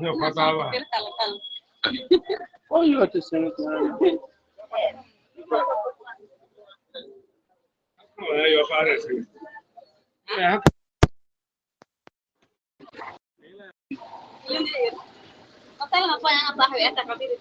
Não faltava. Olha o terceiro. Aí aparece. É. No tengo, me pueden hablar de esta rápido.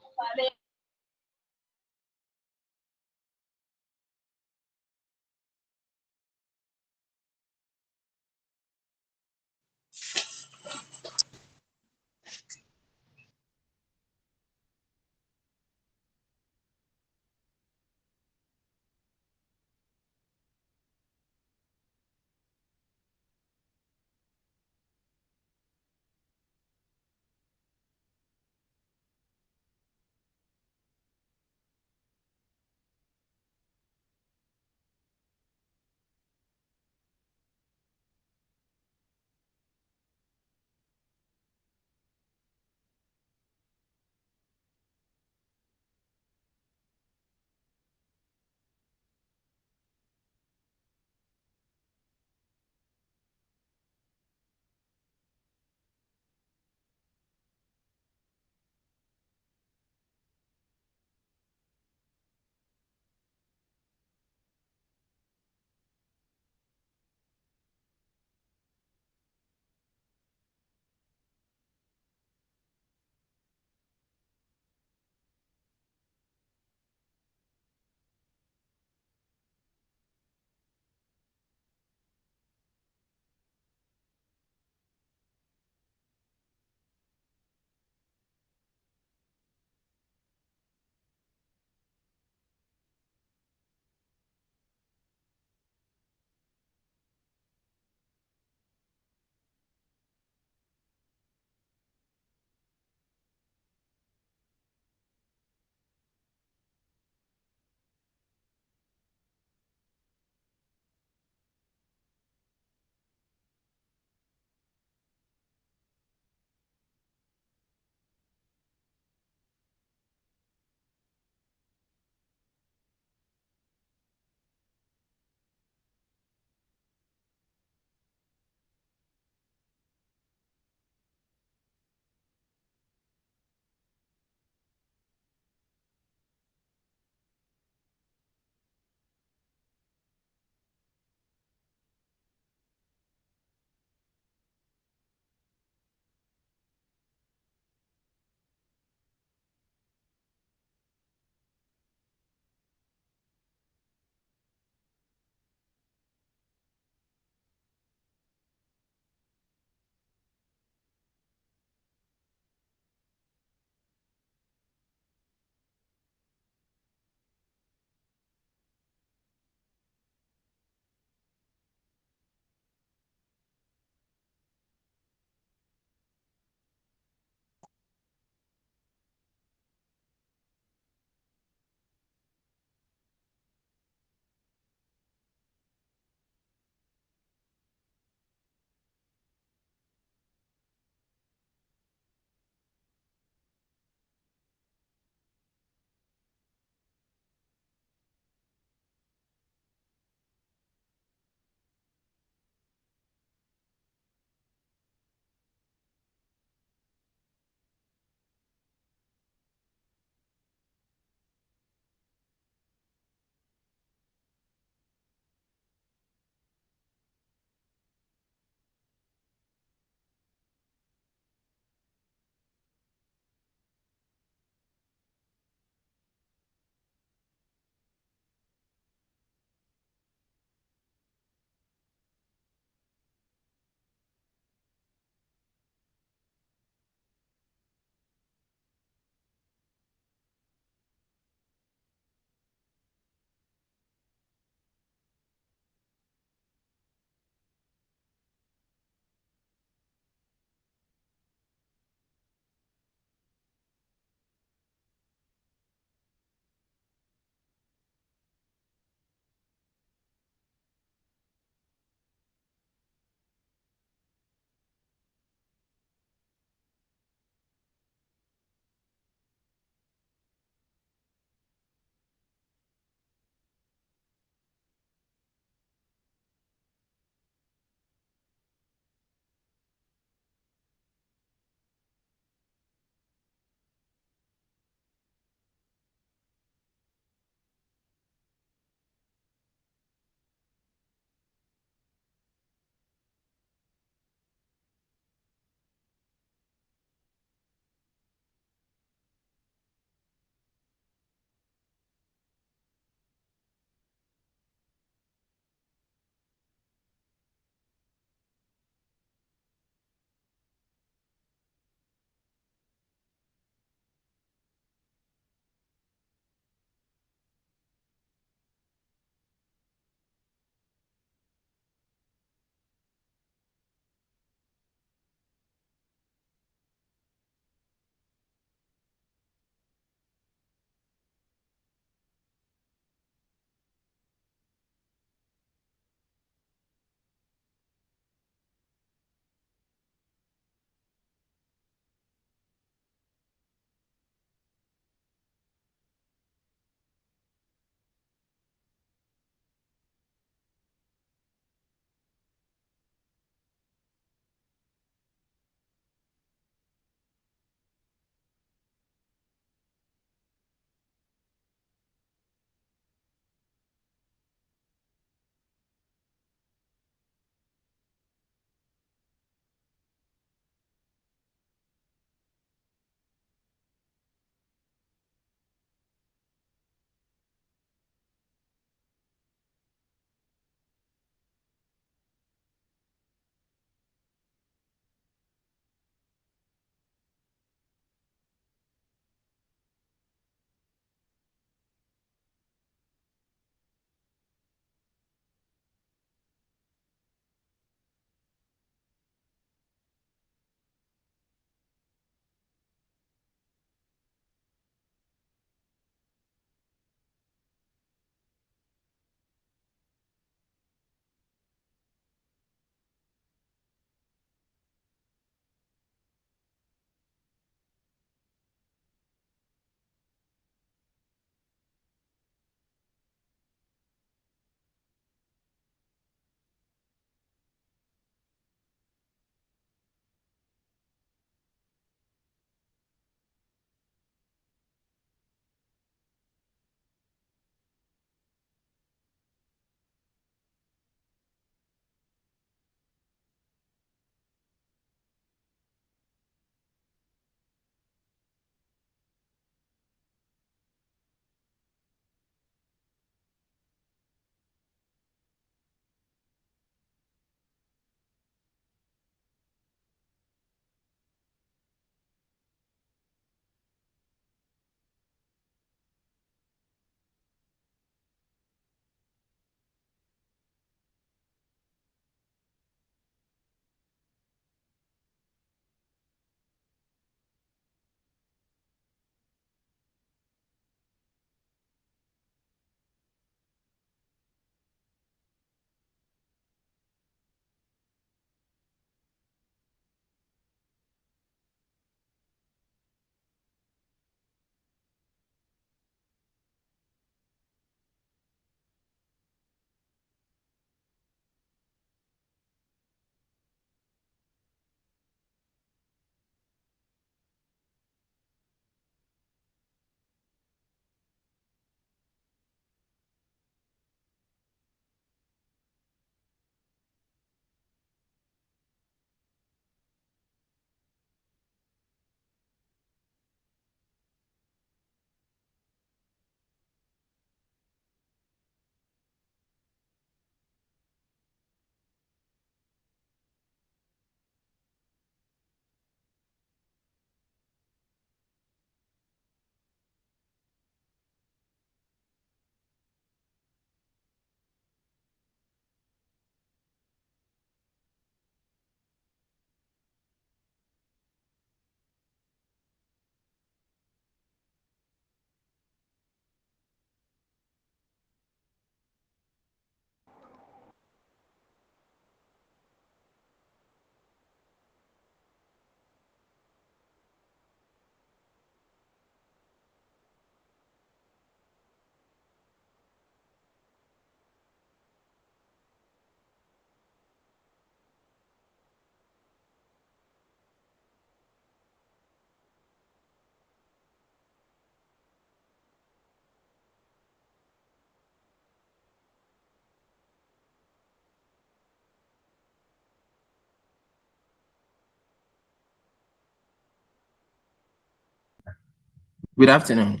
Good afternoon.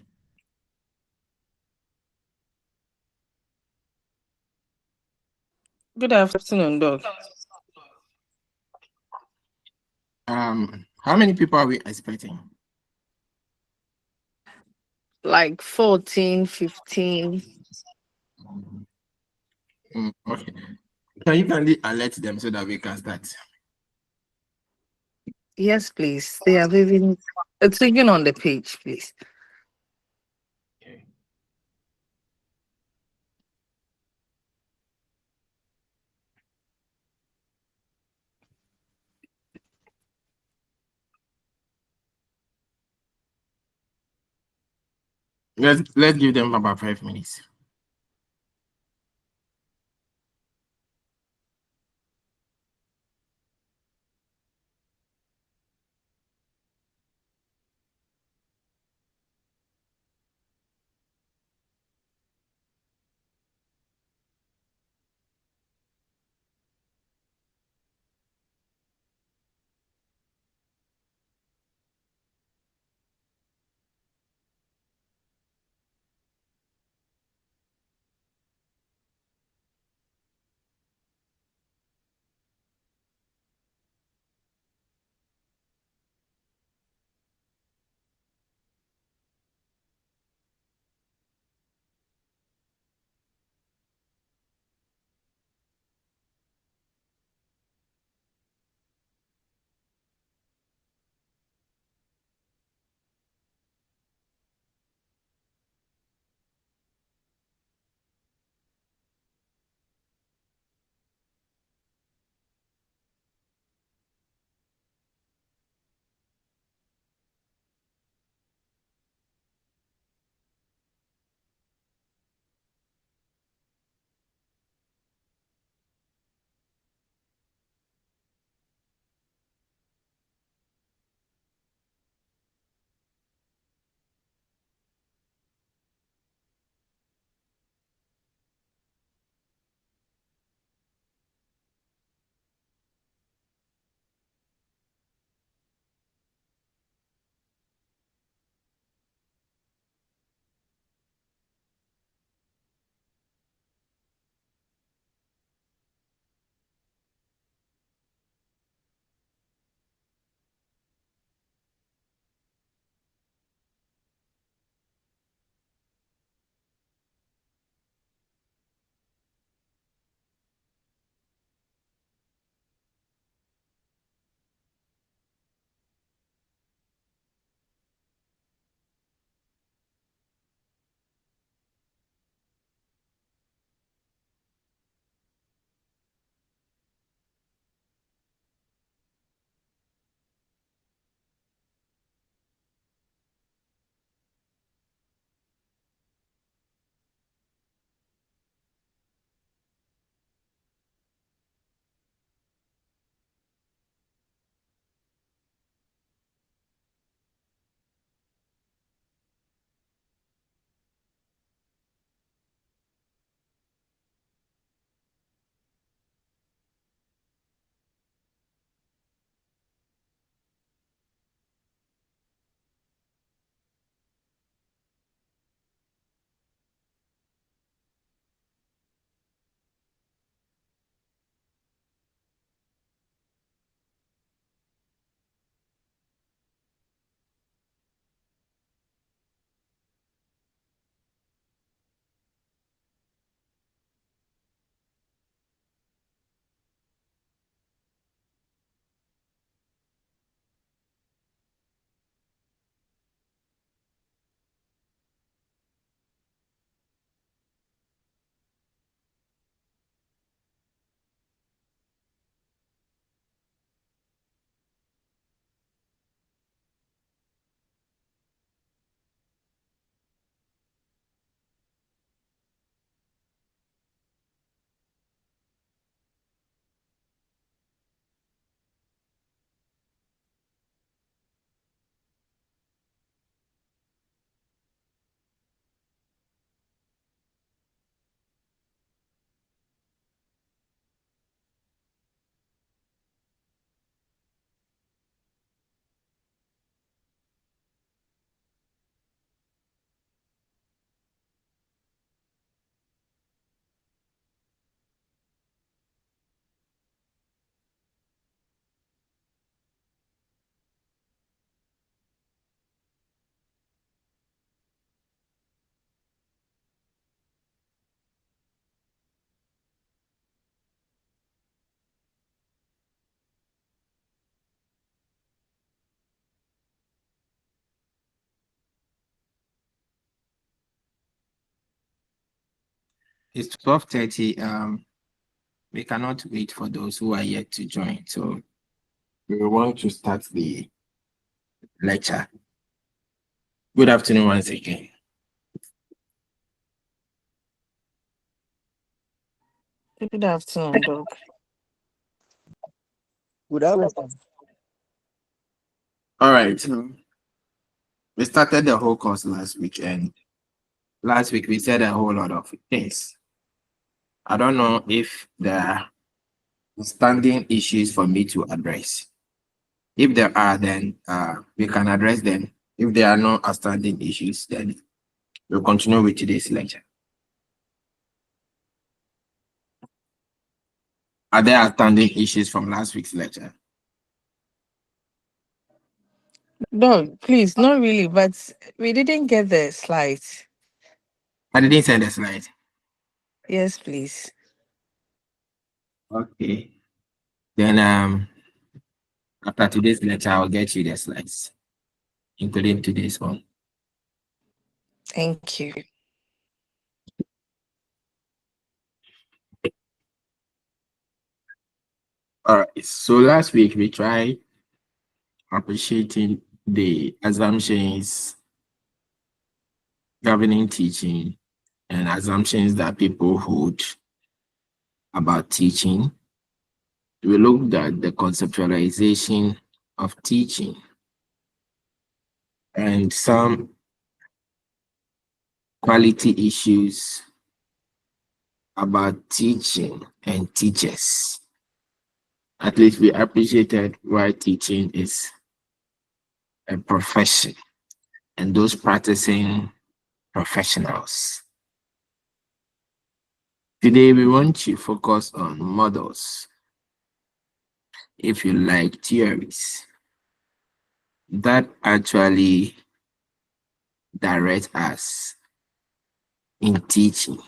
Good afternoon, Doc. How many people are we expecting? Like 14, 15. Okay. Can you kindly alert them so that we can start? Yes, please. They are leaving. It's even on the page, please. Okay. Let's give them about 5 minutes. It's 12:30. We cannot wait for those who are yet to join. So we want to start the lecture. Good afternoon once again. Good afternoon, Doc. Good afternoon. All right. We started the whole course last week, and last week we said a whole lot of things. I don't know if there are standing issues for me to address. If there are, then we can address them. If there are no outstanding issues, then we'll continue with today's lecture. Are there outstanding issues from last week's lecture? Doc, please, not really, but we didn't get the slides. I didn't send the slide. Yes, please. Okay. Then after today's lecture, I'll get you the slides, including today's one. Thank you. All right. So last week we tried appreciating the assumptions governing teaching and assumptions that people hold about teaching. We looked at the conceptualization of teaching and some quality issues about teaching and teachers. At least we appreciated why teaching is a profession and those practicing professionals. Today we want to focus on models, if you like, theories that actually direct us in teaching,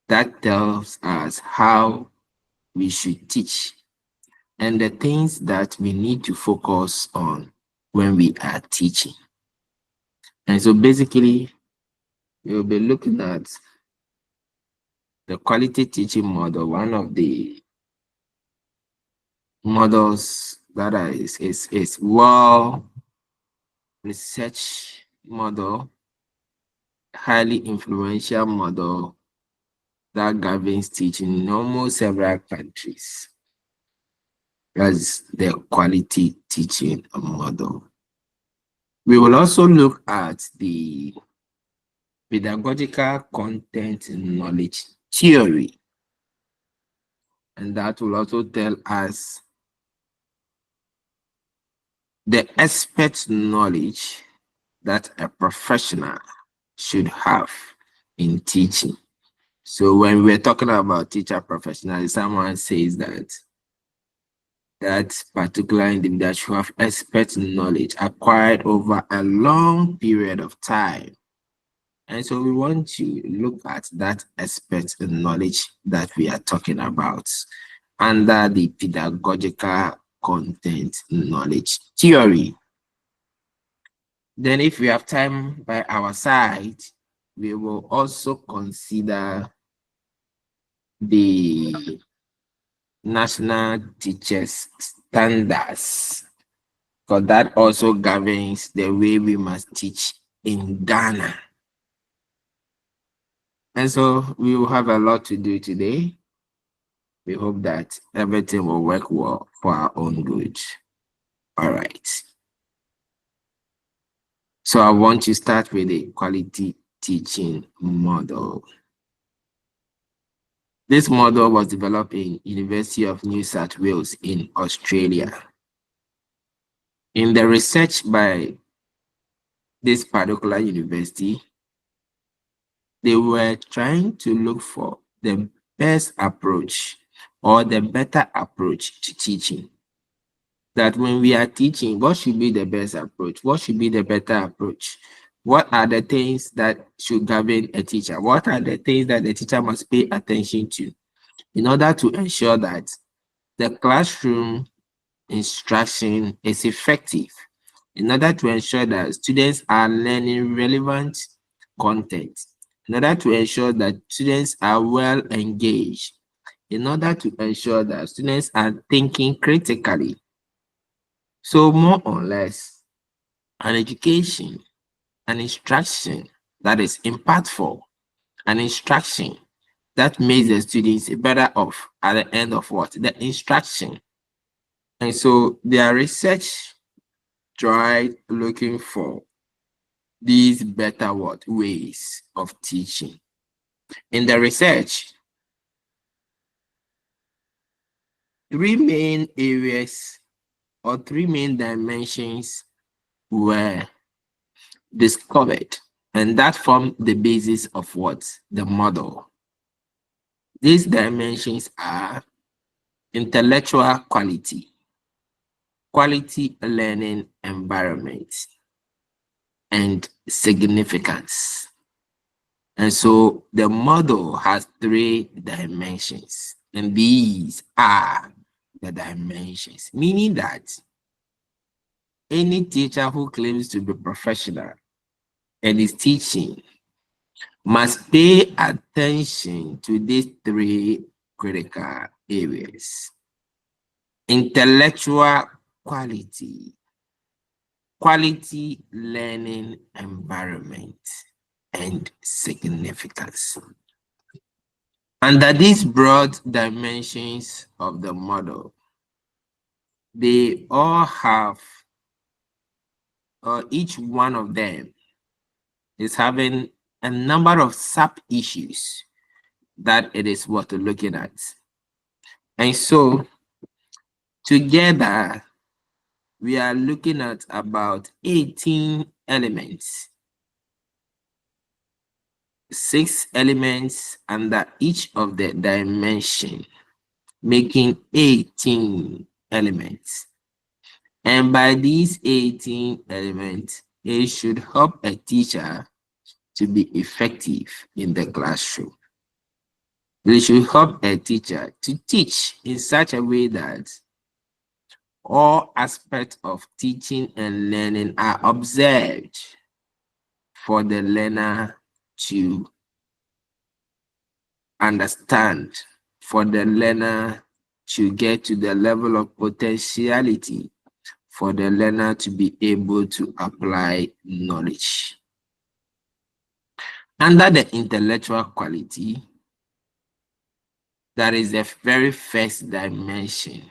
that tells us how we should teach and the things that we need to focus on when we are teaching. And so basically, we'll be looking at the quality teaching model, one of the models that is well research model, highly influential model that governs teaching in almost several countries. That's the quality teaching model. We will also look at the pedagogical content knowledge theory, and that will also tell us the expert knowledge that a professional should have in teaching. So when we're talking about teacher professional, someone says that that particular individual should have expert knowledge acquired over a long period of time. And so we want to look at that expert knowledge that we are talking about under the pedagogical content knowledge theory. Then if we have time by our side, we will also consider the national teachers standards, because that also governs the way we must teach in Ghana. And so we will have a lot to do today. We hope that everything will work well for our own good. All right. So I want to start with the quality teaching model. This model was developed in University of New South Wales in Australia. In the research by this particular university, they were trying to look for the best approach or the better approach to teaching. That when we are teaching, what should be the best approach? What should be the better approach? What are the things that should govern a teacher? What are the things that the teacher must pay attention to in order to ensure that the classroom instruction is effective, in order to ensure that students are learning relevant content in order to ensure that students are well engaged, in order to ensure that students are thinking critically. So more or less, an education, an instruction that is impactful, an instruction that makes the students better off at the end of what? The instruction. And so their research tried looking for these better what ways of teaching. In the research, three main areas or three main dimensions were discovered, and that formed the basis of what? The model. These dimensions are intellectual quality, quality learning environment, and significance. And so the model has three dimensions, and these are the dimensions, meaning that any teacher who claims to be professional and is teaching must pay attention to these three critical areas: intellectual quality, quality learning environment, and significance. Under these broad dimensions of the model, they all have, or each one of them is having a number of sub-issues that it is worth looking at. And so together, we are looking at about 18 elements, 6 elements under each of the dimension, making 18 elements. And by these 18 elements, it should help a teacher to be effective in the classroom. It should help a teacher to teach in such a way that all aspects of teaching and learning are observed for the learner to understand, for the learner to get to the level of potentiality, for the learner to be able to apply knowledge. Under the intellectual quality, that is the very first dimension.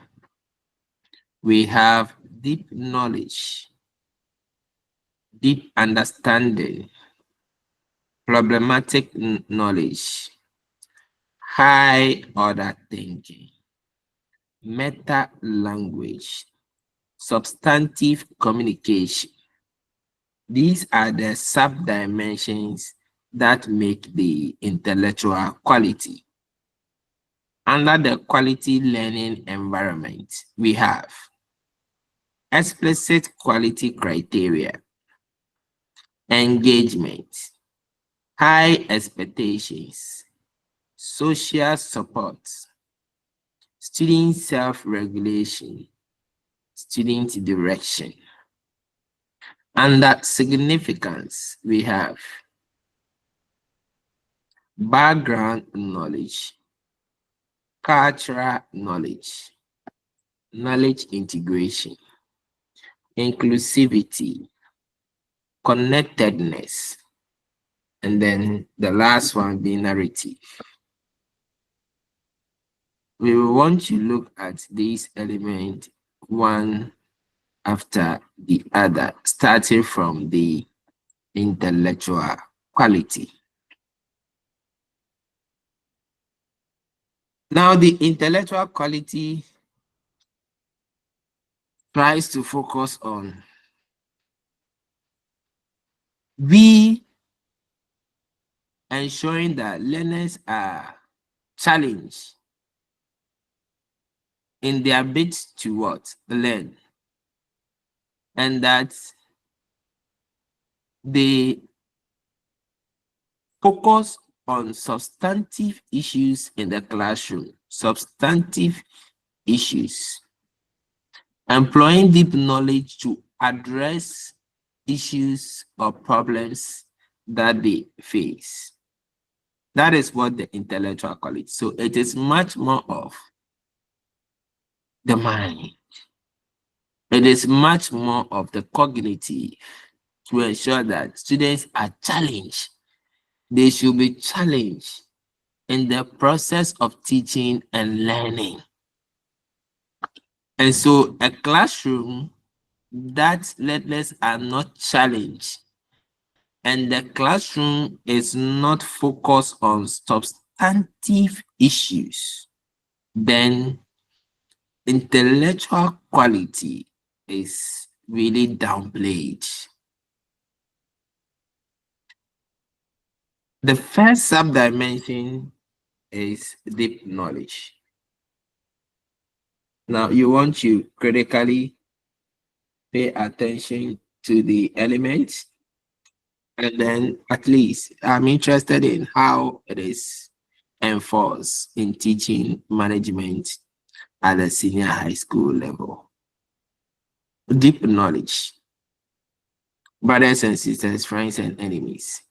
We have deep knowledge, deep understanding, problematic knowledge, high order thinking, meta language, substantive communication. These are the sub-dimensions that make the intellectual quality. Under the quality learning environment, we have explicit quality criteria, engagement, high expectations, social support, student self-regulation, student direction. Under significance, we have background knowledge, cultural knowledge, knowledge integration, inclusivity, connectedness, and then the last one being narrative. We will want to look at these elements one after the other, starting from the intellectual quality. Now, the intellectual quality tries to focus on ensuring that learners are challenged in their bids to what? Learn. And that they focus on substantive issues in the classroom, substantive issues, employing deep knowledge to address issues or problems that they face. That is what the intellectual call it. So it is much more of the mind. It is much more of the cognitive to ensure that students are challenged. They should be challenged in the process of teaching and learning. And so a classroom that learners are not challenged and the classroom is not focused on substantive issues, then intellectual quality is really downplayed. The first subdimension is deep knowledge. Now, you want to critically pay attention to the elements, and then at least I'm interested in how it is enforced in teaching management at the senior high school level. Deep knowledge, brothers and sisters, friends and enemies.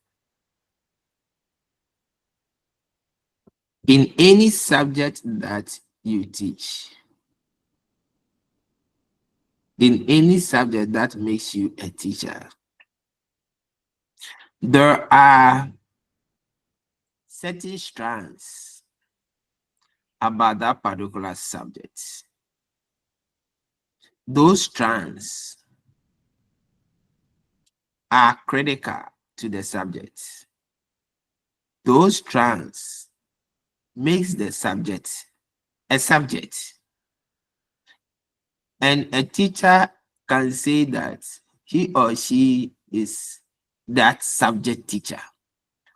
In any subject that you teach, in any subject that makes you a teacher, there are certain strands about that particular subject. Those strands are critical to the subject. Those strands makes the subject a subject. And a teacher can say that he or she is that subject teacher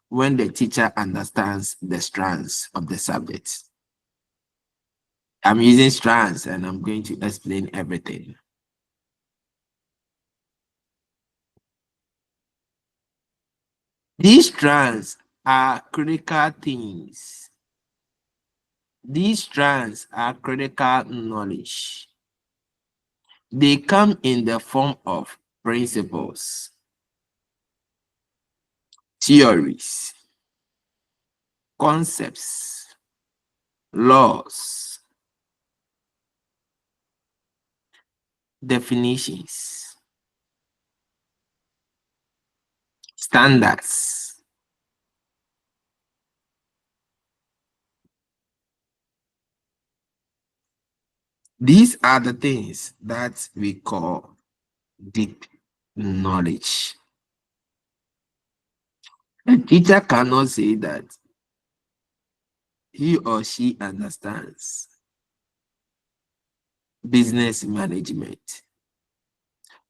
when the teacher understands the strands of the subject. I'm using strands and I'm going to explain everything. These strands are critical things. These strands are critical knowledge. They come in the form of principles, theories, concepts, laws, definitions, standards. These are the things that we call deep knowledge. A teacher cannot say that he or she understands business management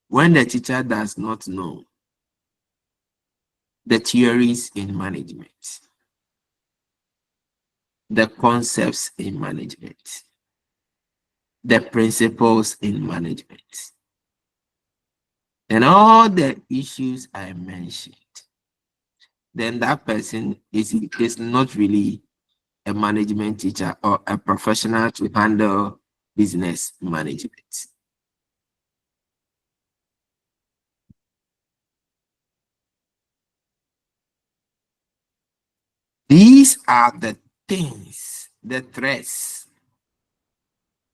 when the teacher does not know the theories in management, the concepts in management, the principles in management, and all the issues I mentioned. Then that person is not really a management teacher or a professional to handle business management. These are the things, the threads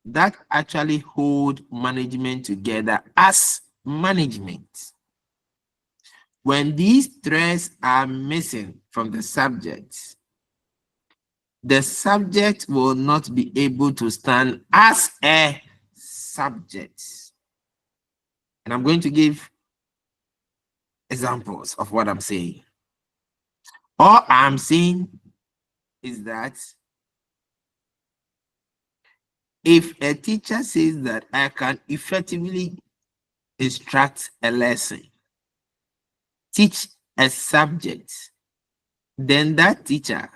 that actually hold management together as management. When these threads are missing from the subject will not be able to stand as a subject. And I'm going to give examples of what I'm saying. All I'm saying is that if a teacher says that I can effectively instruct a lesson, teach a subject, then that teacher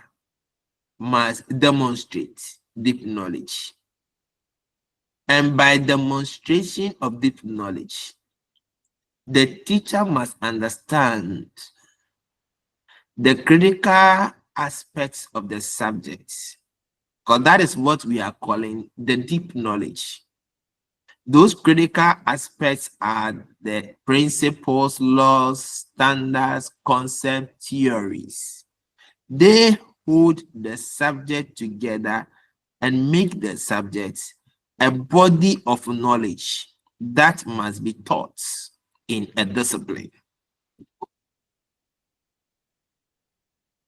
must demonstrate deep knowledge. And by demonstration of deep knowledge, the teacher must understand the critical aspects of the subject, because that is what we are calling the deep knowledge. Those critical aspects are the principles, laws, standards, concept, theories. They hold the subject together and make the subject a body of knowledge that must be taught in a discipline.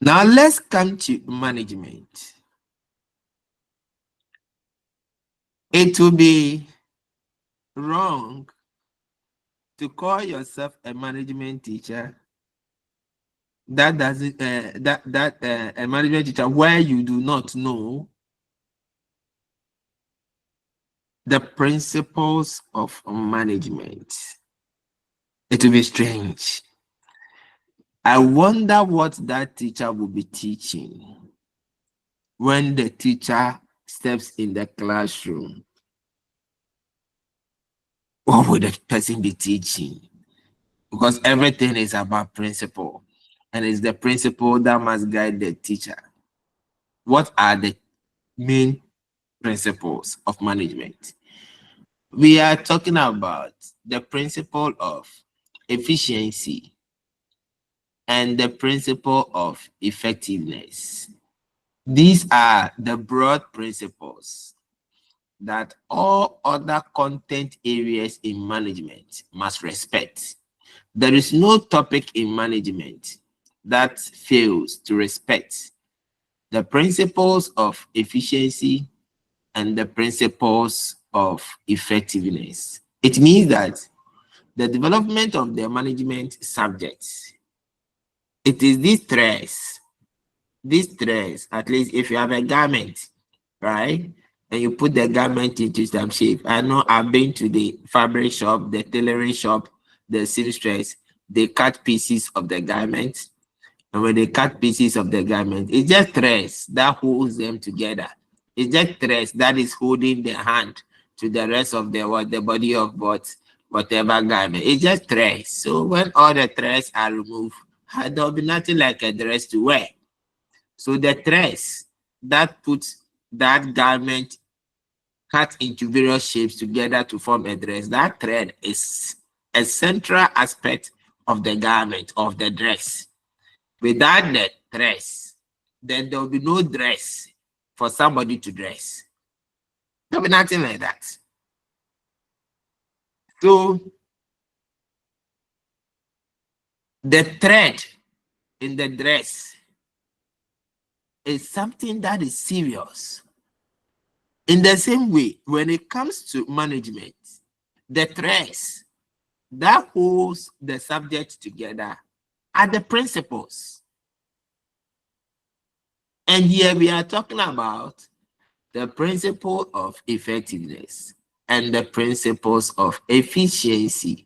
Now let's come to management. It will be wrong to call yourself a management teacher that doesn't a management teacher where you do not know the principles of management. It will be strange. I wonder what that teacher will be teaching when the teacher steps in the classroom. What would the person be teaching? Because everything is about principle, and it's the principle that must guide the teacher. What are the main principles of management? We are talking about the principle of efficiency and the principle of effectiveness. These are the broad principles that all other content areas in management must respect. There is no topic in management that fails to respect the principles of efficiency and the principles of effectiveness. It means that the development of the management subjects, it is this stress, at least if you have a garment, right? And you put the garment into some shape. I know I've been to the fabric shop, the tailoring shop, the seamstress, they cut pieces of the garment. And when they cut pieces of the garment, it's just threads that holds them together. It's just threads that is holding the hand to the rest of the body of whatever garment. It's just threads. So when all the threads are removed, there'll be nothing like a dress to wear. So the threads that puts that garment cut into various shapes together to form a dress, that thread is a central aspect of the garment, of the dress. Without the dress, then there will be no dress for somebody to dress. There will be nothing like that. So the thread in the dress is something that is serious. In the same way, when it comes to management, the threads that holds the subject together are the principles. And here we are talking about the principle of effectiveness and the principles of efficiency.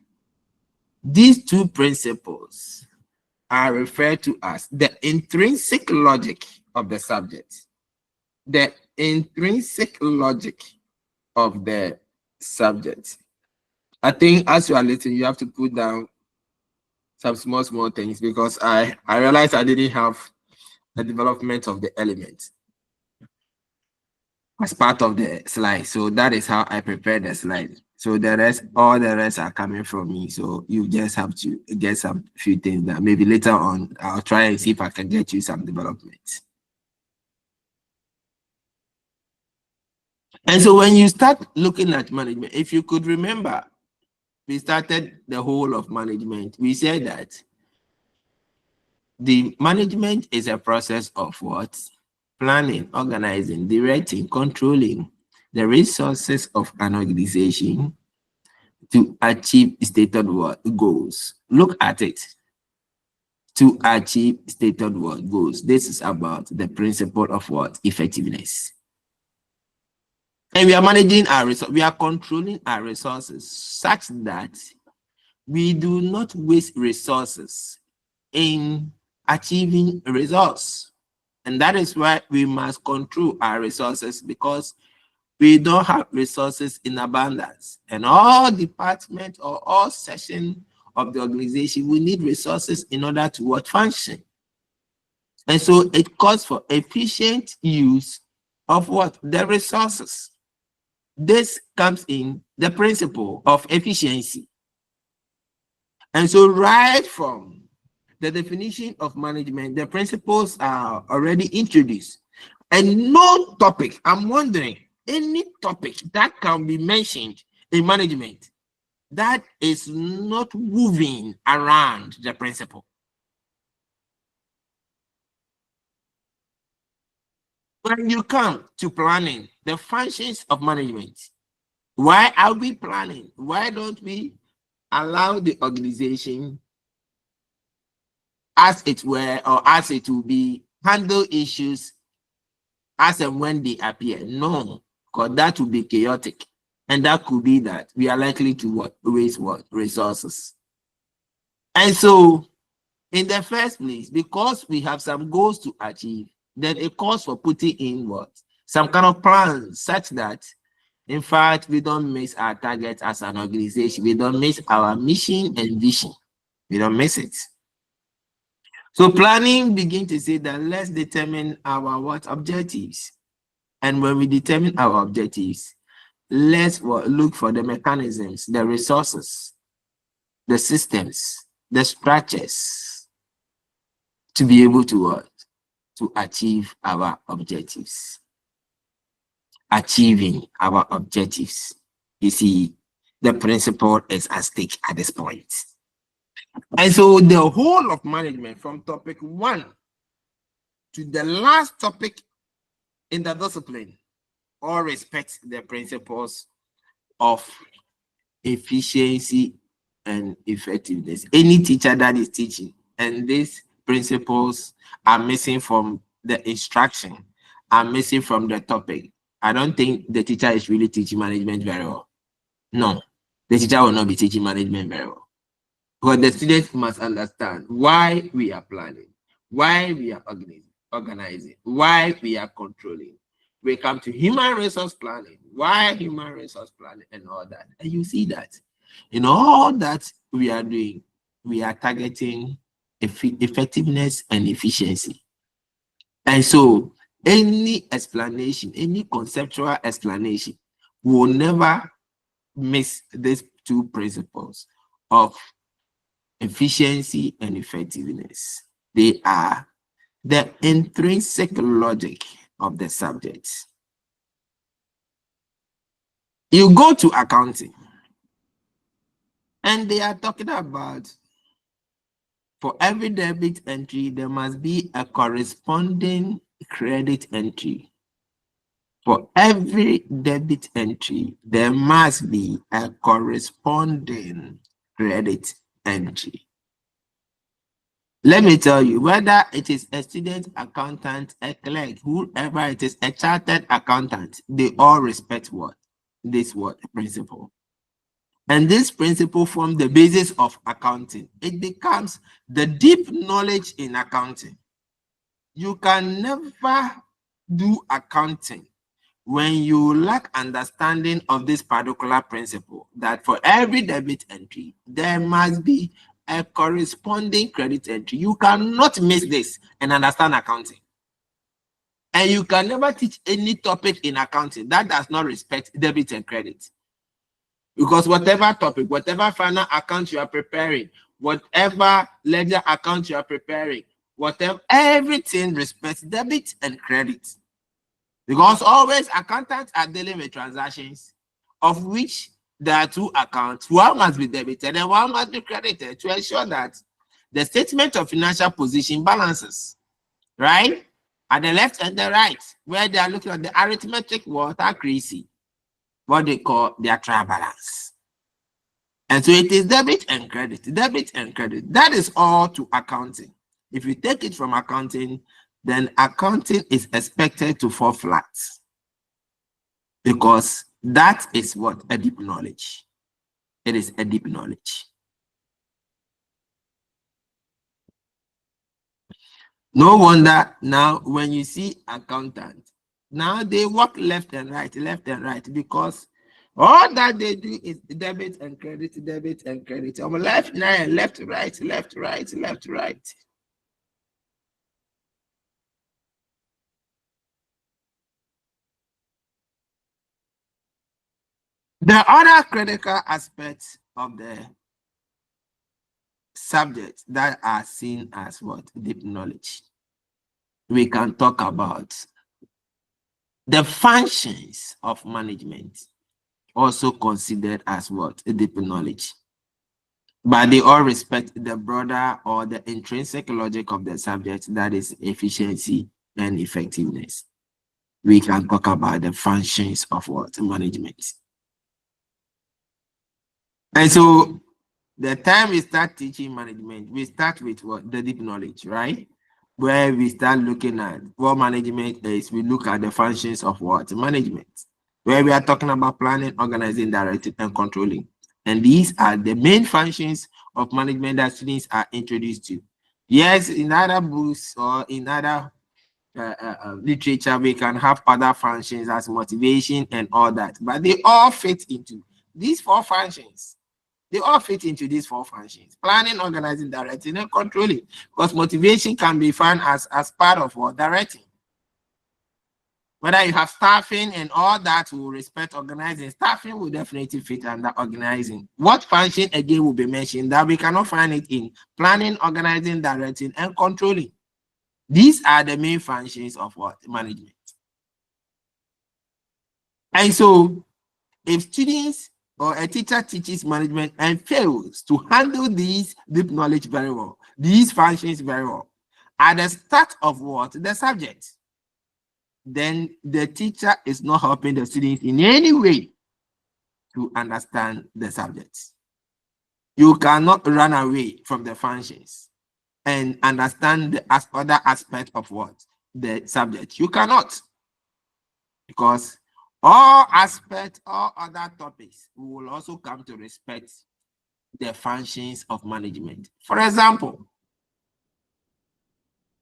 These two principles are referred to as the intrinsic logic of the subject. The intrinsic logic of the subject. I think as you are listening, you have to put down some small things because I realized I didn't have the development of the element as part of the slide. So that is how I prepared the slide. So all the rest are coming from me. So you just have to get some few things that maybe later on I'll try and see if I can get you some development. And so when you start looking at management, if you could remember, we started the whole of management. We said that the management is a process of what? Planning, organizing, directing, controlling the resources of an organization to achieve stated goals. Look at it. To achieve stated goals. This is about the principle of what? Effectiveness. And we are managing our resources. We are controlling our resources such that we do not waste resources in achieving results. And that is why we must control our resources, because we don't have resources in abundance. And all departments or all sections of the organization, we need resources in order to what? Function. And so it calls for efficient use of what? The resources. This comes in the principle of efficiency. And so right from the definition of management, the principles are already introduced. And no topic, I'm wondering, any topic that can be mentioned in management that is not moving around the principle. When you come to planning, the functions of management, why are we planning? Why don't we allow the organization, as it were, or as it will be, handle issues as and when they appear? No, because that would be chaotic. And that could be that we are likely to waste resources. And so, in the first place, because we have some goals to achieve, then it calls for putting in some kind of plan such that, in fact, we don't miss our target as an organization. We don't miss our mission and vision. We don't miss it. So planning begins to say that let's determine our objectives. And when we determine our objectives, let's look for the mechanisms, the resources, the systems, the structures to be able to achieve our objectives. Achieving our objectives. You see, the principle is at stake at this point. And so the whole of management, from topic 1 to the last topic in the discipline, all respects the principles of efficiency and effectiveness. Any teacher that is teaching and these principles are missing from the instruction, are missing from the topic, I don't think the teacher is really teaching management very well. No, the teacher will not be teaching management very well. But the students must understand why we are planning, why we are organizing, why we are controlling. We come to human resource planning, why human resource planning and all that. And you see that in all that we are doing, we are targeting effectiveness and efficiency. And so any explanation, any conceptual explanation will never miss these two principles of efficiency and effectiveness. They are the intrinsic logic of the subject. You go to accounting, and they are talking about for every debit entry, there must be a corresponding credit entry. For every debit entry, there must be a corresponding credit entry. Let me tell you, whether it is a student accountant, a clerk, whoever it is, a chartered accountant, they all respect this principle. And this principle forms the basis of accounting. It becomes the deep knowledge in accounting. You can never do accounting when you lack understanding of this particular principle, that for every debit entry, there must be a corresponding credit entry. You cannot miss this and understand accounting. And you can never teach any topic in accounting that does not respect debit and credit. Because whatever topic, whatever final account you are preparing, whatever ledger account you are preparing, everything respects debit and credit. Because always accountants are dealing with transactions of which there are two accounts. One must be debited and one must be credited to ensure that the statement of financial position balances, right? At the left and the right, where they are looking at the arithmetic accuracy, what they call their trial balance. And so it is debit and credit, debit and credit. That is all to accounting. If you take it from accounting, then accounting is expected to fall flat, because that is a deep knowledge. It is a deep knowledge. No wonder now when you see accountants, now they walk left and right, because all that they do is debit and credit, debit and credit. Left, left, right, left, right, left, right. The other critical aspect of the subjects that are seen as what? Deep knowledge. We can talk about the functions of management, also considered as what? A deep knowledge. But they all respect the broader or the intrinsic logic of the subject, that is efficiency and effectiveness. We can talk about the functions of what? Management. And so the time we start teaching management, we start with what? The deep knowledge, right? Where we start looking at what management is, we look at the functions of what? Management. Where we are talking about planning, organizing, directing, and controlling. And these are the main functions of management that students are introduced to. Yes, in other books or in other literature, we can have other functions as motivation and all that, but they all fit into these four functions. They all fit into these four functions: planning, organizing, directing, and controlling. Because motivation can be found as part of what? Directing. Whether you have staffing and all that will respect organizing, staffing will definitely fit under organizing. What function again will be mentioned that we cannot find it in planning, organizing, directing, and controlling? These are the main functions of what? Management. And so if students or a teacher teaches management and fails to handle these deep knowledge very well, these functions very well, at the start of what? The subject, then the teacher is not helping the students in any way to understand the subject. You cannot run away from the functions and understand the other aspect of what? The subject. You cannot. Because all aspects, all other topics, we will also come to respect the functions of management. For example,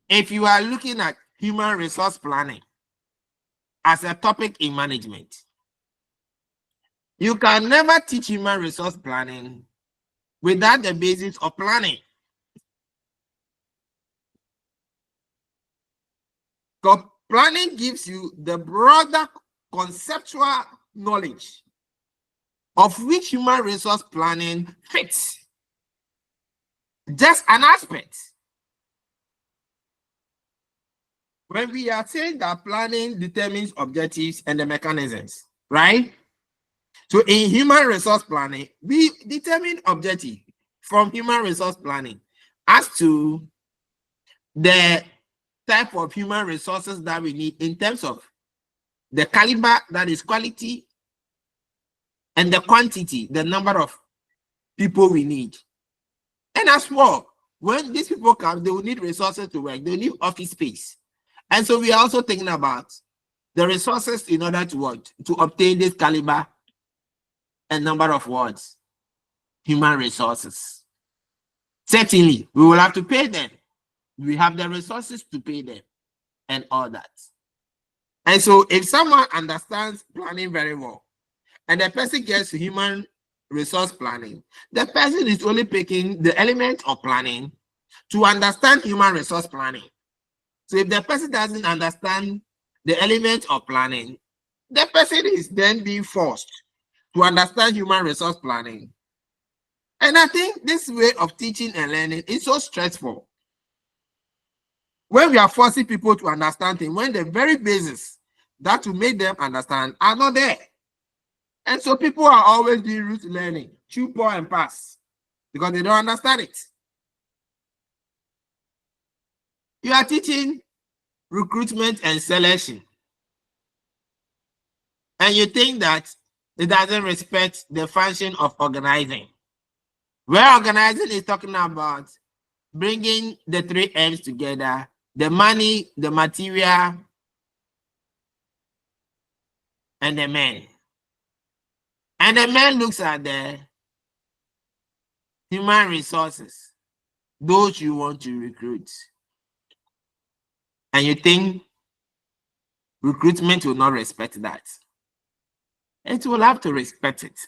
if you are looking at human resource planning as a topic in management, you can never teach human resource planning without the basis of planning. Because planning gives you the broader conceptual knowledge of which human resource planning fits. Just an aspect. When we are saying that planning determines objectives and the mechanisms, right? So in human resource planning, we determine objective from human resource planning as to the type of human resources that we need in terms of the caliber, that is quality, and the quantity, the number of people we need. And as well, when these people come, they will need resources to work, they will need office space. And so we are also thinking about the resources in order to what? To obtain this caliber and number of words, human resources. Certainly, we will have to pay them. We have the resources to pay them and all that. And so if someone understands planning very well, and the person gets human resource planning, the person is only picking the element of planning to understand human resource planning. So if the person doesn't understand the element of planning, the person is then being forced to understand human resource planning. And I think this way of teaching and learning is so stressful. When we are forcing people to understand things, when the very basis that will make them understand are not there. And so people are always doing rote learning, chew, pour, and pass, because they don't understand it. You are teaching recruitment and selection, and you think that it doesn't respect the function of organizing. Where organizing is talking about bringing the 3 M's together: the money, the material, and the men. And the man looks at the human resources, those you want to recruit. And you think recruitment will not respect that. It will have to respect it.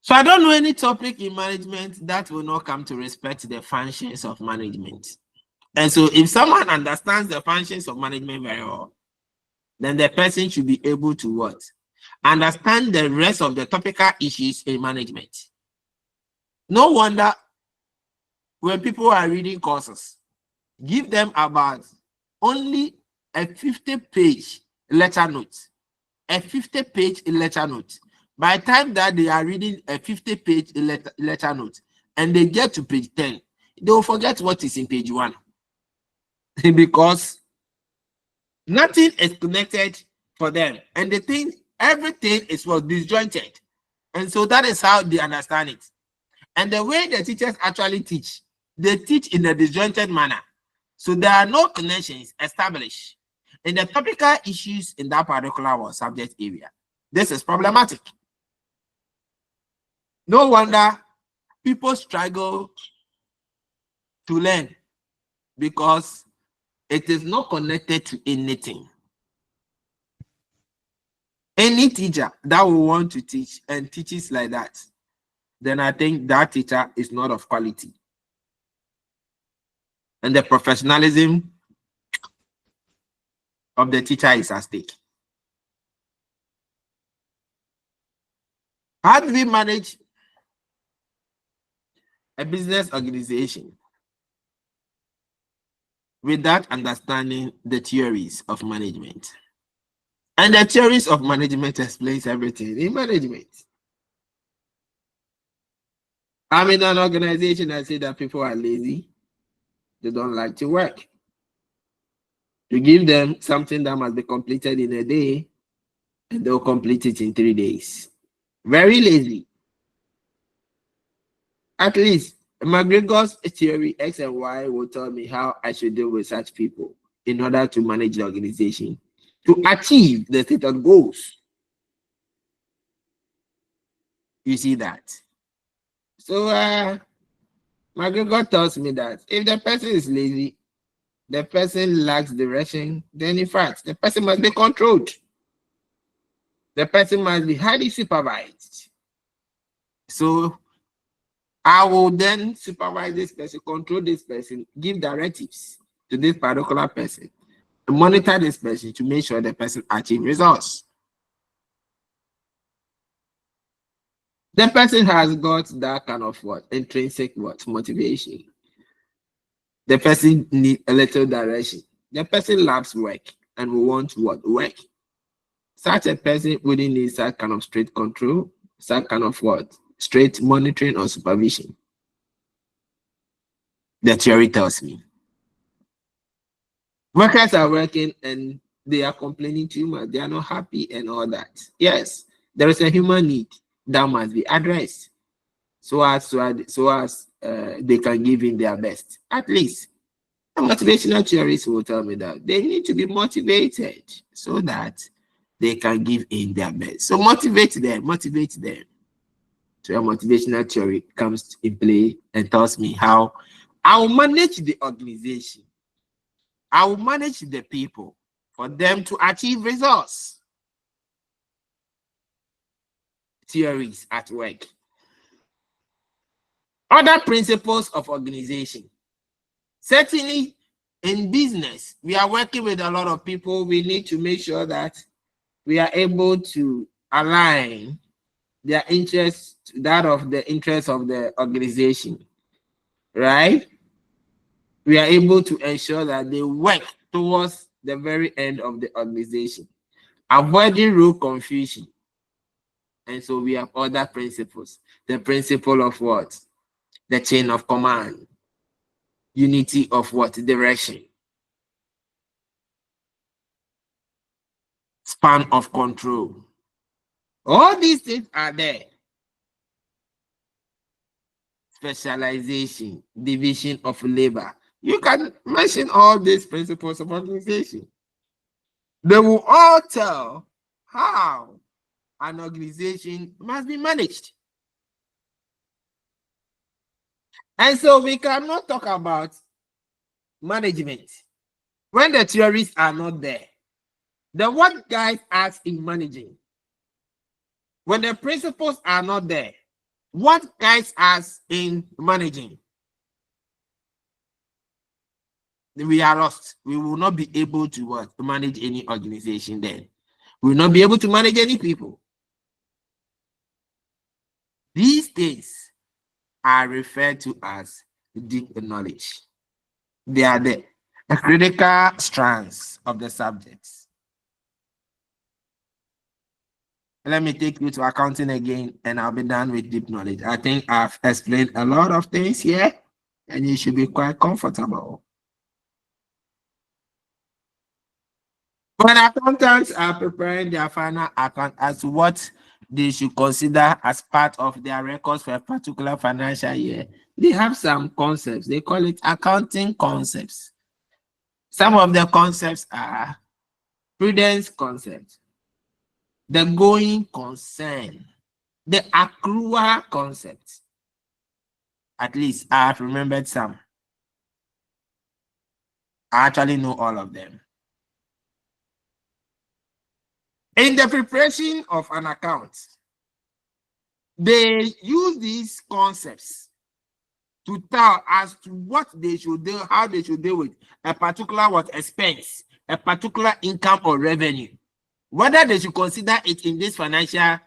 So I don't know any topic in management that will not come to respect the functions of management. And so if someone understands the functions of management very well, then the person should be able to what? Understand the rest of the topical issues in management. No wonder when people are reading courses, give them about only a 50-page lecture note. A 50-page lecture note. By the time that they are reading a 50-page lecture note and they get to page 10, they will forget what is in page 1. Because nothing is connected for them. And they think everything is disjointed. And so that is how they understand it. And the way the teachers actually teach, they teach in a disjointed manner. So there are no connections established in the topical issues in that particular subject area. This is problematic. No wonder people struggle to learn because it is not connected to anything. Any teacher that will want to teach and teaches like that, then I think that teacher is not of quality. And the professionalism of the teacher is at stake. How do we manage a business organization without understanding the theories of management? And the theories of management explains everything in management. I'm in an organization that say that people are lazy. They don't like to work. You give them something that must be completed in a day, and they'll complete it in 3 days. Very lazy. At least McGregor's theory X and Y will tell me how I should deal with such people in order to manage the organization to achieve the stated goals. You see that? So McGregor tells me that if the person is lazy, the person lacks direction, then in fact, the person must be controlled. The person must be highly supervised. So I will then supervise this person, control this person, give directives to this particular person, monitor this person to make sure the person achieves results. The person has got that kind of intrinsic motivation. The person needs a little direction. The person loves work and will want work. Such a person wouldn't need that kind of strict control, that kind of straight monitoring or supervision. The theory tells me. Workers are working and they are complaining too much. They are not happy and all that. Yes, there is a human need that must be addressed so as they can give in their best. At least the motivational theories will tell me that they need to be motivated so that they can give in their best. So motivate them. So a motivational theory comes in play and tells me how I will manage the organization. I will manage the people for them to achieve results. Theories at work. Other principles of organization. Certainly, in business, we are working with a lot of people. We need to make sure that we are able to align their interests to that of the interests of the organization, right? We are able to ensure that they work towards the very end of the organization, avoiding role confusion. And so we have other principles. The principle of what? The chain of command. Unity of what? Direction. Span of control. All these things are there. Specialization, division of labor. You can mention all these principles of organization. They will all tell how an organization must be managed. And so we cannot talk about management when the theories are not there. Then what guides us in managing? When the principles are not there, what guides us in managing? We are lost. We will not be able to manage any organization then. We will not be able to manage any people. These days, are referred to as deep knowledge. They are the critical strands of the subjects. Let me take you to accounting again, and I'll be done with deep knowledge. I think I've explained a lot of things here, and you should be quite comfortable. When accountants are preparing their final account as to what they should consider as part of their records for a particular financial year, they have some concepts. They call it accounting concepts. Some of the concepts are prudence concept, the going concern, the accrual concept. At least I have remembered some. I actually know all of them. In the preparation of an account, they use these concepts to tell as to what they should do, how they should deal with a particular expense, a particular income or revenue, whether they should consider it in this financial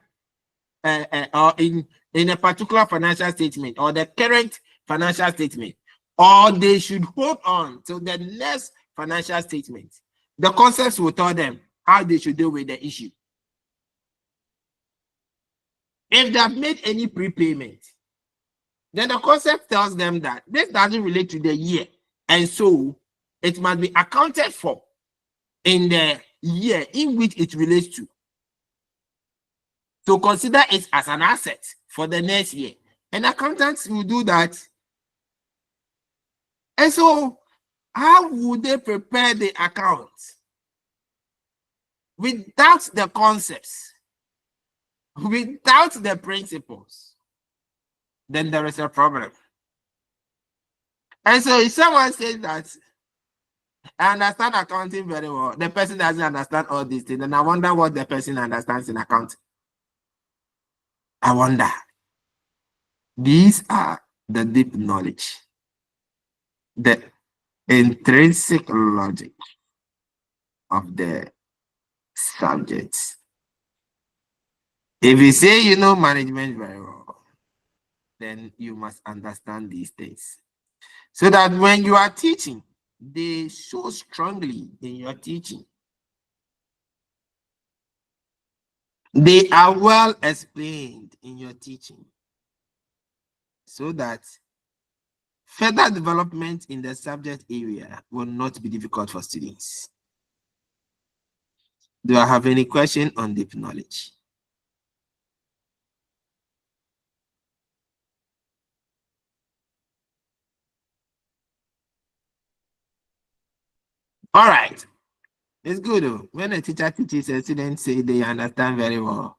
or in a particular financial statement or the current financial statement, or they should hold on to the next financial statement. The concepts will tell them how they should deal with the issue. If they have made any prepayment, then the concept tells them that this doesn't relate to the year, and so it must be accounted for in the year in which it relates to. So consider it as an asset for the next year. And accountants will do that. And so how would they prepare the account without the concepts, without the principles? Then there is a problem. And so if someone says that I understand accounting very well, the person doesn't understand all these things, and I wonder what the person understands in accounting. I wonder. These are the deep knowledge, the intrinsic logic of the subjects. If you say you know management very well, then you must understand these things. So that when you are teaching, they show strongly in your teaching. They are well explained in your teaching, so that further development in the subject area will not be difficult for students. Do I have any question on deep knowledge? All right. It's good though. When a teacher teaches, a student say they understand very well.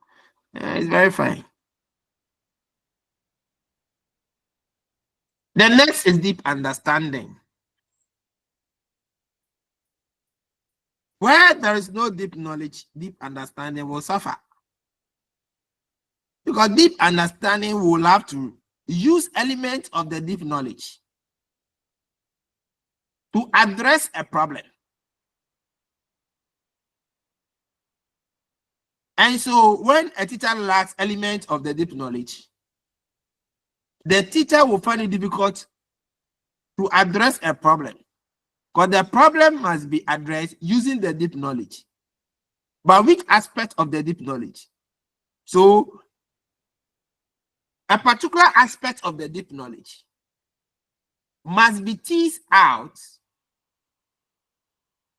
It's very fine. The next is deep understanding. Where there is no deep knowledge, deep understanding will suffer. Because deep understanding will have to use elements of the deep knowledge to address a problem. And so when a teacher lacks elements of the deep knowledge, the teacher will find it difficult to address a problem, because the problem must be addressed using the deep knowledge. But which aspect of the deep knowledge? So a particular aspect of the deep knowledge must be teased out,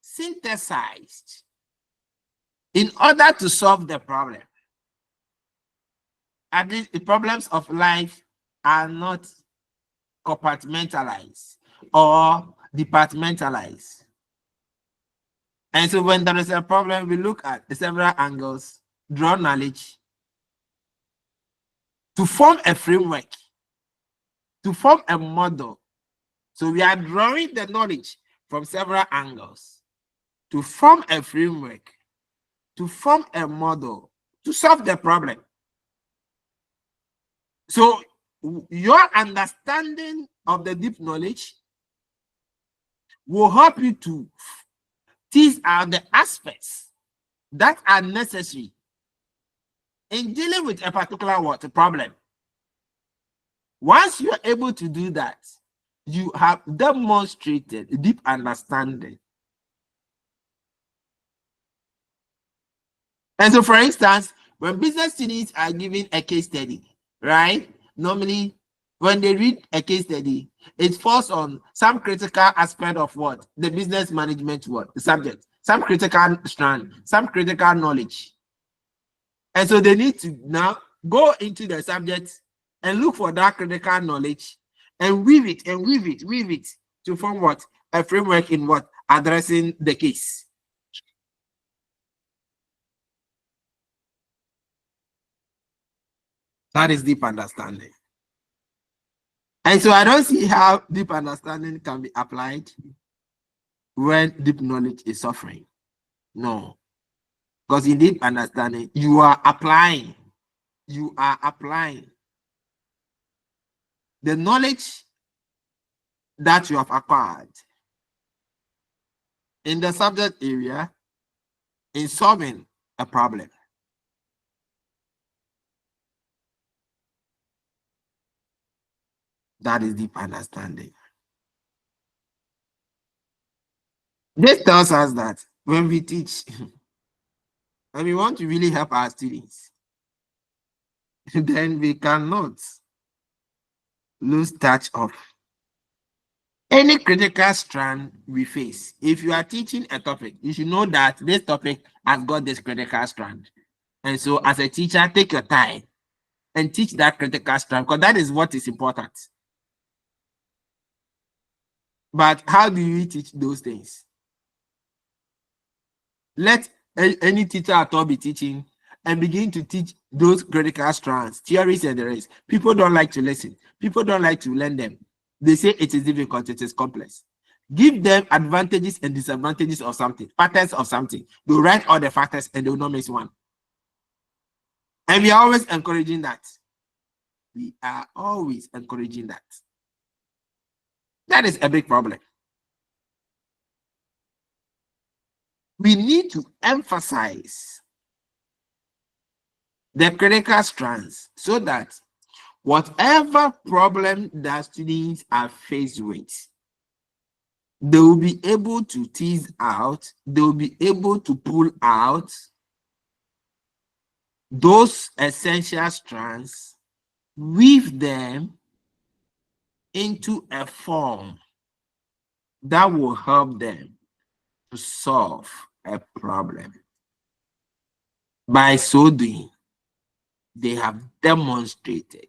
synthesized, in order to solve the problem. At least the problems of life are not compartmentalized or departmentalized. And so when there is a problem, we look at several angles, draw knowledge to form a framework, to form a model. So we are drawing the knowledge from several angles to form a framework, to form a model, to solve the problem. So your understanding of the deep knowledge will help you to tease out the aspects that are necessary in dealing with a particular problem. Once you are able to do that, you have demonstrated deep understanding. And so, for instance, when business students are given a case study, right? Normally, when they read a case study, it falls on some critical aspect of what? The business management what? The subject. Some critical strand, some critical knowledge. And so they need to now go into the subject and look for that critical knowledge and weave it to form what? A framework in what? Addressing the case. That is deep understanding. And so I don't see how deep understanding can be applied when deep knowledge is suffering. No. Because in deep understanding, you are applying the knowledge that you have acquired in the subject area in solving a problem. That is deep understanding. This tells us that when we teach and we want to really help our students, then we cannot lose touch of any critical strand we face. If you are teaching a topic, you should know that this topic has got this critical strand. And so as a teacher, take your time and teach that critical strand, because that is what is important. But how do you teach those things? Let any teacher at all be teaching and begin to teach those critical strands, theories and the rest. People don't like to listen. People don't like to learn them. They say it is difficult, it is complex. Give them advantages and disadvantages of something, factors of something. They'll write all the factors and they will not miss one. And we are always encouraging that. We are always encouraging that. That is a big problem. We need to emphasize the critical strands so that whatever problem that students are faced with, they will be able to tease out, they will be able to pull out those essential strands, weave them into a form that will help them to solve a problem. By so doing, they have demonstrated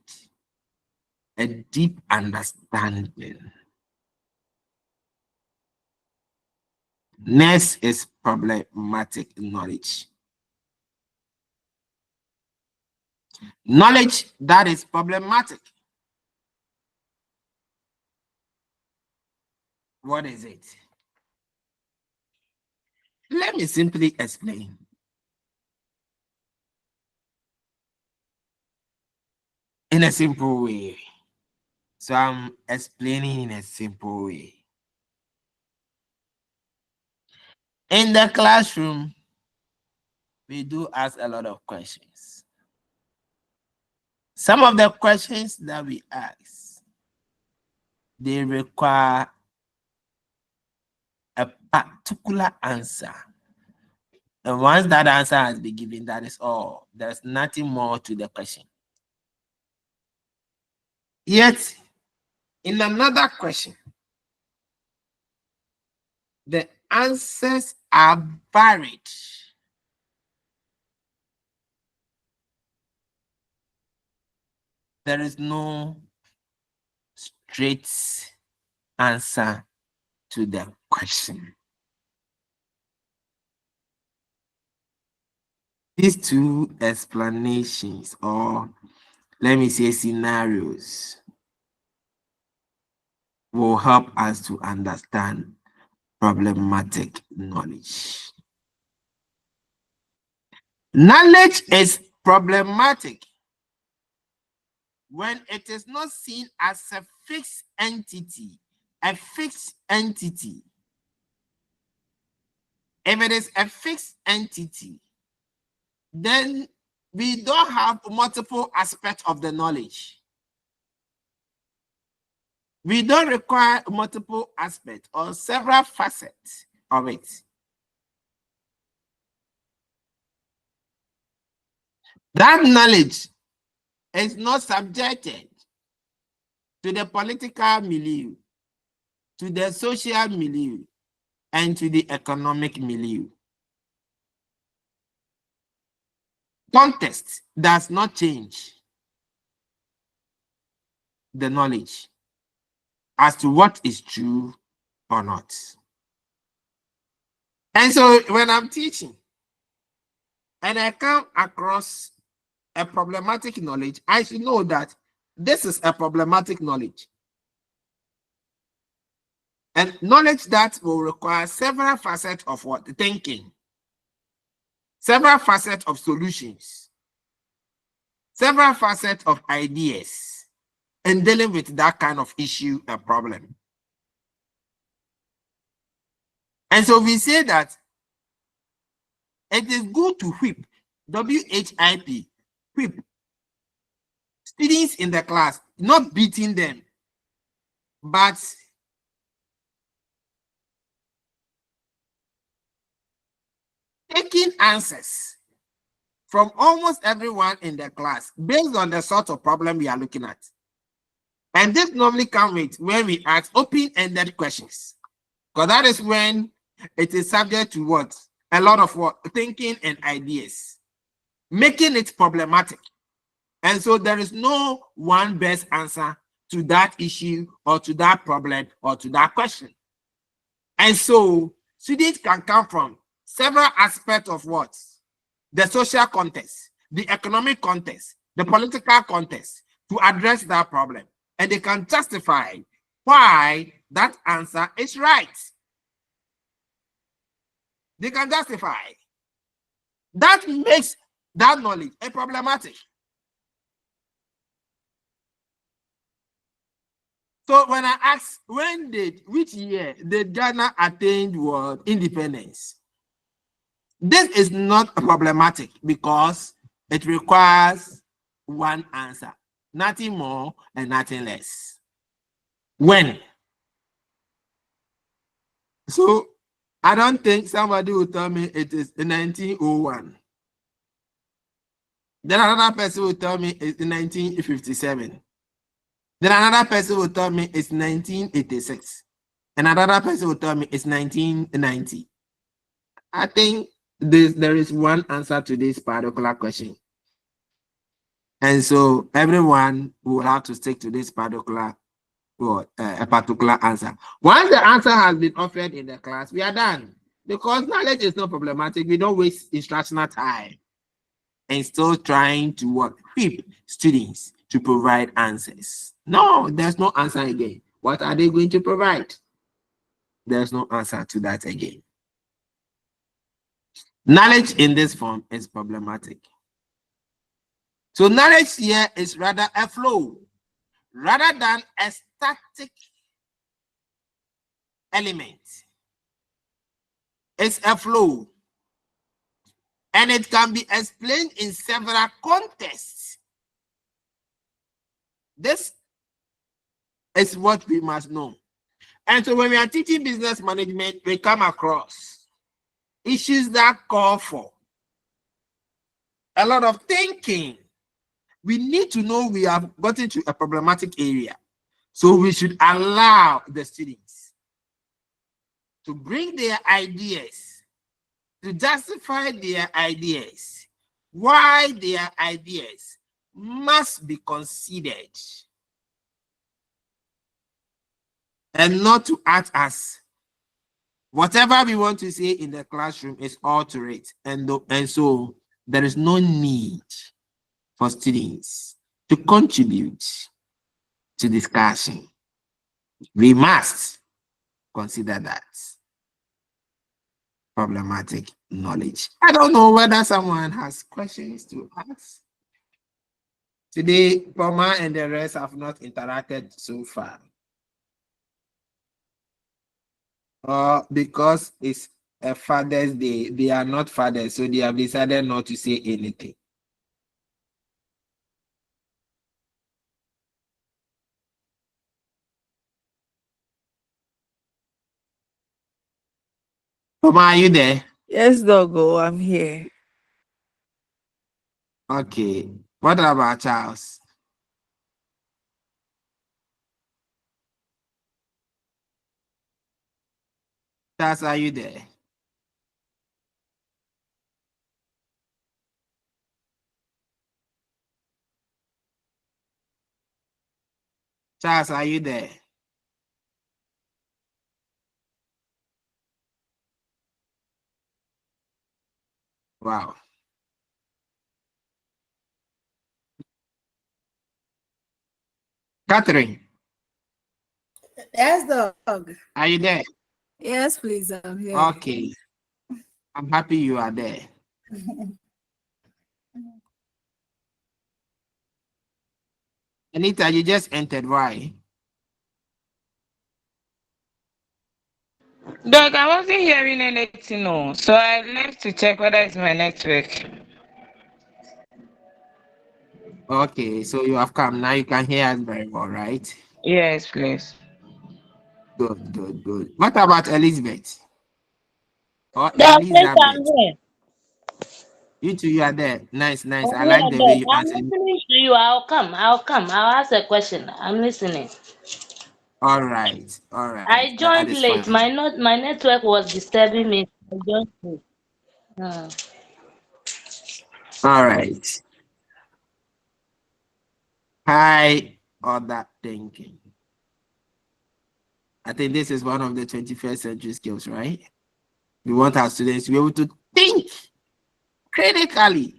a deep understanding. Next is problematic knowledge. Knowledge that is problematic. What is it? Let me simply explain. In a simple way. So I'm explaining in a simple way. In the classroom, we do ask a lot of questions. Some of the questions that we ask, they require a particular answer. And once that answer has been given, that is all. There's nothing more to the question. Yet, in another question, the answers are varied. There is no straight answer to the question. These two explanations, or let me say scenarios, will help us to understand problematic knowledge. Knowledge is problematic when it is not seen as a fixed entity. A fixed entity. If it is a fixed entity, then we don't have multiple aspects of the knowledge. We don't require multiple aspects or several facets of it. That knowledge is not subjected to the political milieu, to the social milieu, and to the economic milieu. Context does not change the knowledge as to what is true or not. And so when I'm teaching and I come across a problematic knowledge, I should know that this is a problematic knowledge. And knowledge that will require several facets of what? Thinking. Several facets of solutions. Several facets of ideas in dealing with that kind of issue and problem. And so we say that it is good to whip, WHIP, whip students in the class, not beating them, but taking answers from almost everyone in the class based on the sort of problem we are looking at. And this normally comes with when we ask open-ended questions, because that is when it is subject to what? A lot of what? Thinking and ideas, making it problematic. And so there is no one best answer to that issue or to that problem or to that question. And so students can come from several aspects of what? The social context, the economic context, the political context to address that problem. And they can justify why that answer is right. They can justify. That makes that knowledge a problematic. So when I ask, which year did Ghana attain what? Independence? This is not problematic because it requires one answer, nothing more and nothing less. When? So I don't think somebody will tell me it is in 1901. Then another person will tell me it's in 1957. Then another person will tell me it's 1986. And another person will tell me it's 1990. I think there is one answer to this particular question. And so everyone will have to stick to this particular a particular answer. Once the answer has been offered in the class, we are done. Because knowledge is not problematic. We don't waste instructional time and still trying to whip students to provide answers. No, there's no answer again. What are they going to provide? There's no answer to that again. Knowledge in this form is problematic. So knowledge here is rather a flow rather than a static element. It's a flow. And it can be explained in several contexts. This is what we must know. And so when we are teaching business management, we come across issues that call for a lot of thinking. We need to know we have gotten to a problematic area. So we should allow the students to bring their ideas, to justify their ideas, why their ideas must be considered, and not to act as whatever we want to say in the classroom is altered. And so there is no need for students to contribute to discussion. We must consider that problematic knowledge. I don't know whether someone has questions to ask. Today, Poma and the rest have not interacted so far. Because it's a Father's Day, they are not fathers, so they have decided not to say anything. Mama, are you there? Yes, doggo, I'm here. Okay. What about Charles? Charles, are you there? Charles, are you there? Wow. Catherine, Yes, dog. are you there? Yes, please, I'm here. Okay. I'm happy you are there. Anita, you just entered. Why? Dog, I wasn't hearing anything, no. So I left to check whether it's my network. Okay, so you have come. Now you can hear us very well, right? Yes, please. Good, good, good. What about Elizabeth? Or The place I'm Elizabeth? here. You two, you are there. Nice, nice. I I'm here, like the way dog. you I'm answered. listening to you. I'll come. I'll come. I'll ask a question. I'm listening. All right, all right. I That joined is late. fine. My network was disturbing me. I joined late. All right. High order thinking. I think this is one of the 21st century skills, right? We want our students to be able to think critically.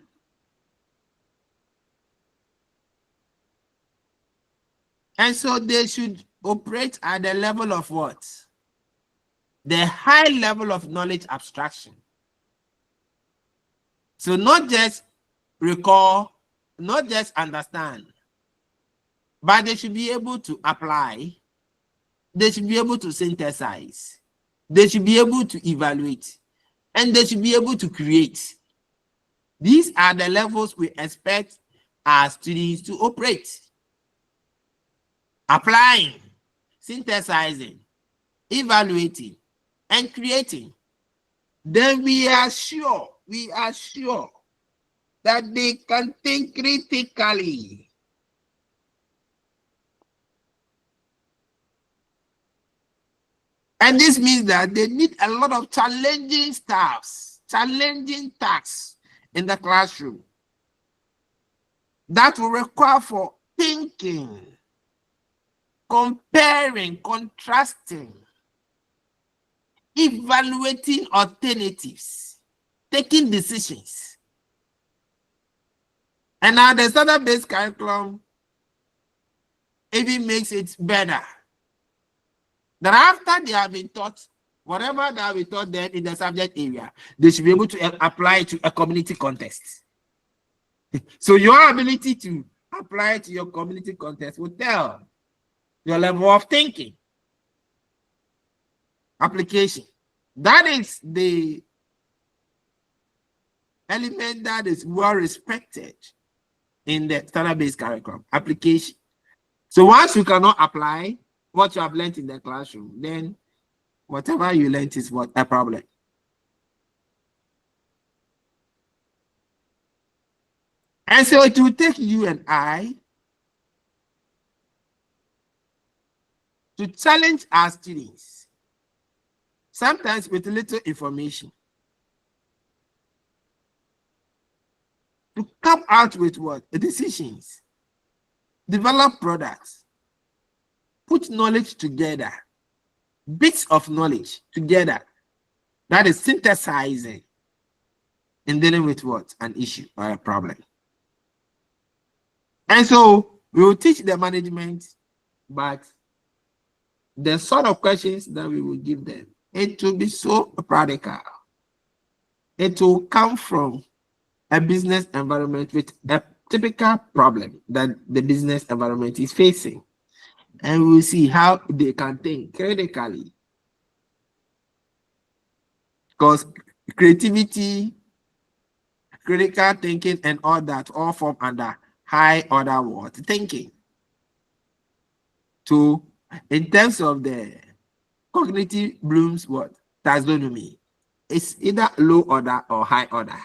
And so they should operate at the level of what? The high level of knowledge abstraction. So not just recall, not just understand, but they should be able to apply. They should be able to synthesize. They should be able to evaluate. And they should be able to create. These are the levels we expect our students to operate. Applying, synthesizing, evaluating, and creating. Then we are sure that they can think critically. And this means that they need a lot of challenging tasks in the classroom that will require for thinking, comparing, contrasting, evaluating alternatives, taking decisions. And now the standard-based curriculum even makes it better. That after they have been taught, whatever that we taught them in the subject area, they should be able to apply it to a community context. So your ability to apply it to your community context will tell your level of thinking. Application. That is the element that is well respected in the standard-based curriculum. Application. So once you cannot apply what you have learned in the classroom, then whatever you learned is what a problem. And so it will take you and I to challenge our students, sometimes with little information, to come out with what? Decisions, develop products, put knowledge together, bits of knowledge together. That is synthesizing and dealing with what? An issue or a problem. And so we will teach the management, but the sort of questions that we will give them, it will be so practical. It will come from a business environment with a typical problem that the business environment is facing. And we'll see how they can think critically. Because creativity, critical thinking, and all that all form under high order what? Thinking. So in terms of the cognitive Bloom's what? Taxonomy, it's either low order or high order.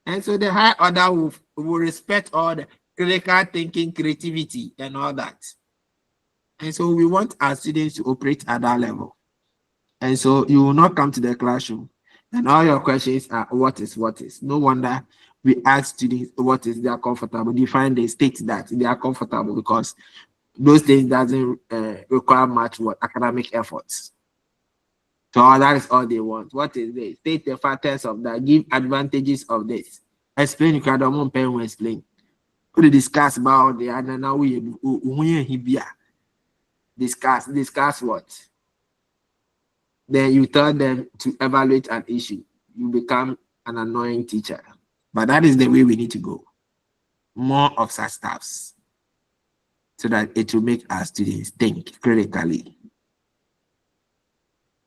And so the high order will respect all the critical thinking, creativity, and all that. And so we want our students to operate at that level. And so you will not come to the classroom and all your questions are what is. No wonder we ask students what is they are comfortable. Define the state that they are comfortable, because those things doesn't require much academic efforts. So that is all they want. What is this? State the factors of that, give advantages of this. Explain, you can explain. We discuss about the and now we discuss what? Then you tell them to evaluate an issue. You become an annoying teacher. But that is the way we need to go. More of such stuffs, so that it will make our students think critically.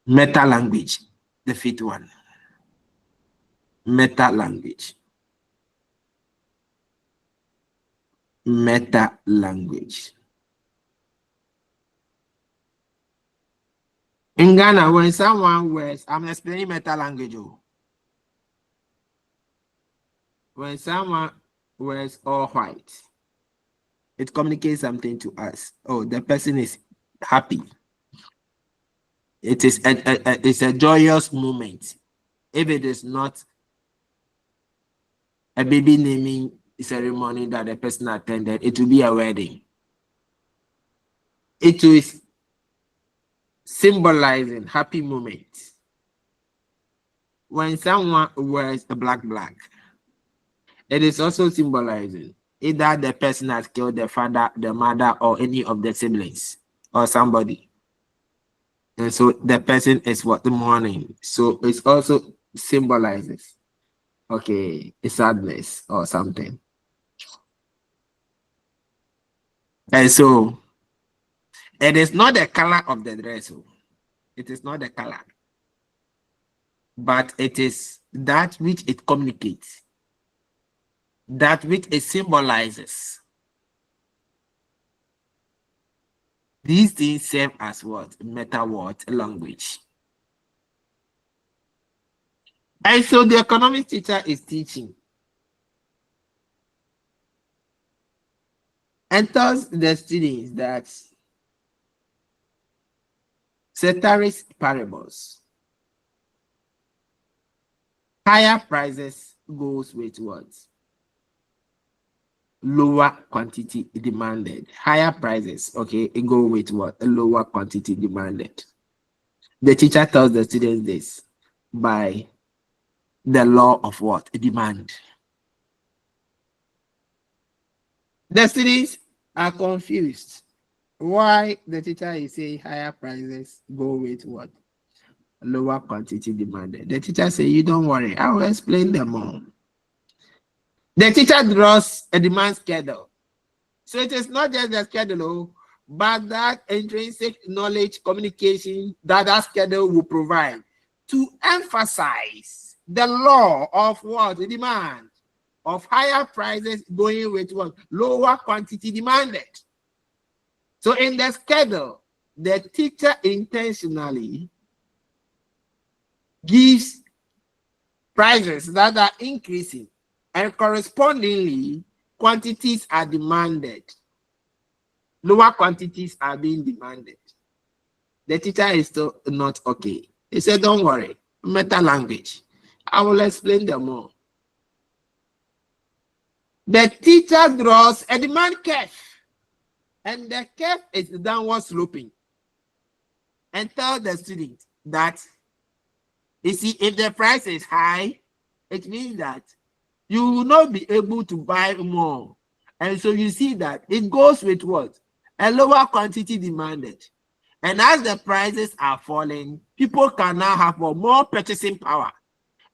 Meta language, the fifth one. Meta language. Meta language. In Ghana, when someone wears, I'm explaining meta language. When someone wears all white, it communicates something to us. Oh, the person is happy. It is it's a joyous moment. If it is not a baby naming ceremony that the person attended, it will be a wedding. It is symbolizing happy moments. When someone wears a black, it is also symbolizing either the person has killed the father, the mother, or any of the siblings, or somebody. And so the person is what? The mourning. So it also symbolizes, okay, a sadness or something. And so it is not the color of the dress. It is not the color. But it is that which it communicates. That which it symbolizes. These things serve as what? Meta what? Language. And so the economics teacher is teaching and tells the students that ceteris paribus, higher prices goes with what? Lower quantity demanded. Higher prices, okay, it go with what? A lower quantity demanded. The teacher tells the students this by the law of what? Demand. The students are confused. Why the teacher is saying higher prices go with what? Lower quantity demanded. The teacher says, you don't worry, I will explain them all. The teacher draws a demand schedule. So it is not just the schedule, but that intrinsic knowledge communication that that schedule will provide to emphasize the law of what? The demand of higher prices going with what? Lower quantity demanded. So in the schedule, the teacher intentionally gives prices that are increasing, and correspondingly, quantities are demanded. Lower quantities are being demanded. The teacher is still not okay. He said, don't worry, meta language. I will explain them more. The teacher draws a demand curve, and the curve is downward sloping, and tell the student that, you see, if the price is high, it means that you will not be able to buy more. And so you see that it goes with what? A lower quantity demanded. And as the prices are falling, people can now have more purchasing power.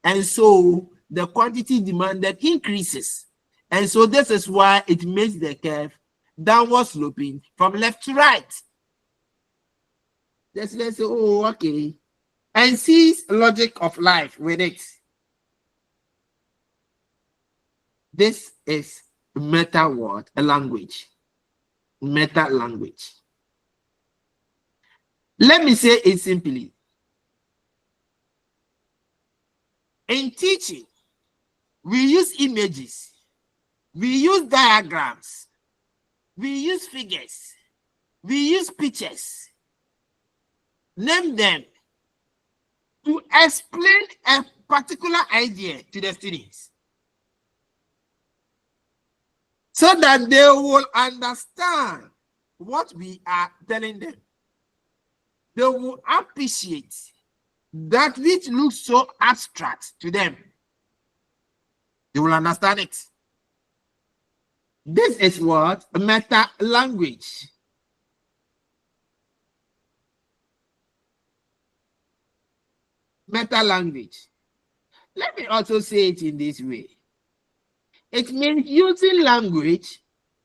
And so the quantity demanded increases. And so this is why it makes the curve downward sloping from left to right. Let's say, oh, okay. And sees logic of life with it. This is meta word, a language. Meta language. Let me say it simply. In teaching, we use images, we use diagrams, we use figures, we use pictures. Name them to explain a particular idea to the students so that they will understand what we are telling them. They will appreciate that which looks so abstract to them. They will understand it. This is what meta language. Meta language. Let me also say it in this way. It means using language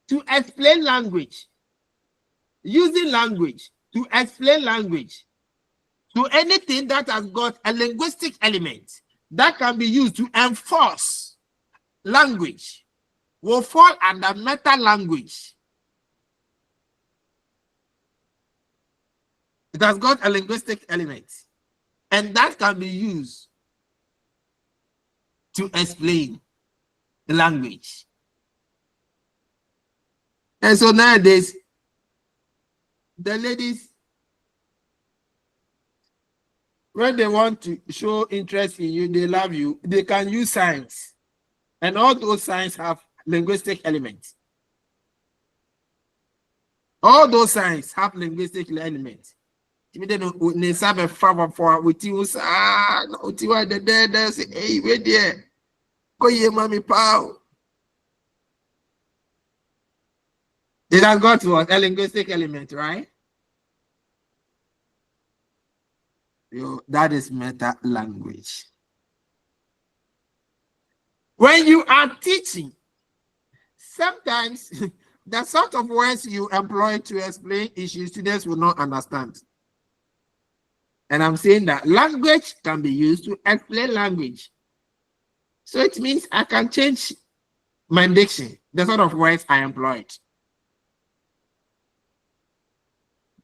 to explain language. Using language to explain language. So anything that has got a linguistic element that can be used to enforce language will fall under meta language. It has got a linguistic element, and that can be used to explain the language. And so nowadays, the ladies, when they want to show interest in you, they love you, they can use signs. And all those signs have linguistic elements. All those signs have linguistic elements. Hey, where there? Go ye, mommy, pow. It has got what? A linguistic element, right? That is meta language. When you are teaching, sometimes the sort of words you employ to explain issues, students will not understand. And I'm saying that language can be used to explain language. So it means I can change my diction, the sort of words I employed.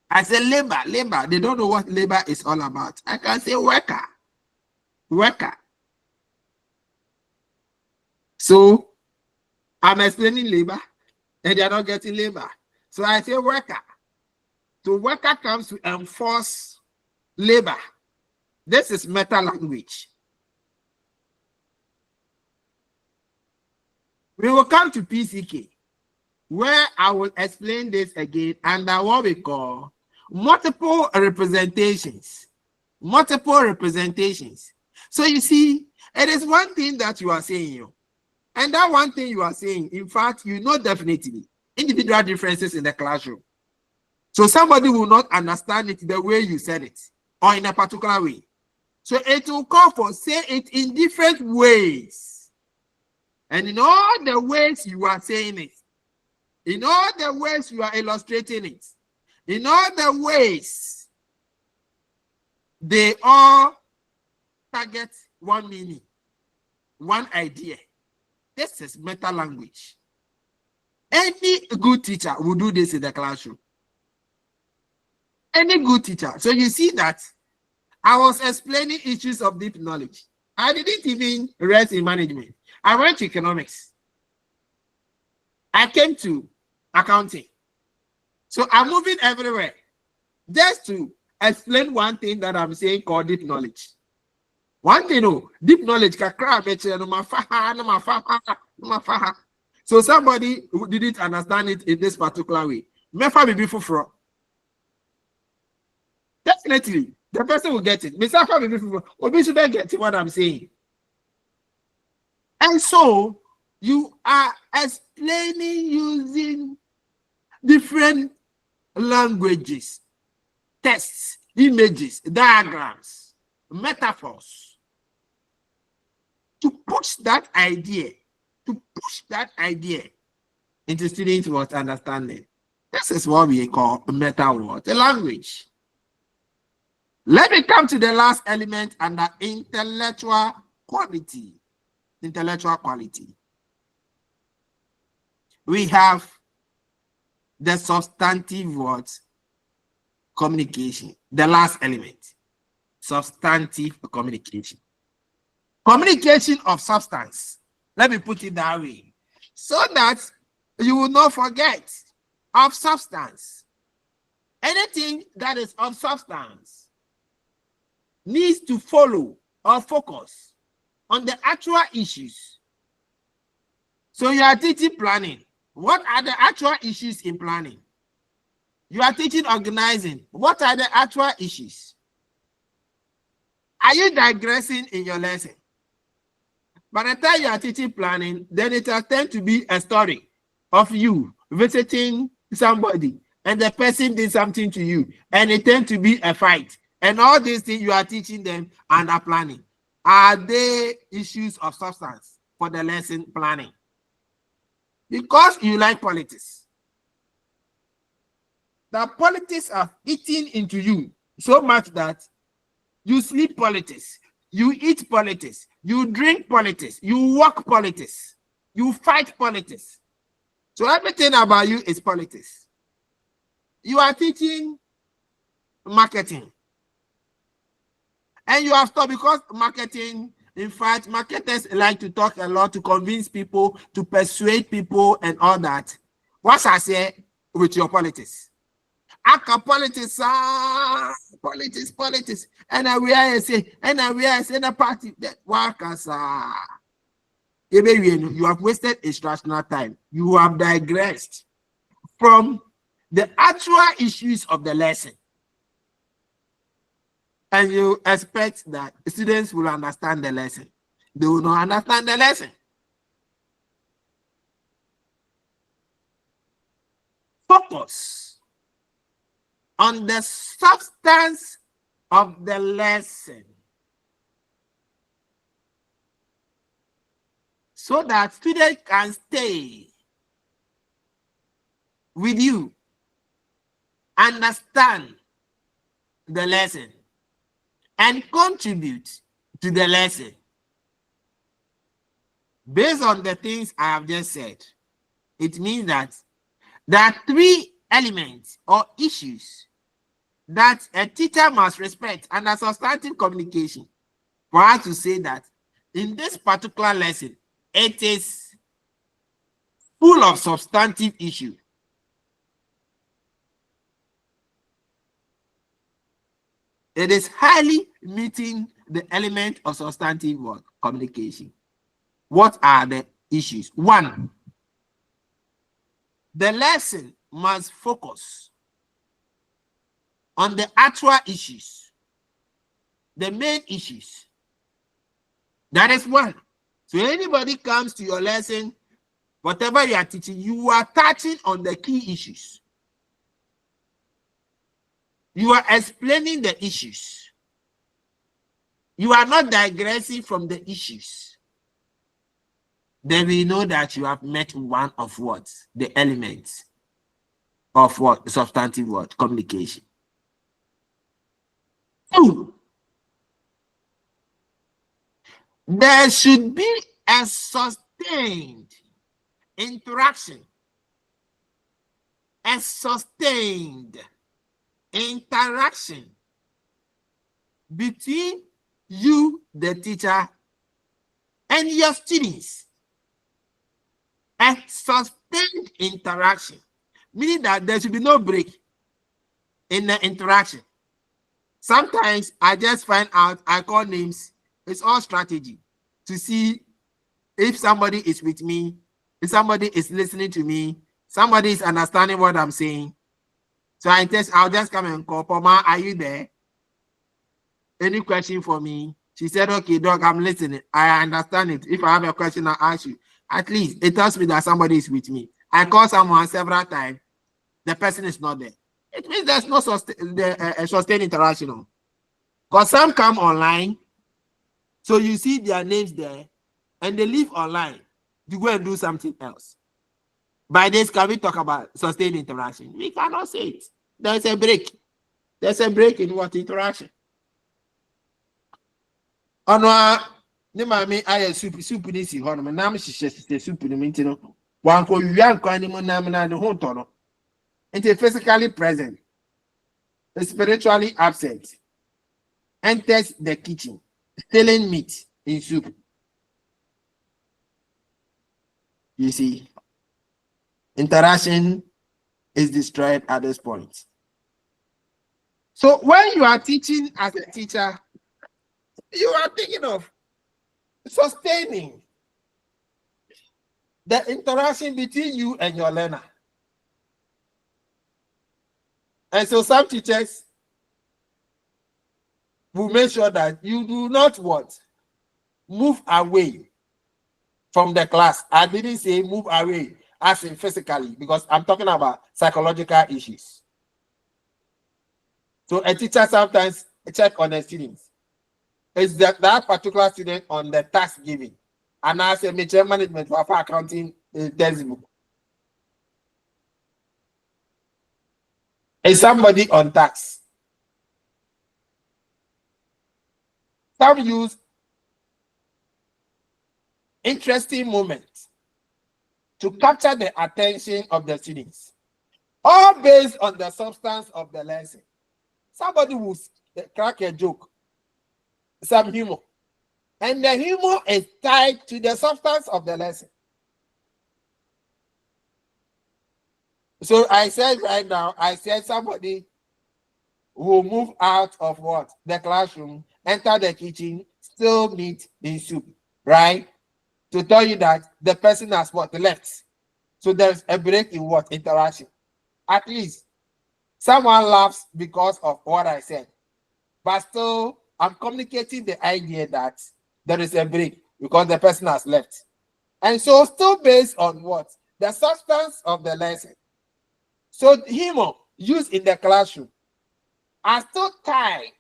I say labor, they don't know what labor is all about. I can say worker. So I'm explaining labor and they're not getting labor. So I say worker. So worker comes to enforce labor. This is meta language. We will come to PCK, where I will explain this again under what we call multiple representations. Multiple representations. So you see, it is one thing that you are saying, and that one thing you are saying, in fact, you know definitely individual differences in the classroom. So somebody will not understand it the way you said it, or in a particular way. So it will call for say it in different ways. And in all the ways you are saying it, in all the ways you are illustrating it, in all the ways, they all target one meaning, one idea. This is meta language. Any good teacher will do this in the classroom. Any good teacher. So you see that I was explaining issues of deep knowledge. I didn't even rest in management. I went to economics. I came to accounting. So I'm moving everywhere just to explain one thing that I'm saying called deep knowledge. One thing, deep knowledge. So somebody who didn't understand it in this particular way. Definitely, the person will get it. Obi shouldn't get what I'm saying. And so you are explaining using different languages, texts, images, diagrams, metaphors to push that idea, into students' what understanding. This is what we call meta what? A language. Let me come to the last element under intellectual quality. Intellectual quality. We have the substantive word communication. The last element, substantive communication. Communication of substance. Let me put it that way. So that you will not forget of substance. Anything that is of substance needs to follow or focus on the actual issues. So you are teaching planning. What are the actual issues in planning? You are teaching organizing. What are the actual issues? Are you digressing in your lesson? By the time you are teaching planning, then it will tend to be a story of you visiting somebody and the person did something to you, and it tends to be a fight. And all these things you are teaching them under planning. Are they issues of substance for the lesson planning? Because you like politics. The politics are eating into you so much that you sleep politics, you eat politics, you drink politics, you walk politics, you fight politics. So everything about you is politics. You are teaching marketing. And you have stopped because marketing, in fact, marketers like to talk a lot to convince people, to persuade people and all that. What I say with your politics? Aka politics, politics. And I will say, the party that workers you have wasted instructional time. You have digressed from the actual issues of the lesson. And you expect that students will understand the lesson. They will not understand the lesson. Focus on the substance of the lesson so that students can stay with you, understand the lesson, and contribute to the lesson. Based on the things I have just said, it means that there are three elements or issues that a teacher must respect under substantive communication for us to say that in this particular lesson, it is full of substantive issue. It is highly meeting the element of substantive communication. What are the issues? One, the lesson must focus on the actual issues, the main issues. That is one. So anybody comes to your lesson, whatever you are teaching, you are touching on the key issues. You are explaining the issues. You are not digressing from the issues. Then we know that you have met one of what? The elements of what? Substantive word, communication. Two, there should be a sustained interaction. A sustained interaction between you, the teacher, and your students. A sustained interaction, meaning that there should be no break in the interaction. Sometimes I just find out, I call names, it's all strategy to see if somebody is with me, if somebody is listening to me, somebody is understanding what I'm saying. So I'll just come and call, Poma, are you there? Any question for me? She said, okay, Doc, I'm listening. I understand it. If I have a question, I'll ask you. At least it tells me that somebody is with me. I call someone several times. The person is not there. It means there's no sustained interaction. Because some come online, so you see their names there, and they leave online to go and do something else. By this, can we talk about sustained interaction? We cannot say it. There's a break. There's a break in what interaction? Ne mami aye soup ni si ho no nam hihye soup ni minti no wanko wian kwan ni mo nam na ne ho to no. It's physically present, spiritually absent, enters the kitchen, stealing meat, in soup. You see, interaction is destroyed at this point. So when you are teaching as a teacher, you are thinking of sustaining the interaction between you and your learner. And so some teachers will make sure that you do not move away from the class. I didn't say move away as in physically, because I'm talking about psychological issues. So a teacher sometimes check on the students. Is that particular student on the task giving? And I say major management for accounting textbook. Is somebody on tax? Some use interesting moments to capture the attention of the students, all based on the substance of the lesson. Somebody will crack a joke, some humor, and the humor is tied to the substance of the lesson. So I said right now, somebody will move out of the classroom, enter the kitchen, still meet in soup, right? To tell you that the person has left. So there's a break in interaction. At least someone laughs because of what I said, but still I'm communicating the idea that there is a break because the person has left. And so still based on the substance of the lesson. So humor used in the classroom are still tied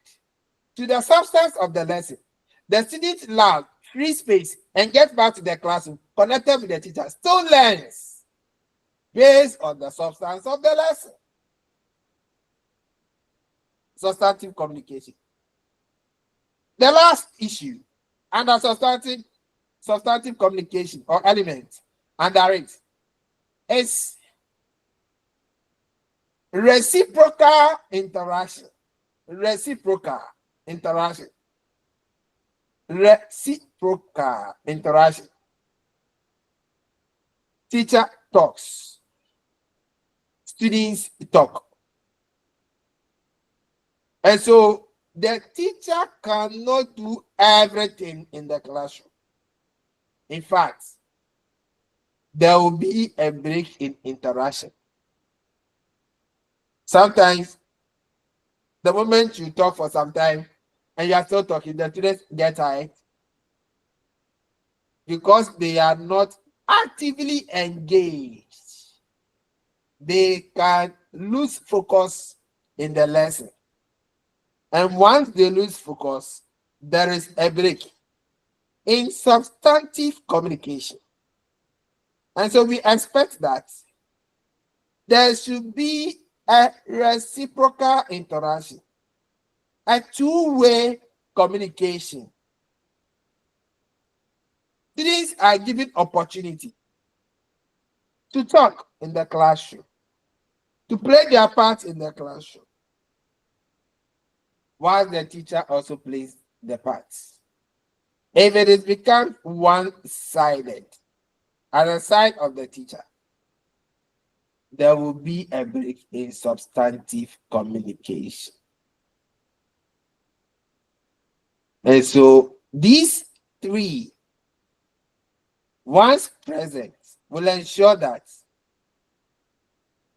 to the substance of the lesson. The students laugh, free space, and get back to the classroom, connected with the teacher, still learns based on the substance of the lesson. Substantive communication. The last issue under substantive communication or element under it is reciprocal interaction. Reciprocal interaction. Reciprocal interaction. Teacher talks. Students talk. And so the teacher cannot do everything in the classroom. In fact, there will be a break in interaction. Sometimes, the moment you talk for some time and you are still talking, the students get tired because they are not actively engaged. They can lose focus in the lesson. And once they lose focus, there is a break in substantive communication. And so we expect that there should be a reciprocal interaction, a two-way communication. Students are given opportunity to talk in the classroom, to play their part in the classroom, while the teacher also plays the parts. If it is become one-sided at the side of the teacher, there will be a break in substantive communication. And so these three, once present, will ensure that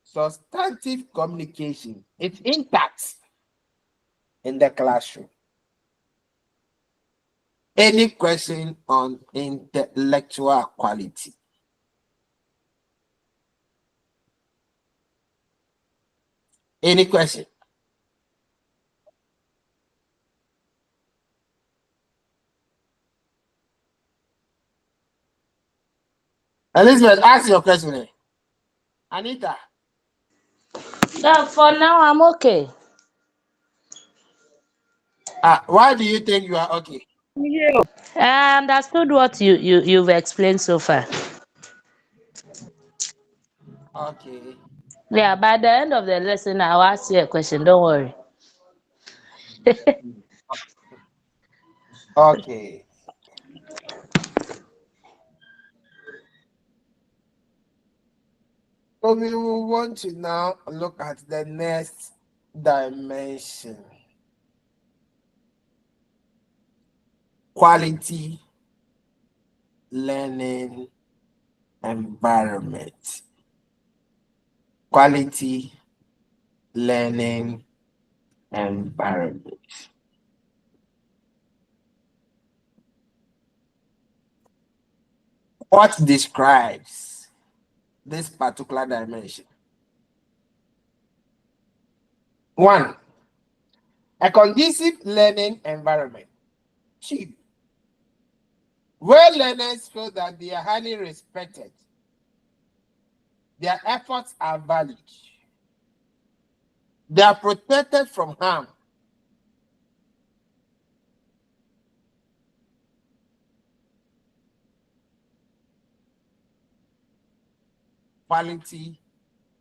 substantive communication is intact in the classroom. Any question on intellectual quality? Any question? Elizabeth, ask your question. Anita. No, for now, I'm okay. Why do you think you are okay? I understood what you've explained so far. Okay. Yeah, by the end of the lesson, I'll ask you a question. Don't worry. Okay. So we will want to now look at the next dimension. Quality learning environment. Quality learning environment. What describes this particular dimension? One, a conducive learning environment. Two, where learners feel that they are highly respected, their efforts are valued, they are protected from harm. Quality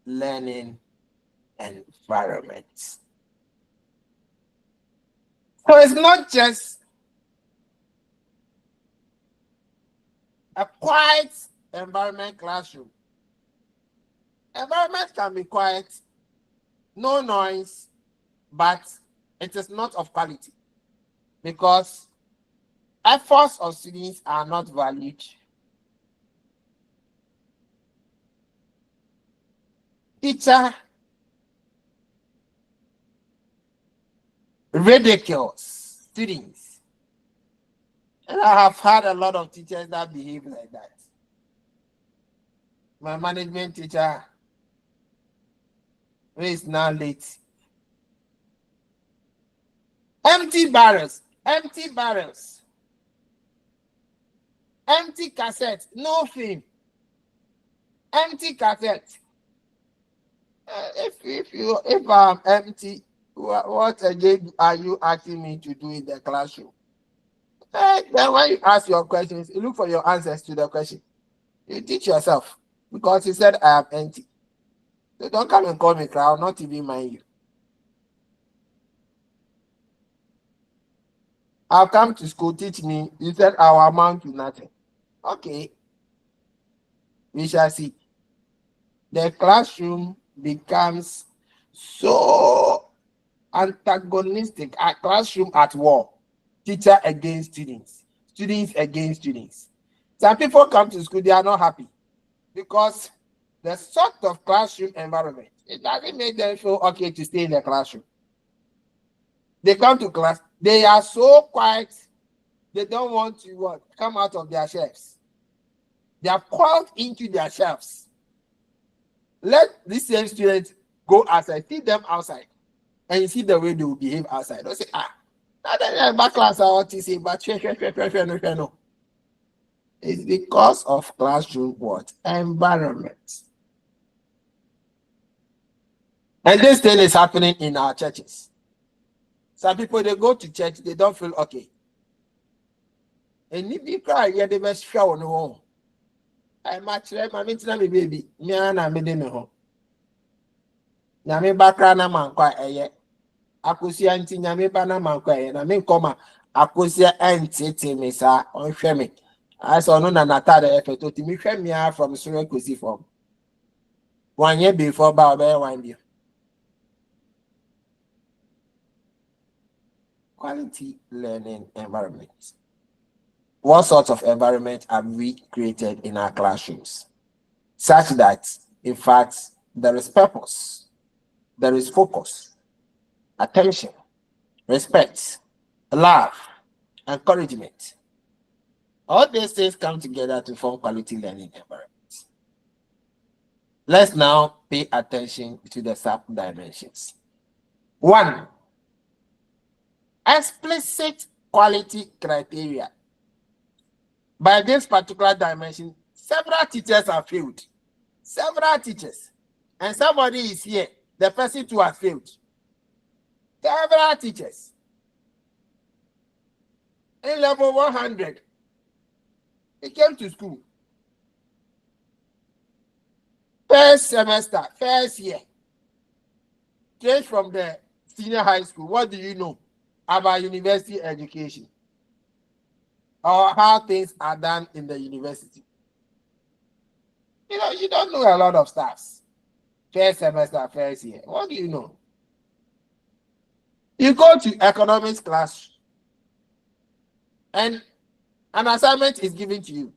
learning environment. So it's not just a quiet environment classroom. Environment can be quiet, no noise, but it is not of quality because efforts of students are not valued. Teacher ridicules students. And I have had a lot of teachers that behave like that. My management teacher, who is now late. Empty barrels, empty barrels, empty cassette, no film, empty cassette. If I'm empty, what again are you asking me to do in the classroom? Then when you ask your questions, you look for your answers to the question. You teach yourself because you said I am empty. So don't come and call me crowd, not even mind you. I've come to school, teach me. You said I will amount to nothing. Okay. We shall see. The classroom becomes so antagonistic. A classroom at war. Teacher against students. Students against students. Some people come to school, they are not happy because the sort of classroom environment, it doesn't make them feel okay to stay in the classroom. They come to class, they are so quiet, they don't want to come out of their shelves. They are crawled into their shelves. Let these same students go outside, feed them outside, and you see the way they will behave outside. Don't say, back class, I want to say, but no. It's because of classroom what? Environment. And this thing is happening in our churches. Some people, they go to church, they don't feel okay. And if you cry, they must show on home. I'm actually my baby. Me and I'm in the home. Yami background man kwa Akusia anti nyame bana man kwa na me nkoma akosia anti me sa onhwe me. I saw no na nata the effort to me hwe me from soro kosi form. 1 year before ba obe 1 year. Quality learning environment. What sort of environment have we created in our classrooms? Such that, in fact, there is purpose, there is focus, attention, respect, love, encouragement. All these things come together to form quality learning environments. Let's now pay attention to the sub-dimensions. 1, explicit quality criteria. By this particular dimension, several teachers have failed. Several teachers. And somebody is here, the person too has failed. Several teachers. In level 100, he came to school. First semester, first year. Straight from the senior high school. What do you know about university education? Or how things are done in the university? You know, you don't know a lot of stuff. first semester, first year. What do you know? You go to economics class and an assignment is given to you.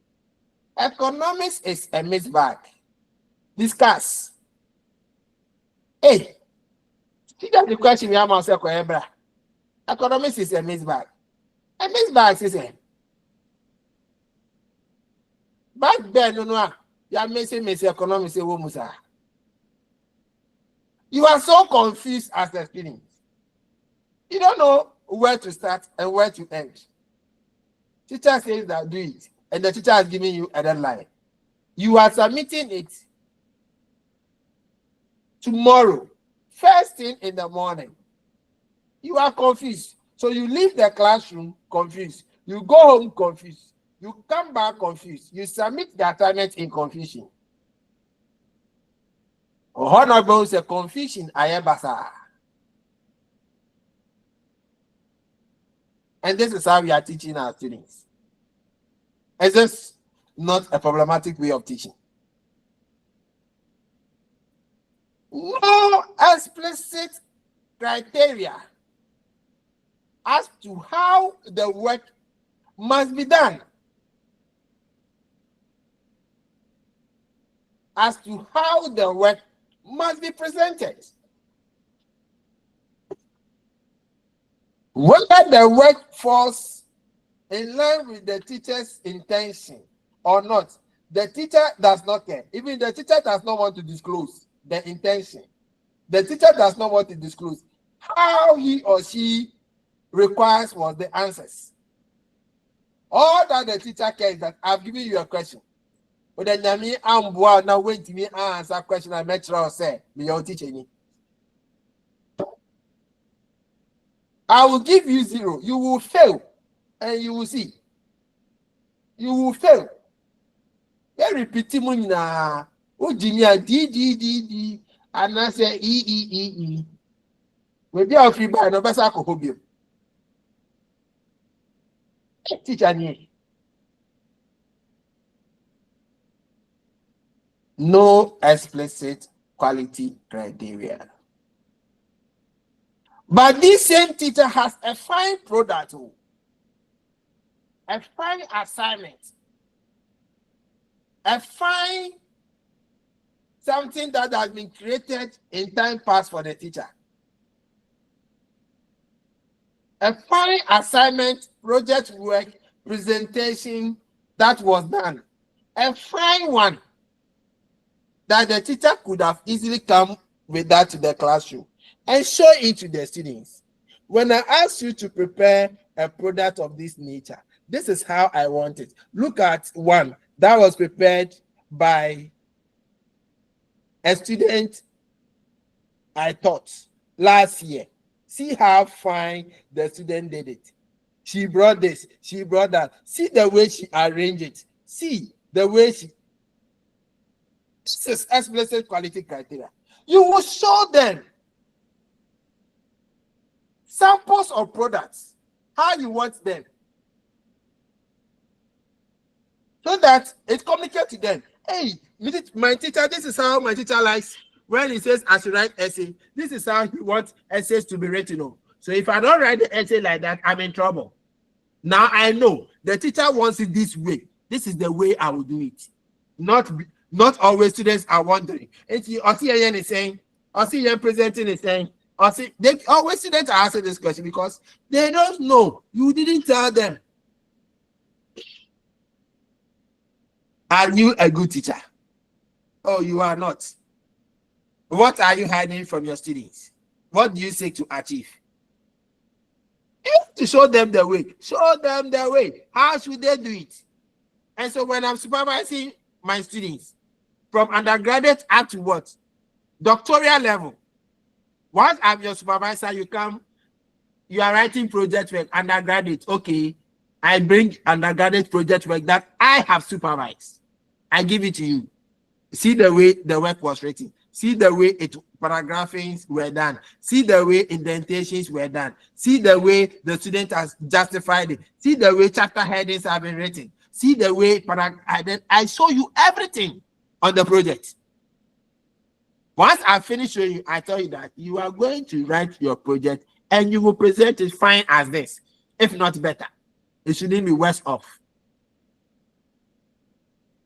Economics is a mixed bag. Discuss. Hey, teacher, the question we have answer correct. Economics is a mixed bag. A mixed bag is a back then, no, you are missing economics. You are so confused as a student. You don't know where to start and where to end. Teacher says that do it, and the teacher is giving you a deadline. You are submitting it tomorrow, first thing in the morning. You are confused. So you leave the classroom confused. You go home confused. You come back confused. You submit the assignment in confusion. Honorable is a confusion. And this is how we are teaching our students. Is this not a problematic way of teaching? No explicit criteria as to how the work must be done. As to how the work must be presented. Whether the work falls in line with the teacher's intention or not, the teacher does not care. Even the teacher does not want to disclose the intention. The teacher does not want to disclose how he or she requires was the answers. All that the teacher cares is that I've given you a question. But then I'm now wait to me answer a question I met you say me your teacher. I will give you 0. You will fail, and you will see. You will fail. You repeat na. Oh, Jimmy, D, and I say E. We be out free by no better alcohol. Teacher, no explicit quality criteria. But this same teacher has a fine product, a fine assignment, a fine something that has been created in time past for the teacher. A fine assignment, project work, presentation that was done. A fine one that the teacher could have easily come with that to the classroom and show it to the students. When I ask you to prepare a product of this nature, this is how I want it. Look at one that was prepared by a student, I taught last year. See how fine the student did it. She brought this, she brought that. See the way she arranged it. See the way she. This is explicit quality criteria. You will show them samples of products, how you want them, so that it communicates to them. Hey, my teacher, this is how my teacher likes when he says I should write essay. This is how he wants essays to be written on. So if I don't write the essay like that, I'm in trouble. Now I know the teacher wants it this way. This is the way I will do it. Not always students are wondering. And see, Ian is saying, Ian presenting is saying, they always students are asking this question because they don't know. You didn't tell them. Are you a good teacher? Oh, you are not. What are you hiding from your students? What do you seek to achieve? You have to show them the way. Show them the way. How should they do it? And so when I'm supervising my students from undergraduate up to what? Doctoral level. Once I'm your supervisor, you are writing project work, undergraduate. Okay, I bring undergraduate project work that I have supervised. I give it to you. See the way the work was written. See the way paragraphings were done. See the way indentations were done. See the way the student has justified it. See the way chapter headings have been written. See the way I show you everything on the project. Once I finish showing you, I tell you that you are going to write your project and you will present it fine as this, if not better. It shouldn't be worse off.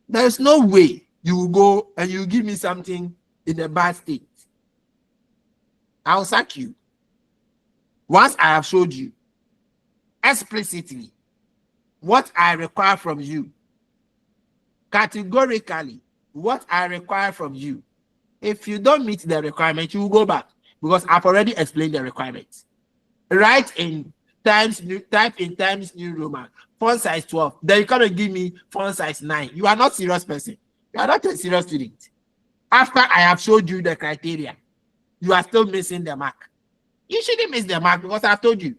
There is no way you will go and you give me something in a bad state. I'll sack you. Once I have showed you explicitly what I require from you, categorically what I require from you. If you don't meet the requirement, you will go back because I've already explained the requirements. Write in Times New Roman, font size 12. Then you come and give me font size 9. You are not a serious person. You are not a serious student. After I have showed you the criteria, you are still missing the mark. You shouldn't miss the mark because I've told you.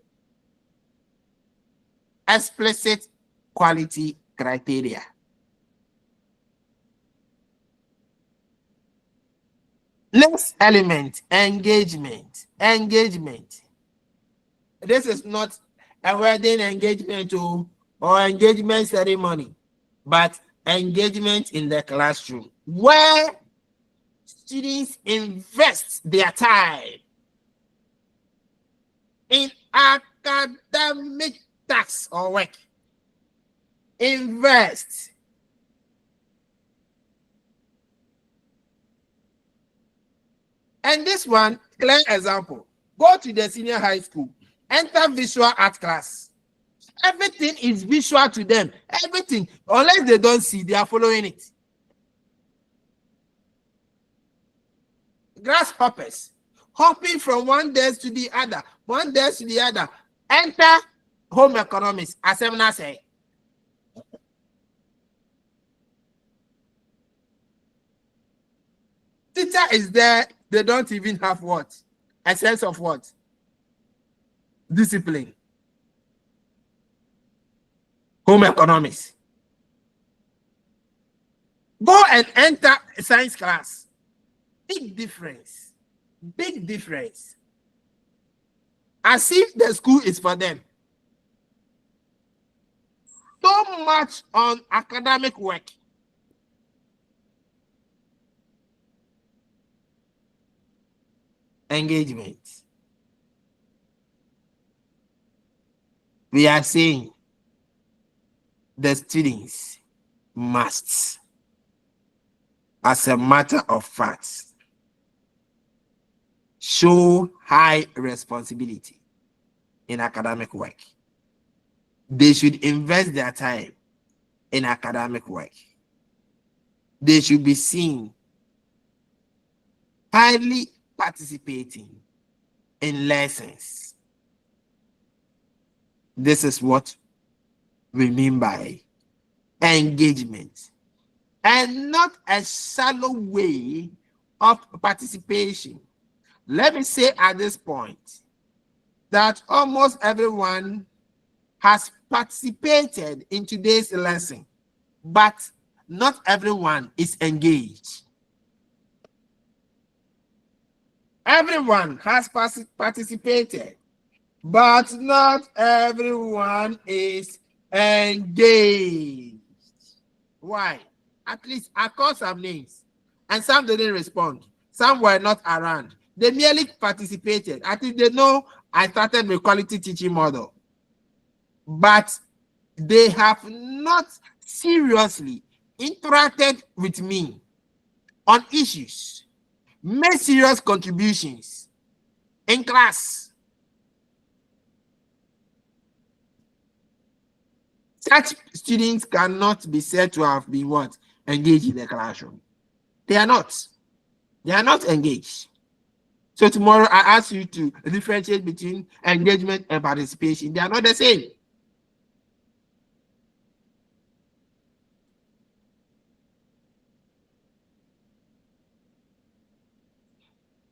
Explicit quality criteria. Next element, engagement. Engagement. This is not a wedding engagement or engagement ceremony, but engagement in the classroom where students invest their time in academic tasks or work. Invest. And this one, clear example. Go to the senior high school, enter visual art class. Everything is visual to them. Everything, unless they don't see, they are following it. Grasshoppers, hopping from one desk to the other, one desk to the other. Enter home economics, as Emina say. Teacher is there, they don't even have what? A sense of what? Discipline. Home economics. Go and enter a science class. Big difference. Big difference. As if the school is for them. So much on academic work. Engagement. We are saying the students must, as a matter of fact, show high responsibility in academic work. They should invest their time in academic work. They should be seen highly participating in lessons. This is what we mean by engagement, and not a shallow way of participation. Let me say at this point that almost everyone has participated in today's lesson, but not everyone is engaged. Everyone has participated, but not everyone is engaged. Why? At least I called some names, and some didn't respond. Some were not around. They merely participated. I think they know I started my quality teaching model, but they have not seriously interacted with me on issues, made serious contributions in class. Such students cannot be said to have been what? Engaged in the classroom. They are not. They are not engaged. So tomorrow I ask you to differentiate between engagement and participation. They are not the same.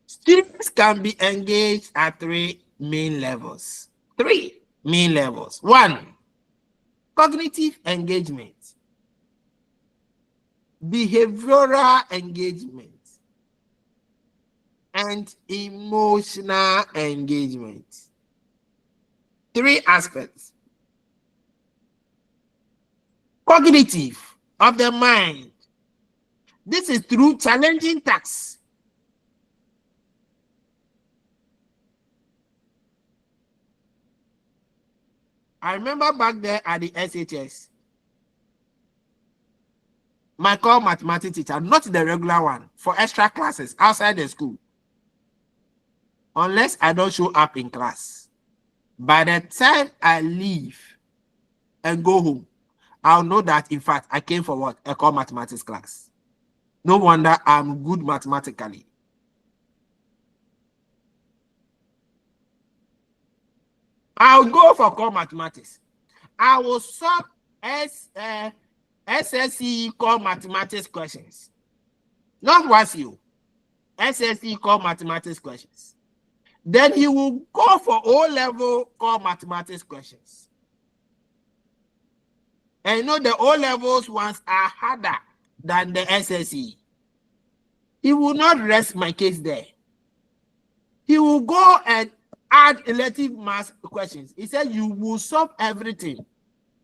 Students can be engaged at three main levels. Three main levels. One, cognitive engagement, behavioral engagement, and emotional engagement. Three aspects. Cognitive of the mind. This is through challenging tasks I remember back there at the SHS, my core mathematics teacher, not the regular one, for extra classes outside the school. Unless I don't show up in class. By the time I leave and go home, I'll know that, in fact, I came for what? A core mathematics class. No wonder I'm good mathematically. I'll go for core mathematics. I will solve SSE core mathematics questions. Not WASU. SSE core mathematics questions. Then he will go for O-level core mathematics questions. And you know the O-levels ones are harder than the SSE. He will not rest my case there. He will go and add elective math questions. He said you will solve everything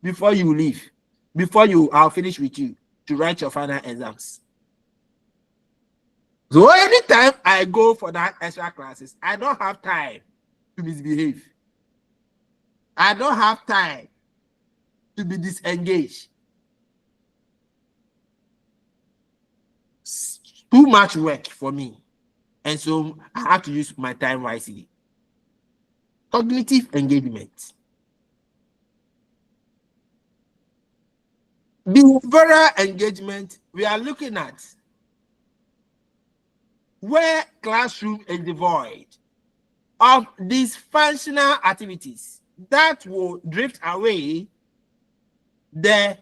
before you leave, I'll finish with you to write your final exams. So anytime I go for that extra classes, I don't have time to misbehave. I don't have time to be disengaged. Too much work for me. And so I have to use my time wisely. Cognitive engagement. Behavioral engagement, we are looking at where classroom is devoid of dysfunctional activities that will drift away the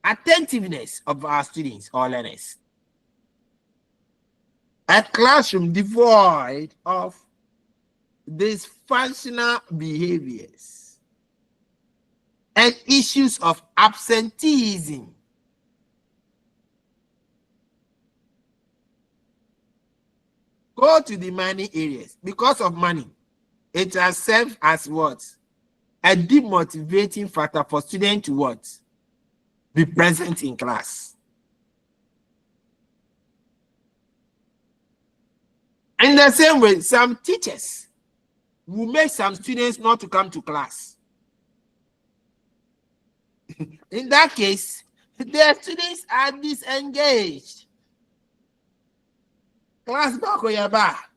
attentiveness of our students or learners. A classroom devoid of dysfunctional behaviors and issues of absenteeism. Go to the money areas. Because of money, it has served as what? A demotivating factor for students to what? Be present in class. In the same way, some teachers will make some students not to come to class. In that case, their students are disengaged. Class back or back.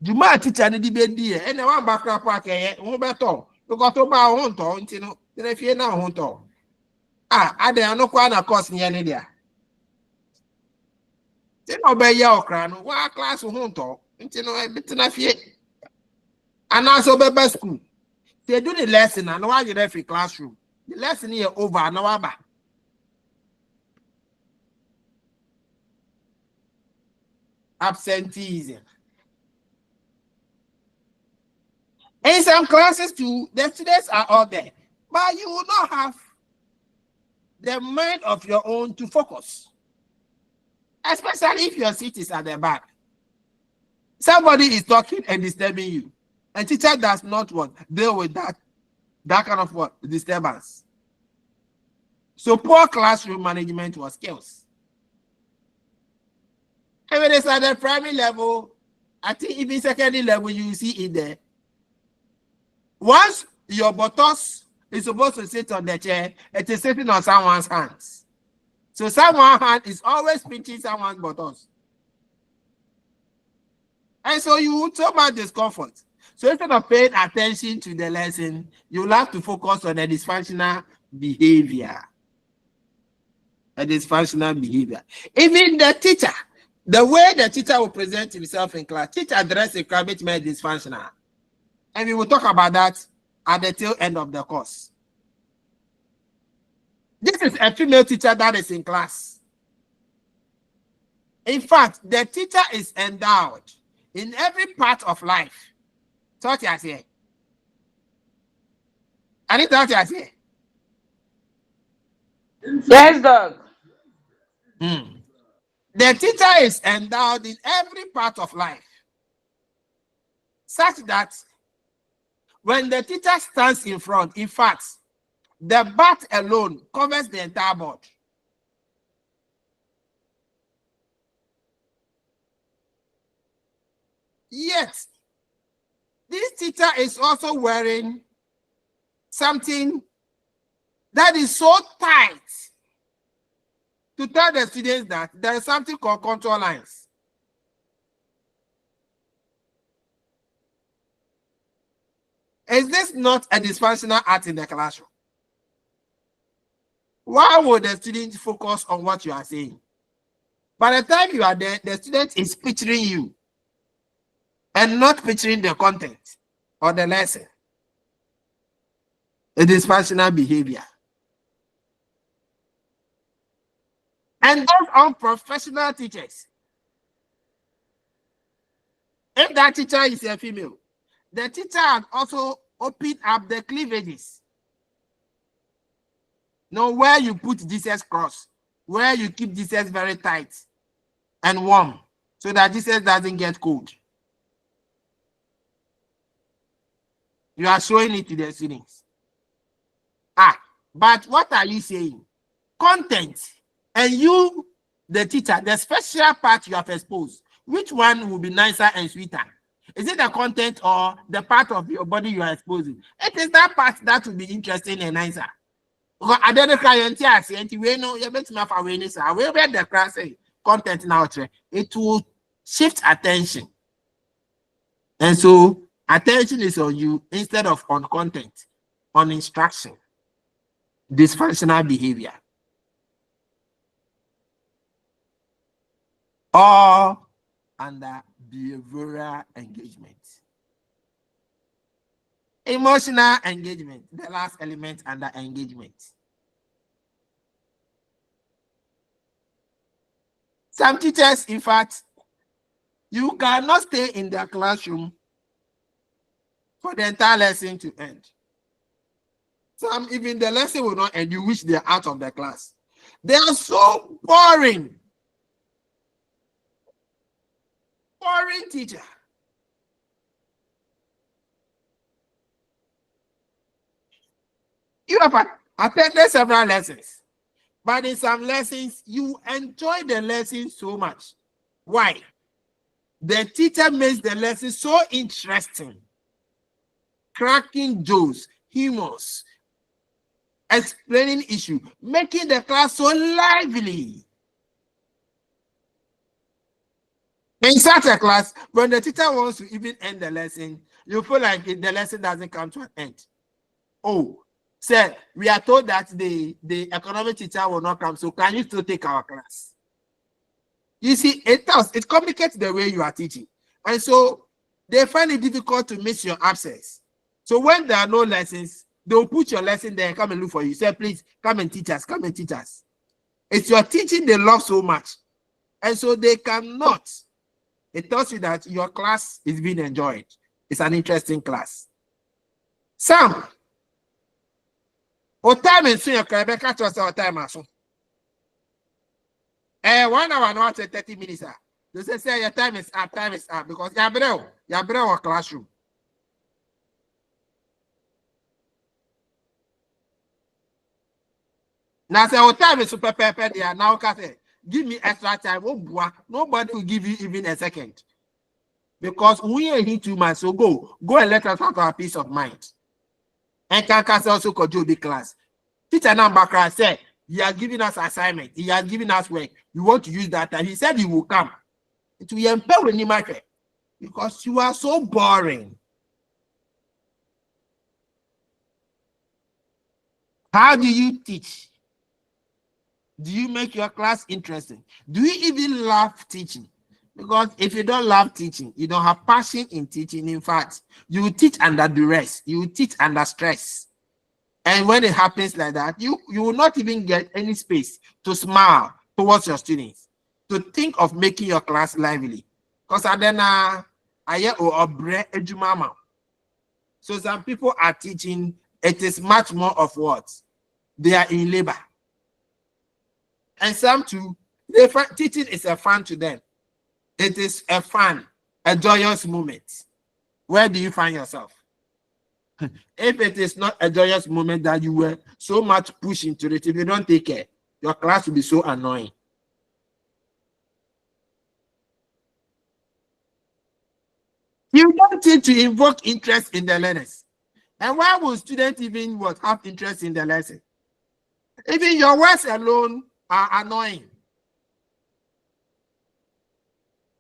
Juma teacher ni di bendi e na wan bakra park e won beto because to ba won to nti no na fie na won to ade no kwa na course ni ne dia ti no be ya okra no wa class won to nti no e bit na fie ana so be school they do the lesson and wa you free classroom the lesson here over na wa ba absenteeism. In some classes too, the students are all there, but you will not have the mind of your own to focus, especially if your seat is at the back. Somebody is talking and disturbing you. A teacher does not want deal with that kind of what disturbance. So poor classroom management was skills. And when it's at the primary level, I think even secondary level, you see it there. Once your boss is supposed to sit on the chair, it is sitting on someone's hands. So someone's hand is always pinching someone's buttons. And so you would so much discomfort. So instead of paying attention to the lesson, you'll have to focus on the dysfunctional behavior. A dysfunctional behavior. Even the teacher, the way the teacher will present himself in class, teacher dress a bit more dysfunctional. And we will talk about that at the tail end of the course. This is a female teacher that is in class. In fact, the teacher is endowed in every part of life. Thought you say. I need thought you say. Yes, dog. The teacher is endowed in every part of life, such that when the teacher stands in front, in fact, the bat alone covers the entire board. Yet, this teacher is also wearing something that is so tight to tell the students that there is something called contour lines. Is this not a dysfunctional art in the classroom? Why would the student focus on what you are saying? By the time you are there, the student is picturing you and not picturing the content or the lesson. It is dysfunctional behavior. And those unprofessional teachers, if that teacher is a female, the teacher has also opened up the cleavages. Know where you put Jesus cross, where you keep Jesus very tight and warm so that Jesus doesn't get cold. You are showing it to the students. But what are you saying? Content, and you, the teacher, the special part you have exposed, which one will be nicer and sweeter? Is it the content or the part of your body you are exposing? It is that part that will be interesting and nicer. Because I don't know, we know you bet me for awareness. I will read the class content now. It will shift attention, and so attention is on you instead of on content, on instruction. Dysfunctional behavior, or under behavioral engagement. Emotional engagement, the last element under engagement. Some teachers, in fact, you cannot stay in their classroom for the entire lesson to end. Some, even the lesson will not end, you wish they're out of the class. They are so boring. Boring teacher. You have attended several lessons, but in some lessons, you enjoy the lesson so much. Why? The teacher makes the lesson so interesting, cracking jokes, humors, explaining issue, making the class so lively. In such a class, when the teacher wants to even end the lesson, you feel like the lesson doesn't come to an end. Oh, sir, we are told that the economic teacher will not come, so can you still take our class? You see, it complicates the way you are teaching. And so they find it difficult to miss your absence. So when there are no lessons, they'll put your lesson there and come and look for you. Say, please, come and teach us, come and teach us. It's your teaching they love so much. And so they cannot. It tells you that your class is being enjoyed. It's an interesting class. Some, what time is soon? Rebecca to us our time as soon. 1 hour, not 30 minutes. They say your time is up because you're our classroom. Now say our time is super pepper there. Now say, give me extra time. Oh boy, nobody will give you even a second. Because we are here too much. So go and let us have our peace of mind. And can also control the class. Teacher number class said, he has given us assignment. He has given us work. We want to use that time. He said he will come. It will empower any matter. Because you are so boring. How do you teach? Do you make your class interesting? Do you even love teaching? Because if you don't love teaching, you don't have passion in teaching. In fact, you will teach under duress. You will teach under stress. And when it happens like that, you will not even get any space to smile towards your students, to think of making your class lively. Because then so some people are teaching, it is much more of what? They are in labor. And some too, teaching is a fun to them. It is a fun, a joyous moment. Where do you find yourself? If it is not a joyous moment that you were so much pushed into it, if you don't take care, your class will be so annoying. You don't need to invoke interest in the learners. And why would students even have interest in the lesson? Even your words alone are annoying.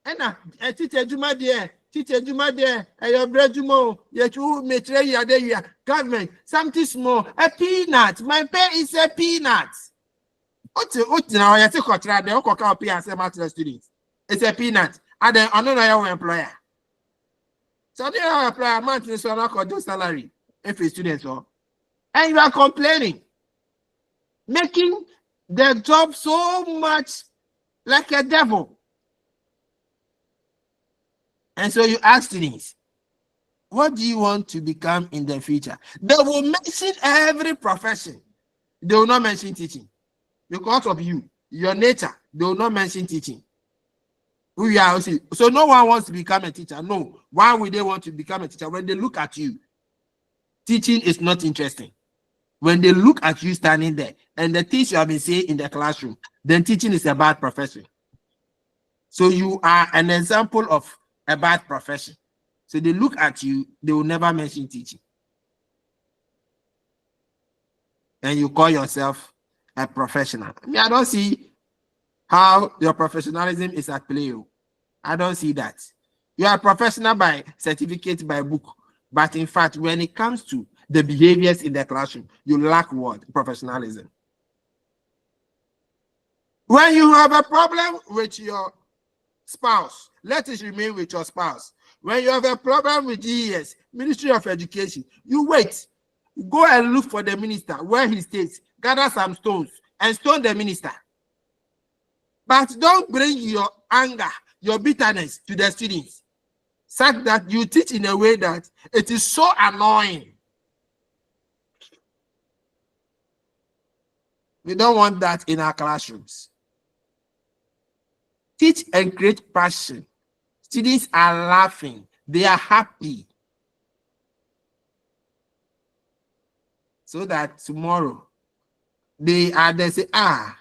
And teacher Juma there, your bread Jumo, yet you material there, government, something small, a peanut. My pay is a peanut. What now? I take contract, they all copy as a master students. It's a peanut. And then another employer. So they are employer monthly so not called salary if a student so. And you are complaining, making the job so much like a devil. And so you ask students, what do you want to become in the future? They will mention every profession. They will not mention teaching. Because of you, your nature, they will not mention teaching. We are so no one wants to become a teacher. No. Why would they want to become a teacher? When they look at you, teaching is not interesting. When they look at you standing there and the things you have been saying in the classroom, then teaching is a bad profession. So you are an example of a bad profession. So they look at you, they will never mention teaching. And you call yourself a professional. I mean, I don't see how your professionalism is at play. I don't see that. You are a professional by certificate, by book. But in fact, when it comes to the behaviors in the classroom, you lack what? Professionalism. When you have a problem with your spouse, let it remain with your spouse. When you have a problem with GES, Ministry of Education, you wait. Go and look for the minister where he stays, gather some stones and stone the minister. But don't bring your anger, your bitterness to the students, such that you teach in a way that it is so annoying. We don't want that in our classrooms. Teach and create passion. Students are laughing. They are happy. So that tomorrow, they say, I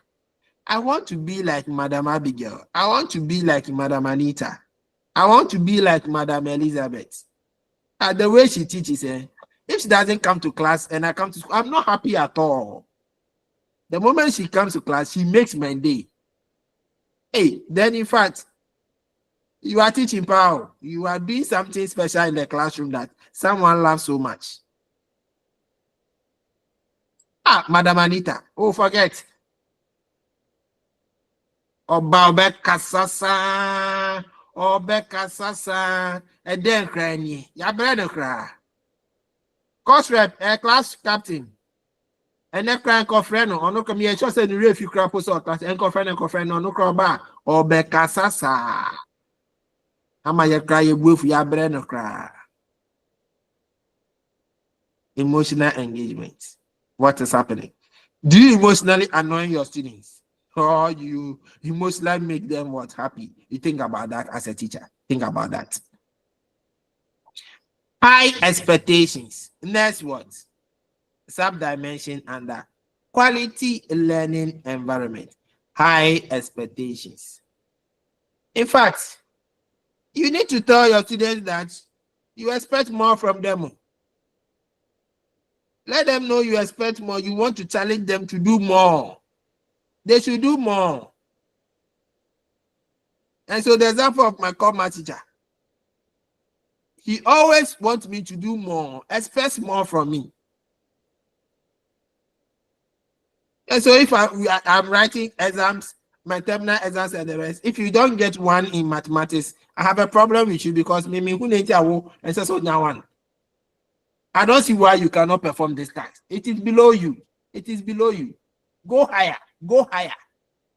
want to be like Madam Abigail. I want to be like Madam Anita. I want to be like Madam Elizabeth. The way she teaches, if she doesn't come to class and I come to school, I'm not happy at all. The moment she comes to class, she makes my day. Hey, then in fact, you are teaching power. You are doing something special in the classroom that someone loves so much. Madam Anita. Oh, forget. Oba kasasa, and then crying. Ya brother cry. Course rep, class captain. And then crying friend or no come here. Just say the real few crap or class and friend no crowbar or kasasa. Ama ya cry you with ya brother cry. Emotional engagement. What is happening? Do you emotionally annoy your students? Or you emotionally make them what? Happy? You think about that as a teacher. Think about that. High expectations. Next what? Sub-dimension under quality learning environment. High expectations. In fact, you need to tell your students that you expect more from them. Let them know you expect more. You want to challenge them to do more. They should do more. And so the example of my commerce teacher, he always wants me to do more, expects more from me. And so if I'm writing exams, my terminal exams and the rest, if you don't get one in mathematics, I have a problem with you because maybe who need to and so now one. I don't see why you cannot perform this task. It is below you. It is below you. Go higher. Go higher.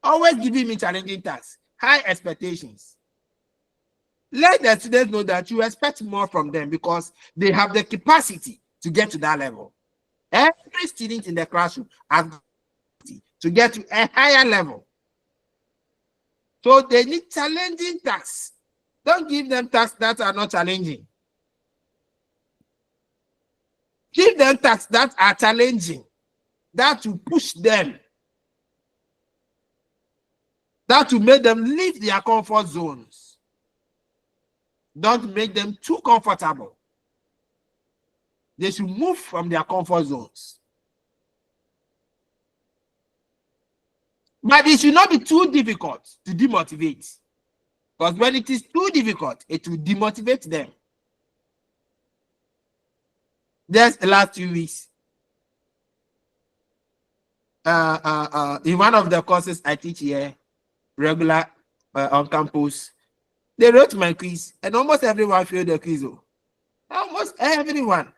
Always giving me challenging tasks. High expectations. Let the students know that you expect more from them because they have the capacity to get to that level. Every student in the classroom has the capacity to get to a higher level. So they need challenging tasks. Don't give them tasks that are not challenging. Give them tasks that are challenging, that will push them, that will make them leave their comfort zones. Don't make them too comfortable. They should move from their comfort zones. But it should not be too difficult to demotivate. Because when it is too difficult, it will demotivate them. Just the last 2 weeks, in one of the courses I teach here, regular on campus, they wrote my quiz, and almost everyone failed the quiz. Almost everyone.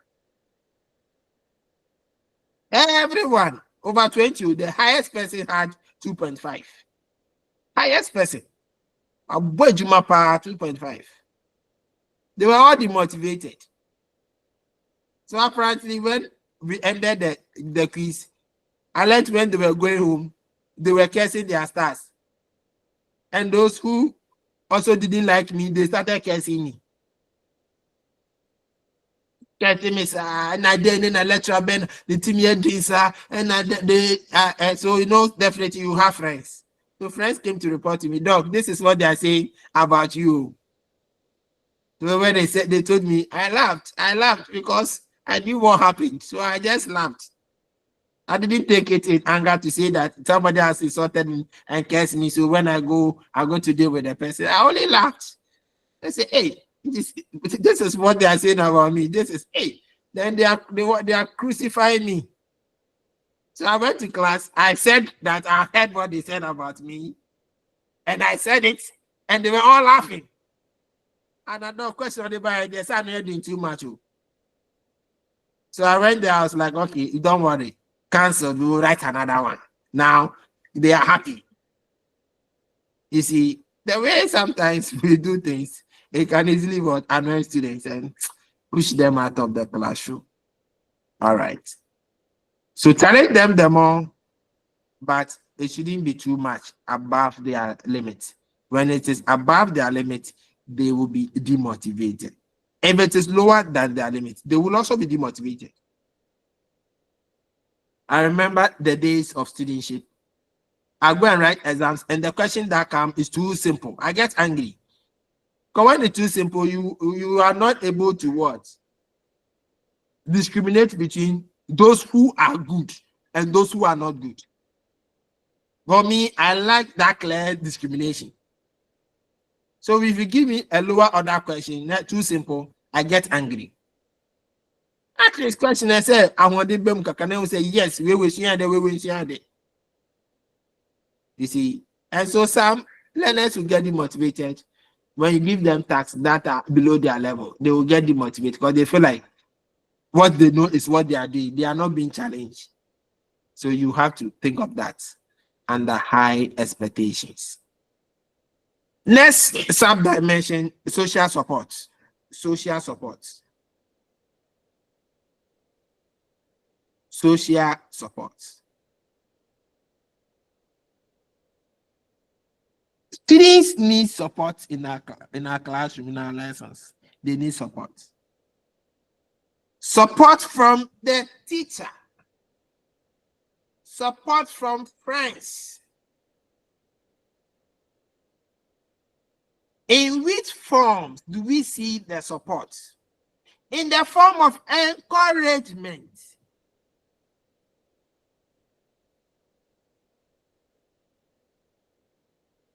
Everyone. Over 20, the highest person had 2.5. Highest person. A boy Jumapa 2.5. They were all demotivated. So apparently, when we ended the quiz, I learned when they were going home, they were cursing their stars. And those who also didn't like me, they started cursing me. Cursing me, sir, and I didn't lecture Ben, the team here did, sir, and so definitely you have friends. So friends came to report to me, Doc, this is what they are saying about you. So when they told me, I laughed because I knew what happened. So I just laughed. I didn't take it in anger to say that somebody has insulted me and cursed me. So when I go to deal with the person. I only laughed. I say, hey, this is what they are saying about me. This is, hey. Then they are crucifying me. So I went to class. I said that I heard what they said about me. And I said it. And they were all laughing. And I don't question anybody. They said I'm doing too much. So I went there. I was like, okay, don't worry. Cancel, we will write another one. Now they are happy. You see, the way sometimes we do things, it can easily annoy students and push them out of the classroom. All right. So challenge them all, but it shouldn't be too much above their limit. When it is above their limit, they will be demotivated. If it is lower than their limit, they will also be demotivated. I remember the days of studentship. I go and write exams, and the question that comes is too simple. I get angry. Because when it's too simple, you are not able to what? Discriminate between those who are good and those who are not good. For me, I like that clear discrimination. So if you give me a lower order question, not too simple, I get angry. After this question, I say, I want to be say, yes, we will share the. You see, and so some learners will get demotivated when you give them tasks that are below their level. They will get demotivated because they feel like what they know is what they are doing. They are not being challenged. So you have to think of that under high expectations. Next sub-dimension, social support. Social support. Social support. Students need support in our classroom, in our lessons. They need support. Support from the teacher. Support from friends. In which forms do we see the support? In the form of encouragement.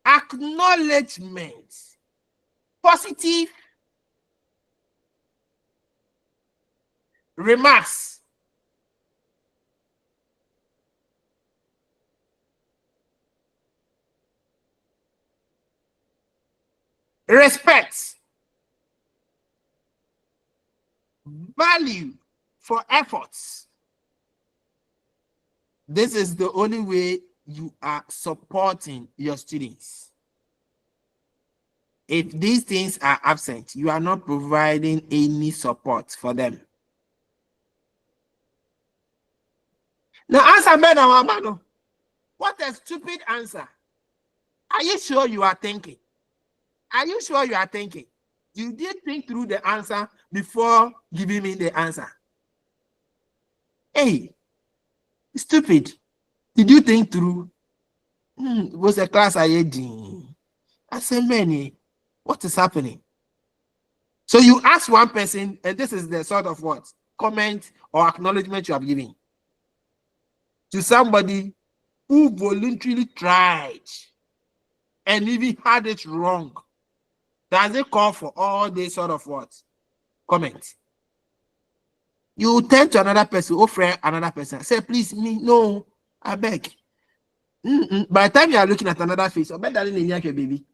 Acknowledgement, positive remarks, respect, value for efforts. This is the only way you are supporting your students. If these things are absent, you are not providing any support for them. Now answer better, Mano. What a stupid answer. Are you sure you are thinking? Are you sure you are thinking? You did think through the answer before giving me the answer. Hey, stupid. Did you think through? It was a class I had. I said, many. What is happening? So you ask one person, and this is the sort of what? comment or acknowledgement you have given to somebody who voluntarily tried and even had it wrong? Does it call for all this sort of what? Comment. You turn to another person, offer another person, say, please, me, no, I beg. By the time you are looking at another face, I bet that in your baby.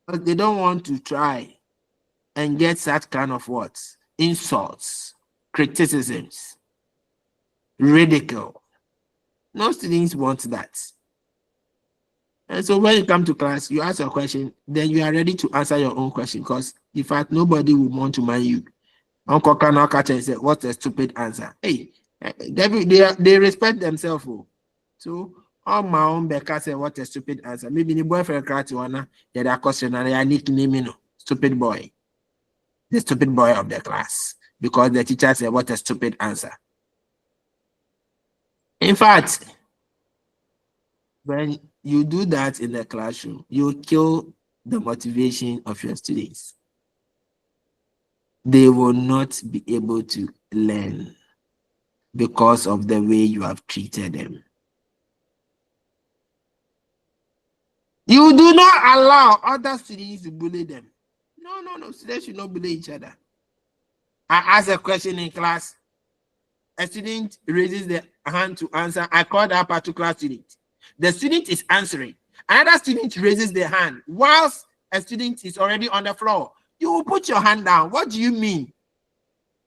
But they don't want to try and get that kind of what? Insults, criticisms, ridicule. No students want that. And so when you come to class, you ask a question, then you are ready to answer your own question, because in fact, nobody will want to mind you. Uncle cannot catch and say, what's a stupid answer? Hey, they respect themselves. So on my own Becca say, what a stupid answer. Maybe the boyfriend cry to one, yeah, question and I nickname you, stupid boy. The stupid boy of the class. Because the teacher said, what a stupid answer. In fact, when you do that in the classroom, you kill the motivation of your students. They will not be able to learn because of the way you have treated them. You do not allow other students to bully them. No. Students should not bully each other. I ask a question in class. A student raises their hand to answer. I call that particular student. The student is answering. Another student raises their hand whilst a student is already on the floor. You will put your hand down. What do you mean?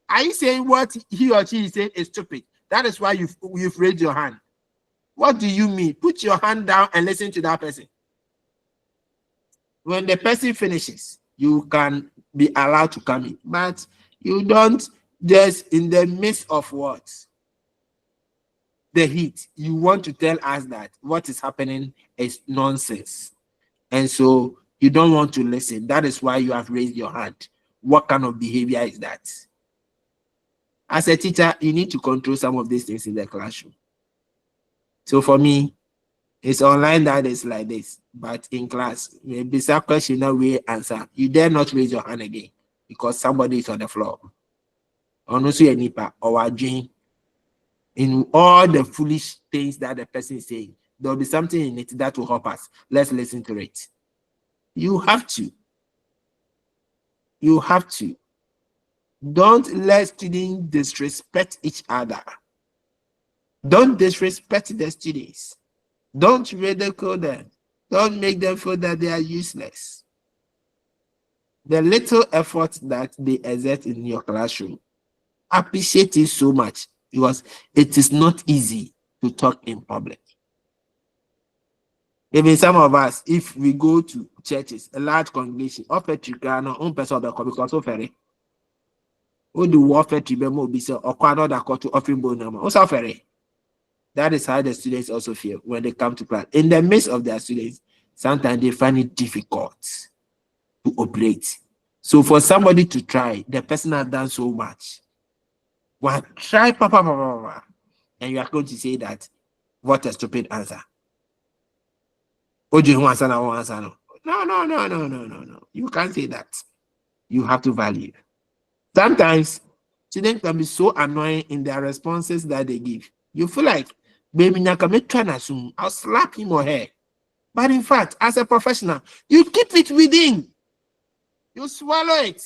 Are you saying what he or she is saying is stupid? That is why you've raised your hand. What do you mean? Put your hand down and listen to that person. When the person finishes, you can be allowed to come in. But you don't just in the midst of what? The heat. You want to tell us that what is happening is nonsense. And so you don't want to listen. That is why you have raised your hand. What kind of behavior is that? As a teacher, you need to control some of these things in the classroom. So for me, it's online that is like this, but in class, maybe some question that we answer. You dare not raise your hand again because somebody is on the floor. Or no, so nipa or a dream. In all the foolish things that the person is saying, there will be something in it that will help us. Let's listen to it. You have to. You have to. Don't let students disrespect each other. Don't disrespect the students. Don't ridicule them. Don't make them feel that they are useless. The little effort that they exert in your classroom, appreciate it so much because it is not easy to talk in public. Even some of us, if we go to churches, a large congregation, offer trigana, own person of the because of ferry. What do offer tribemo be so or quite that to offering bonum? Also ferry. That is how the students also feel when they come to class. In the midst of their students, sometimes they find it difficult to operate. So for somebody to try, the person has done so much. Well, try, papa, and you are going to say that, what a stupid answer. No. You can't say that. You have to value. Sometimes students can be so annoying in their responses that they give. You feel like, baby, I'll slap him or her. But in fact, as a professional, you keep it within. You swallow it.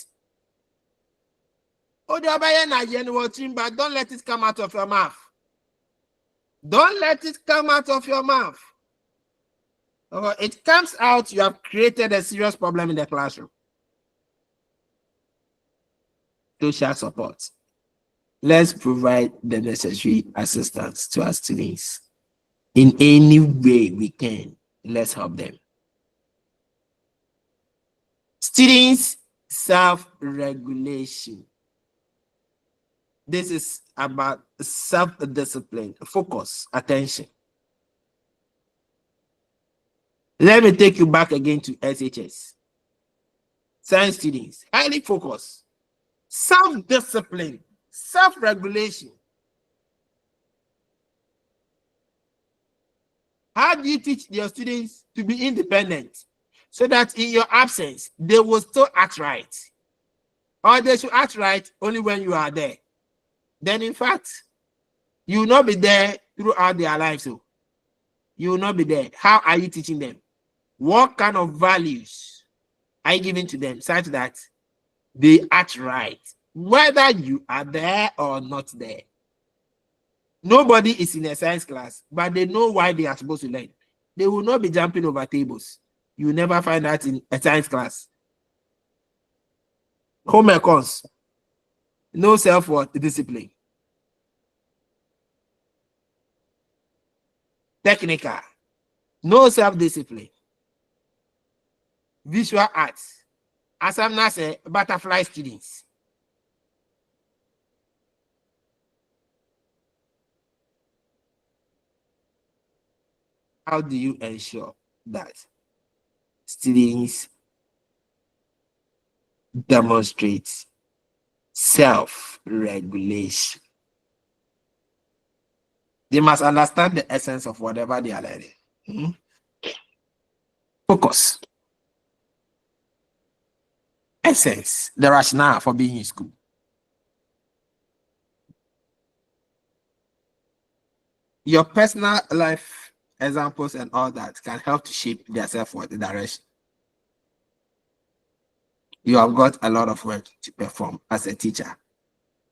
But don't let it come out of your mouth. Don't let it come out of your mouth. It comes out, you have created a serious problem in the classroom. Social support. Let's provide the necessary assistance to our students. In any way we can, let's help them. Students self-regulation. This is about self-discipline, focus, attention. Let me take you back again to SHS. Science students, highly focused, self-discipline, self-regulation. How do you teach your students to be independent so that in your absence, they will still act right? Or they should act right only when you are there. Then, in fact, you will not be there throughout their lives. So you will not be there. How are you teaching them? What kind of values are you giving to them such that they act right, whether you are there or not there? Nobody is in a science class, but they know why they are supposed to learn. They will not be jumping over tables. You will never find that in a science class. Home econs, no self-worth discipline. Technical, no self-discipline. Visual arts, as I'm not saying, butterfly students. How do you ensure that students demonstrate self-regulation? They must understand the essence of whatever they are learning. Focus. Essence, the rationale for being in school. Your personal life examples and all that can help to shape their self-worth direction. You have got a lot of work to perform as a teacher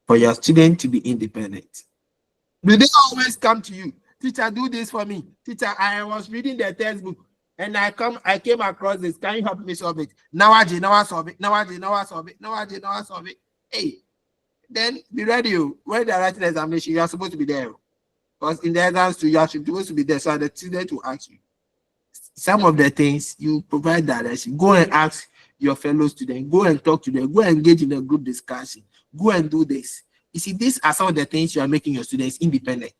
for your student to be independent. Do they always come to you? Teacher, do this for me. Teacher, I was reading the textbook and I came across this. Can you help me solve it? Now I solve it. Now I solve it. Hey, then be ready. When they're writing the examination, you are supposed to be there. Because in the exams, you are supposed to be there. So the student will ask you. Some of the things you provide direction. Go and ask your fellow students. Go and talk to them. Go and engage in a group discussion. Go and do this. You see, these are some of the things you are making your students independent.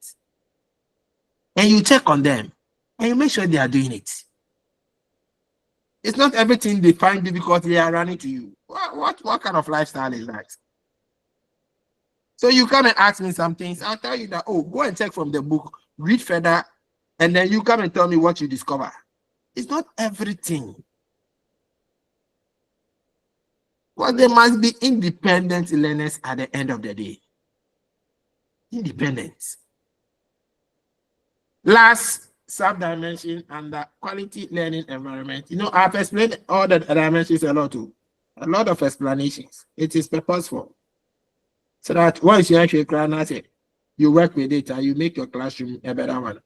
And you check on them and you make sure they are doing it. It's not everything they find difficult they are running to you. What kind of lifestyle is that? So you come and ask me some things. I'll tell you that, oh, go and check from the book, read further, and then you come and tell me what you discover. It's not everything. Well, they must be independent learners at the end of the day. Independence. Last sub-dimension under quality learning environment. You know, I've explained all the dimensions a lot too. A lot of explanations. It is purposeful. So that once you actually say, you work with it and you make your classroom a better one.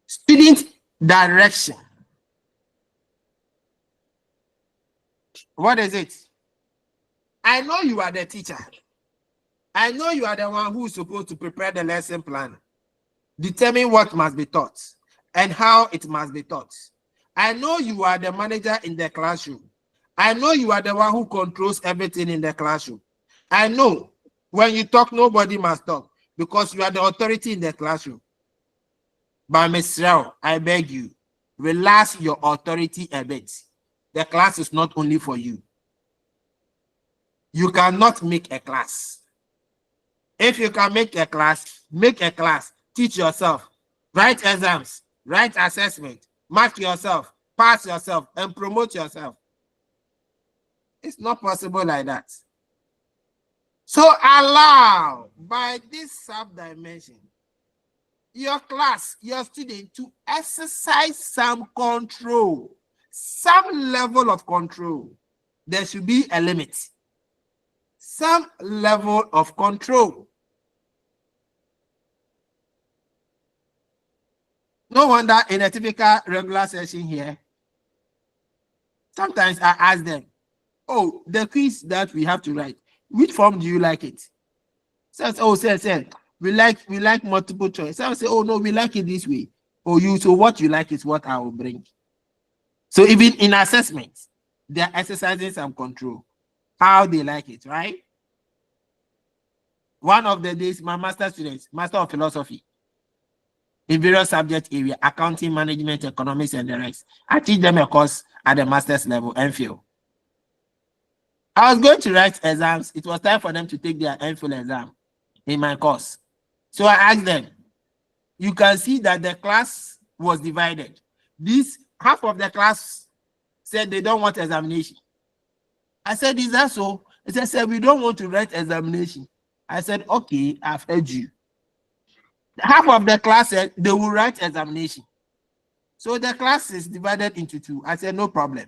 Student direction. What is it? I know you are the teacher. I know you are the one who is supposed to prepare the lesson plan, determine what must be taught and how it must be taught. I know you are the manager in the classroom. I know you are the one who controls everything in the classroom. I know when you talk, nobody must talk because you are the authority in the classroom. But Ms. Rao, I beg you, relax your authority a bit. The class is not only for you. You cannot make a class. If you can make a class, teach yourself, write exams, write assessment, mark yourself, pass yourself, and promote yourself. It's not possible like that. So allow, by this sub-dimension, your class, your student to exercise some control, some level of control. There should be a limit. Some level of control. No wonder in a typical regular session here, sometimes I ask them, oh, the quiz that we have to write, which form do you like it? Says, oh, say, we like multiple choice. I say, oh no, we like it this way. Oh, so what you like is what I will bring. So even in assessment, they are exercising some control. How they like it, right? One of the days, my master students, Master of Philosophy, in various subject area, accounting, management, economics, and the rest. I teach them a course at the master's level, MPhil. I was going to write exams. It was time for them to take their MPhil exam in my course. So I asked them, you can see that the class was divided. This half of the class said they don't want examination. I said, is that so? He said, sir, we don't want to write examination. I said, okay, I've heard you. Half of the class said they will write examination. So the class is divided into two. I said, no problem.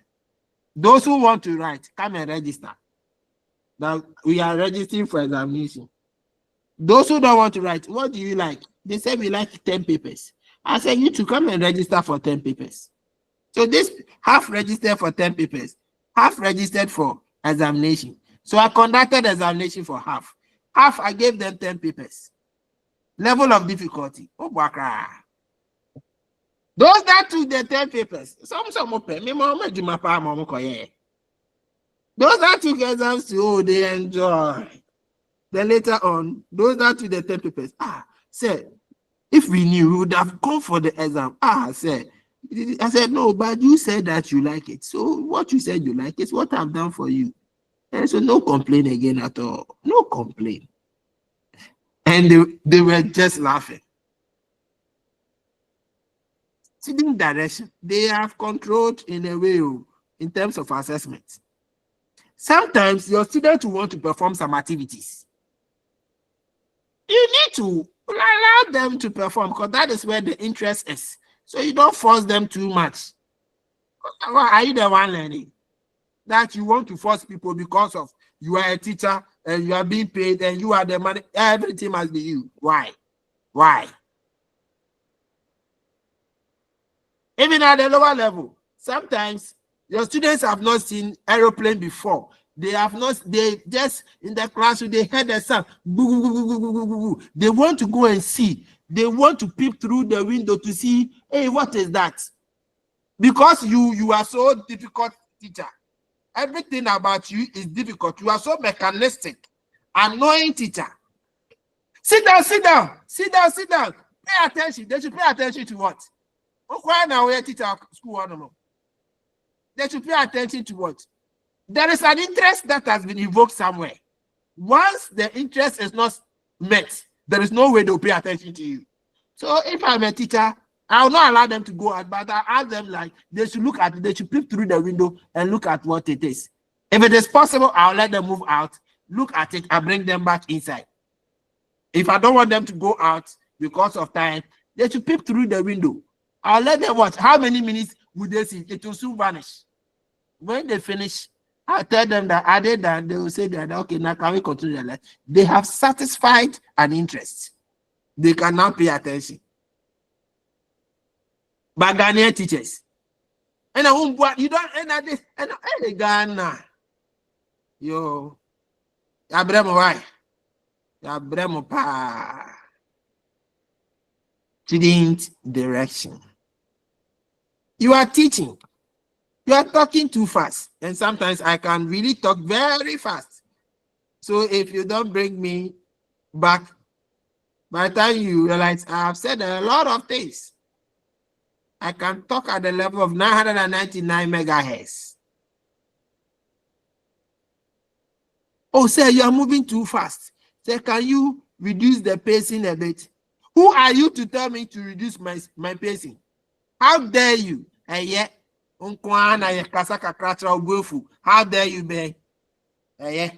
Those who want to write, come and register. Now we are registering for examination. Those who don't want to write, what do you like? They said we like 10 papers. I said, you to come and register for 10 papers. So this half registered for 10 papers, half registered for examination. So I conducted examination for half. Half, I gave them 10 papers. Level of difficulty. Oh, bakra. Those that took the 10 papers, some open. Those that took exams too, oh, they enjoy. Then later on, those that took the 10 papers, said, if we knew, we would have gone for the exam. I said, no, but you said that you like it. So what you said you like is what I've done for you. And so no complaint again at all. No complaint. And they were just laughing. Student direction, they have controlled in a way in terms of assessment. Sometimes your students will want to perform some activities. You need to allow them to perform because that is where the interest is. So you don't force them too much. Are you the one learning? That you want to force people because of you are a teacher and you are being paid and you are the money, everything must be you. Why? Why? Even at the lower level, sometimes your students have not seen aeroplane before. They have not, they just in the classroom, they heard the sound. They want to go and see. They want to peep through the window to see, hey, what is that? Because you are so difficult teacher. Everything about you is difficult. You are so mechanistic, annoying teacher. Sit down, sit down, sit down, sit down. Pay attention. They should pay attention to what? Why now we teacher school? I don't know. They should pay attention to what? There is an interest that has been evoked somewhere. Once the interest is not met, there is no way they'll pay attention to you. So if I'm a teacher, I will not allow them to go out, but I ask them like they should look at it, they should peep through the window and look at what it is. If it is possible, I'll let them move out, look at it, and bring them back inside. If I don't want them to go out because of time, they should peep through the window. I'll let them watch. How many minutes would they see? It will soon vanish. When they finish, I'll tell them that are they done? They will say that okay, now can we continue their life? They have satisfied an interest. They can now pay attention. But Ghanaian teachers, and I won't you don't end this and Ghana. Yo, Abremo why? Abremo pa. Student direction. You are teaching. You are talking too fast. And sometimes I can really talk very fast. So if you don't bring me back, by the time you realize I have said a lot of things, I can talk at the level of 999 megahertz. Oh, sir, you are moving too fast. Sir, can you reduce the pacing a bit? Who are you to tell me to reduce my pacing? How dare you? Yeah. How dare you, be? Yeah.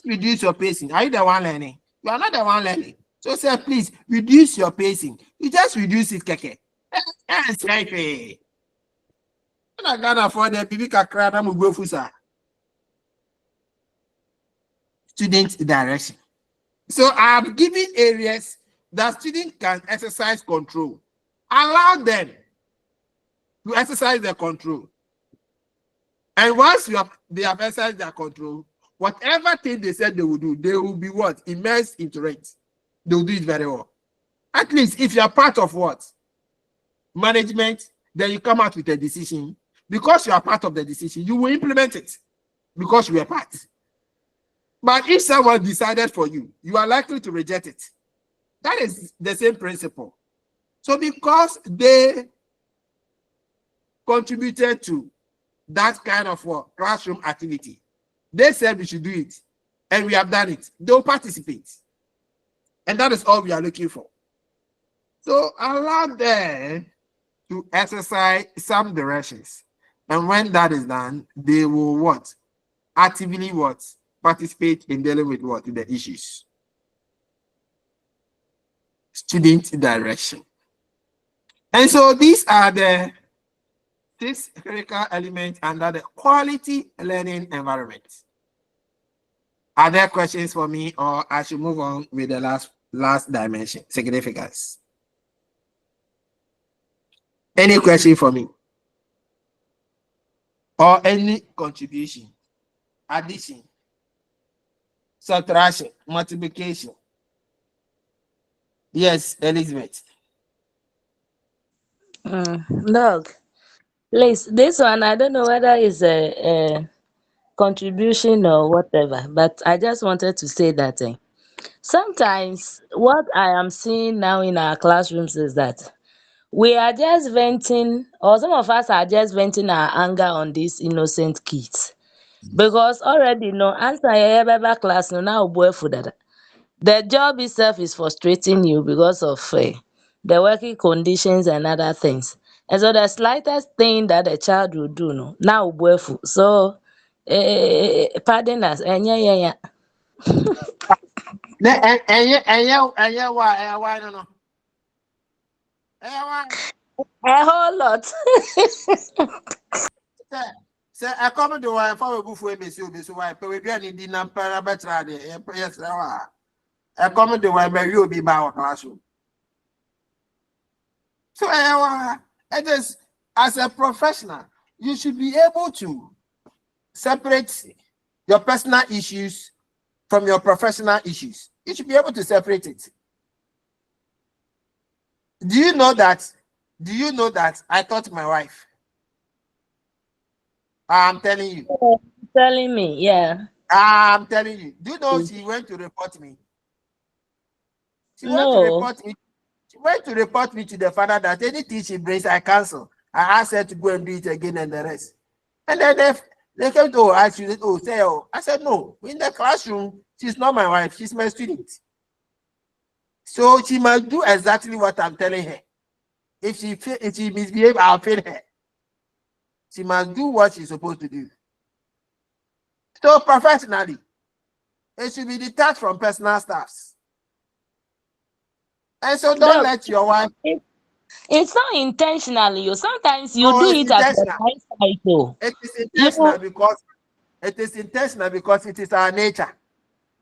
Reduce your pacing. Are you the one learning? You are not the one learning. So, sir, please reduce your pacing. You just reduce it, keke. Yes, right. I can't afford the PV kakra na mu go fusa. Student direction. So I have given areas that students can exercise control. Allow them to exercise their control. And once they have exercised their control, whatever thing they said they will do, they will be what? Immersed into it. They will do it very well. At least if you are part of what? Management, then you come out with a decision. Because you are part of the decision, you will implement it. Because you are part. But if someone decided for you, you are likely to reject it. That is the same principle. So because they contributed to that kind of classroom activity, they said we should do it, and we have done it. They'll participate. And that is all we are looking for. So allow them to exercise some directions. And when that is done, they will what? actively what? Participate in dealing with what? The issues. Student direction. And so these are the 6 critical elements under the quality learning environment. Are there questions for me, or I should move on with the last dimension, significance? Any question for me? Or any contribution, addition, subtraction, multiplication? Yes, Elizabeth. Dog, please, this one, I don't know whether it's a contribution or whatever, but I just wanted to say that sometimes what I am seeing now in our classrooms is that we are just venting, or some of us are just venting our anger on these innocent kids. Because already, answer your class, no, now boy for that. The job itself is frustrating you because of the working conditions and other things. And so the slightest thing that a child will do, no, now boy for. So, pardon us, yeah. Why no. A whole lot. Say I come to why for go for me so why pe we do any di na para betra de yes I come to why me you be ba classroom. So it is, as a professional, you should be able to separate your personal issues from your professional issues. You should be able to separate it. Do you know that I taught my wife? I'm telling you. Telling me, yeah. I'm telling you. Do you know she went to report me? She went to report me. She went to report me to the father that anything she brings, I cancel. I asked her to go and do it again and the rest. And then they came to ask you, I said, no, in the classroom, she's not my wife, she's my student. So she must do exactly what I'm telling her. If she misbehaves, I'll fail her. She must do what she's supposed to do. So professionally, it should be detached from personal stuffs. And so don't let your wife. It's not intentionally. You sometimes you do it at the right side though. It is intentional because it is our nature.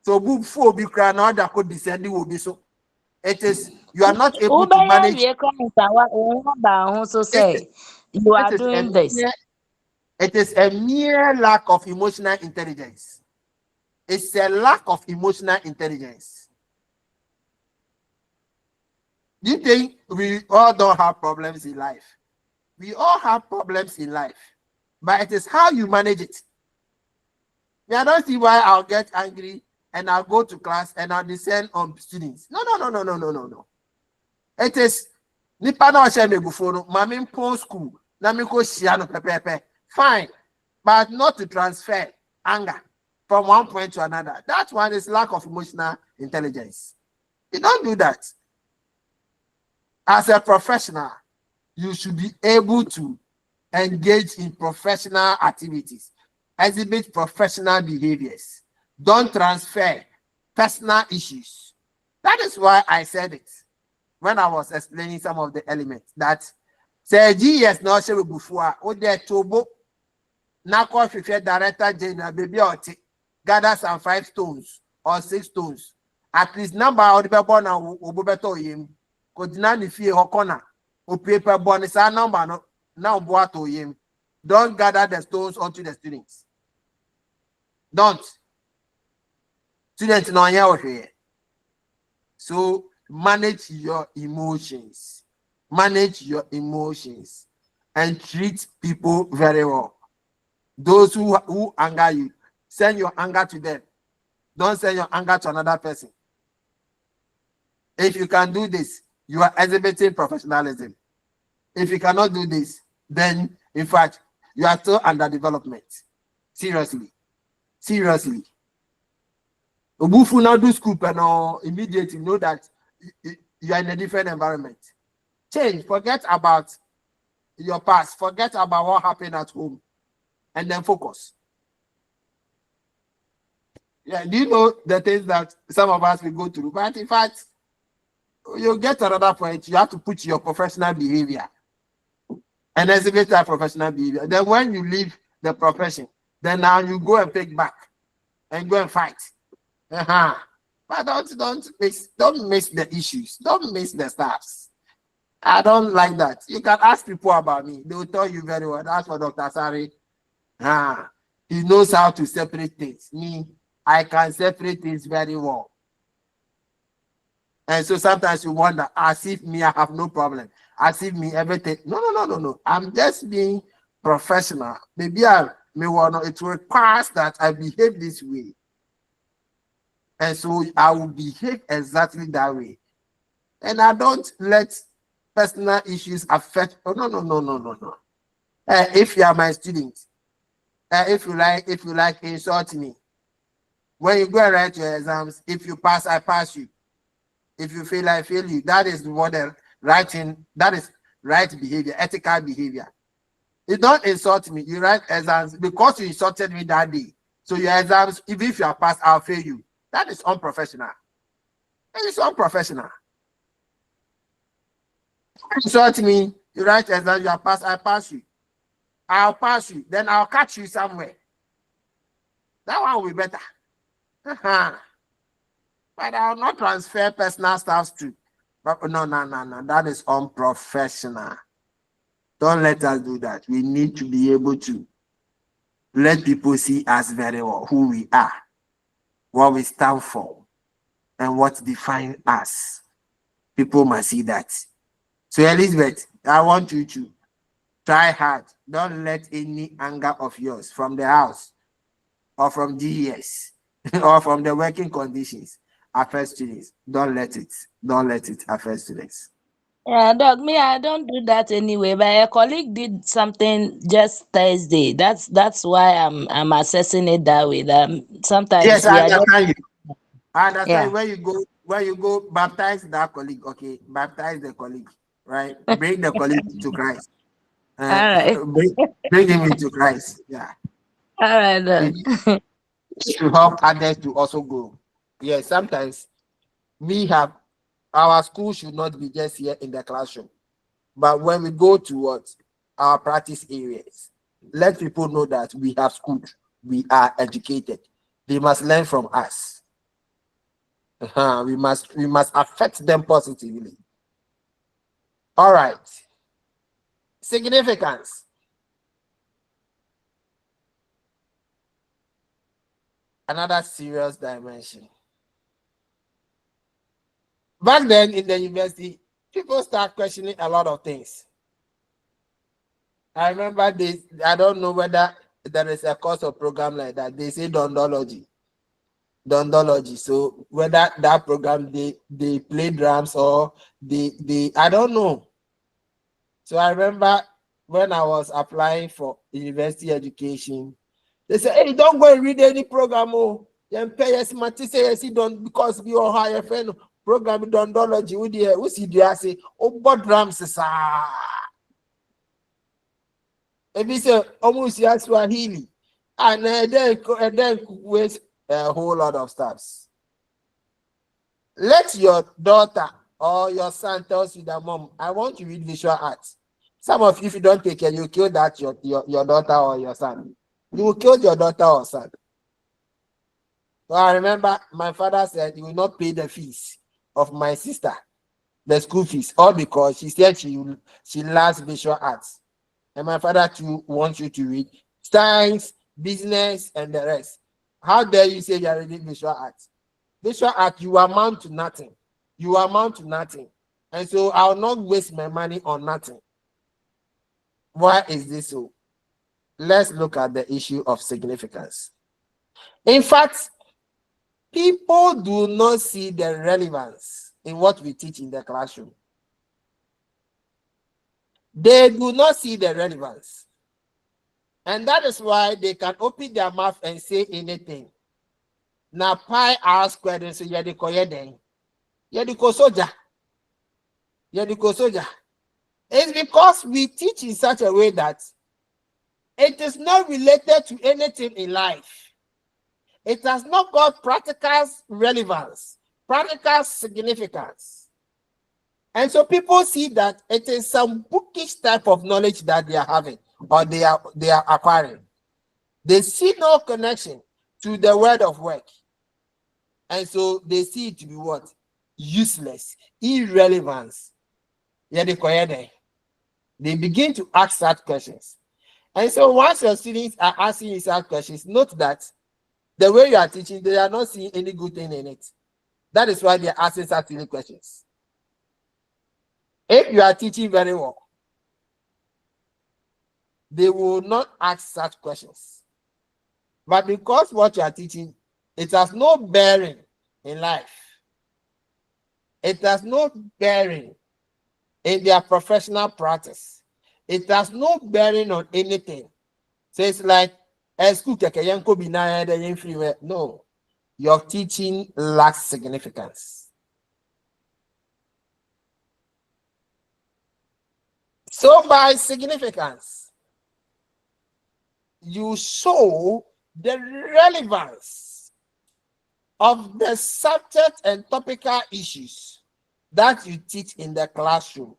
So before we can not that could descend will be so. It is you are not able to manage. You are doing this. It is a mere lack of emotional intelligence. It's a lack of emotional intelligence. Do you think we all don't have problems in life? We all have problems in life, but it is how you manage it. I don't see why I'll get angry and I'll go to class and I'll descend on students. No. It is nipa na oshe me before no mami pon school na me ko shia no pepepe. Fine, but not to transfer anger from one point to another. That one is lack of emotional intelligence. You don't do that. As a professional, you should be able to engage in professional activities, exhibit professional behaviors. Don't transfer personal issues. That is why I said it when I was explaining some of the elements that say GS no show before o de tobo na call director general baby oti gather some 5 stones or 6 stones. At least number or the born na obobeto yim ko dina ni fie hokona o paper born is number no na oboato yim. Don't gather the stones onto the students. Don't. Students no here. So manage your emotions. Manage your emotions and treat people very well. Those who anger you, send your anger to them. Don't send your anger to another person. If you can do this, you are exhibiting professionalism. If you cannot do this, then in fact, you are still under development. Seriously. Obufu now do school and immediately know that you are in a different environment. Change, forget about your past, forget about what happened at home, and then focus. Yeah, do you know the things that some of us will go through? But in fact, you get another point. You have to put your professional behavior and exhibit that professional behavior. Then when you leave the profession, then now you go and pick back and go and fight. But don't miss the issues. Don't miss the staffs. I don't like that. You can ask people about me. They will tell you very well. That's for Dr. Sari. He knows how to separate things. Me, I can separate things very well. And so sometimes you wonder, as if me, I have no problem. As if me, everything. No. I'm just being professional. Maybe it requires that I behave this way. And so I will behave exactly that way. And I don't let personal issues affect. Oh, no. If you are my student, if you like, insult me. When you go and write your exams, if you pass, I pass you. If you fail, I fail you. That is what that is right behavior, ethical behavior. You don't insult me. You write exams because you insulted me that day. So your exams, even if you are passed, I'll fail you. That is unprofessional. It is unprofessional. Insult me, you write exams, you are passed, I pass you. I'll pass you, then I'll catch you somewhere. That one will be better. But I'll not transfer personal stuff to. No. That is unprofessional. Don't let us do that. We need to be able to let people see us very well, who we are, what we stand for, and what defines us. People must see that. So, Elizabeth, I want you to try hard. Don't let any anger of yours from the house or from DES or from the working conditions affect students. Don't let it affect students. Yeah, Doc, me, I don't do that anyway. But a colleague did something just Thursday. That's why I'm assessing it that way. That Yes, sometimes we I are just understand you. I understand yeah. where you go, baptize that colleague. Okay, baptize the colleague, right? Bring the colleague to Christ. All right. Bring him into Christ. Yeah. All right, Doc. It to help others to also grow. Yes, sometimes we have our school should not be just here in the classroom, but when we go towards our practice areas, let people know that we have school, we are educated. They must learn from us. We must affect them positively. All right. Significance. Another serious dimension. Back then in the university, people start questioning a lot of things. I remember this, I don't know whether there is a course or program like that. They say dondology. So whether that program they play drums or they I don't know. So I remember when I was applying for university education, they said, hey, don't go and read any program. Oh, don't because we all hire friend program dondology. We see the say, oh, but drums is if you say almost Swahili, and then with a whole lot of stuffs. Let your daughter or your son tells you that, Mom, I want to read visual arts. Some of you, if you don't take care, you kill that your daughter or your son. You will kill your daughter or son. So I remember my father said he will not pay the fees of my sister, the school fees, all because she said she loves visual arts. And my father too wants you to read science, business, and the rest. How dare you say you are reading visual arts? Visual art, you amount to nothing. You amount to nothing. And so I'll not waste my money on nothing. Why is this so? Let's look at the issue of significance. In fact, people do not see the relevance in what we teach in the classroom. They do not see the relevance. And that is why they can open their mouth and say anything. Now, pi r squared and so yadiko yeden. Yadiko soja. It's because we teach in such a way that it is not related to anything in life. It has not got practical relevance, practical significance. And so people see that it is some bookish type of knowledge that they are having or they are acquiring. They see no connection to the word of work. And so they see it to be what? Useless, irrelevance. Yeah, they begin to ask that questions. And so once your students are asking you such questions, note that the way you are teaching, they are not seeing any good thing in it. That is why they are asking such silly questions. If you are teaching very well, they will not ask such questions. But because what you are teaching, it has no bearing in life. It has no bearing in their professional practice. It has no bearing on anything. So it's like, no, your teaching lacks significance. So by significance, you show the relevance of the subject and topical issues that you teach in the classroom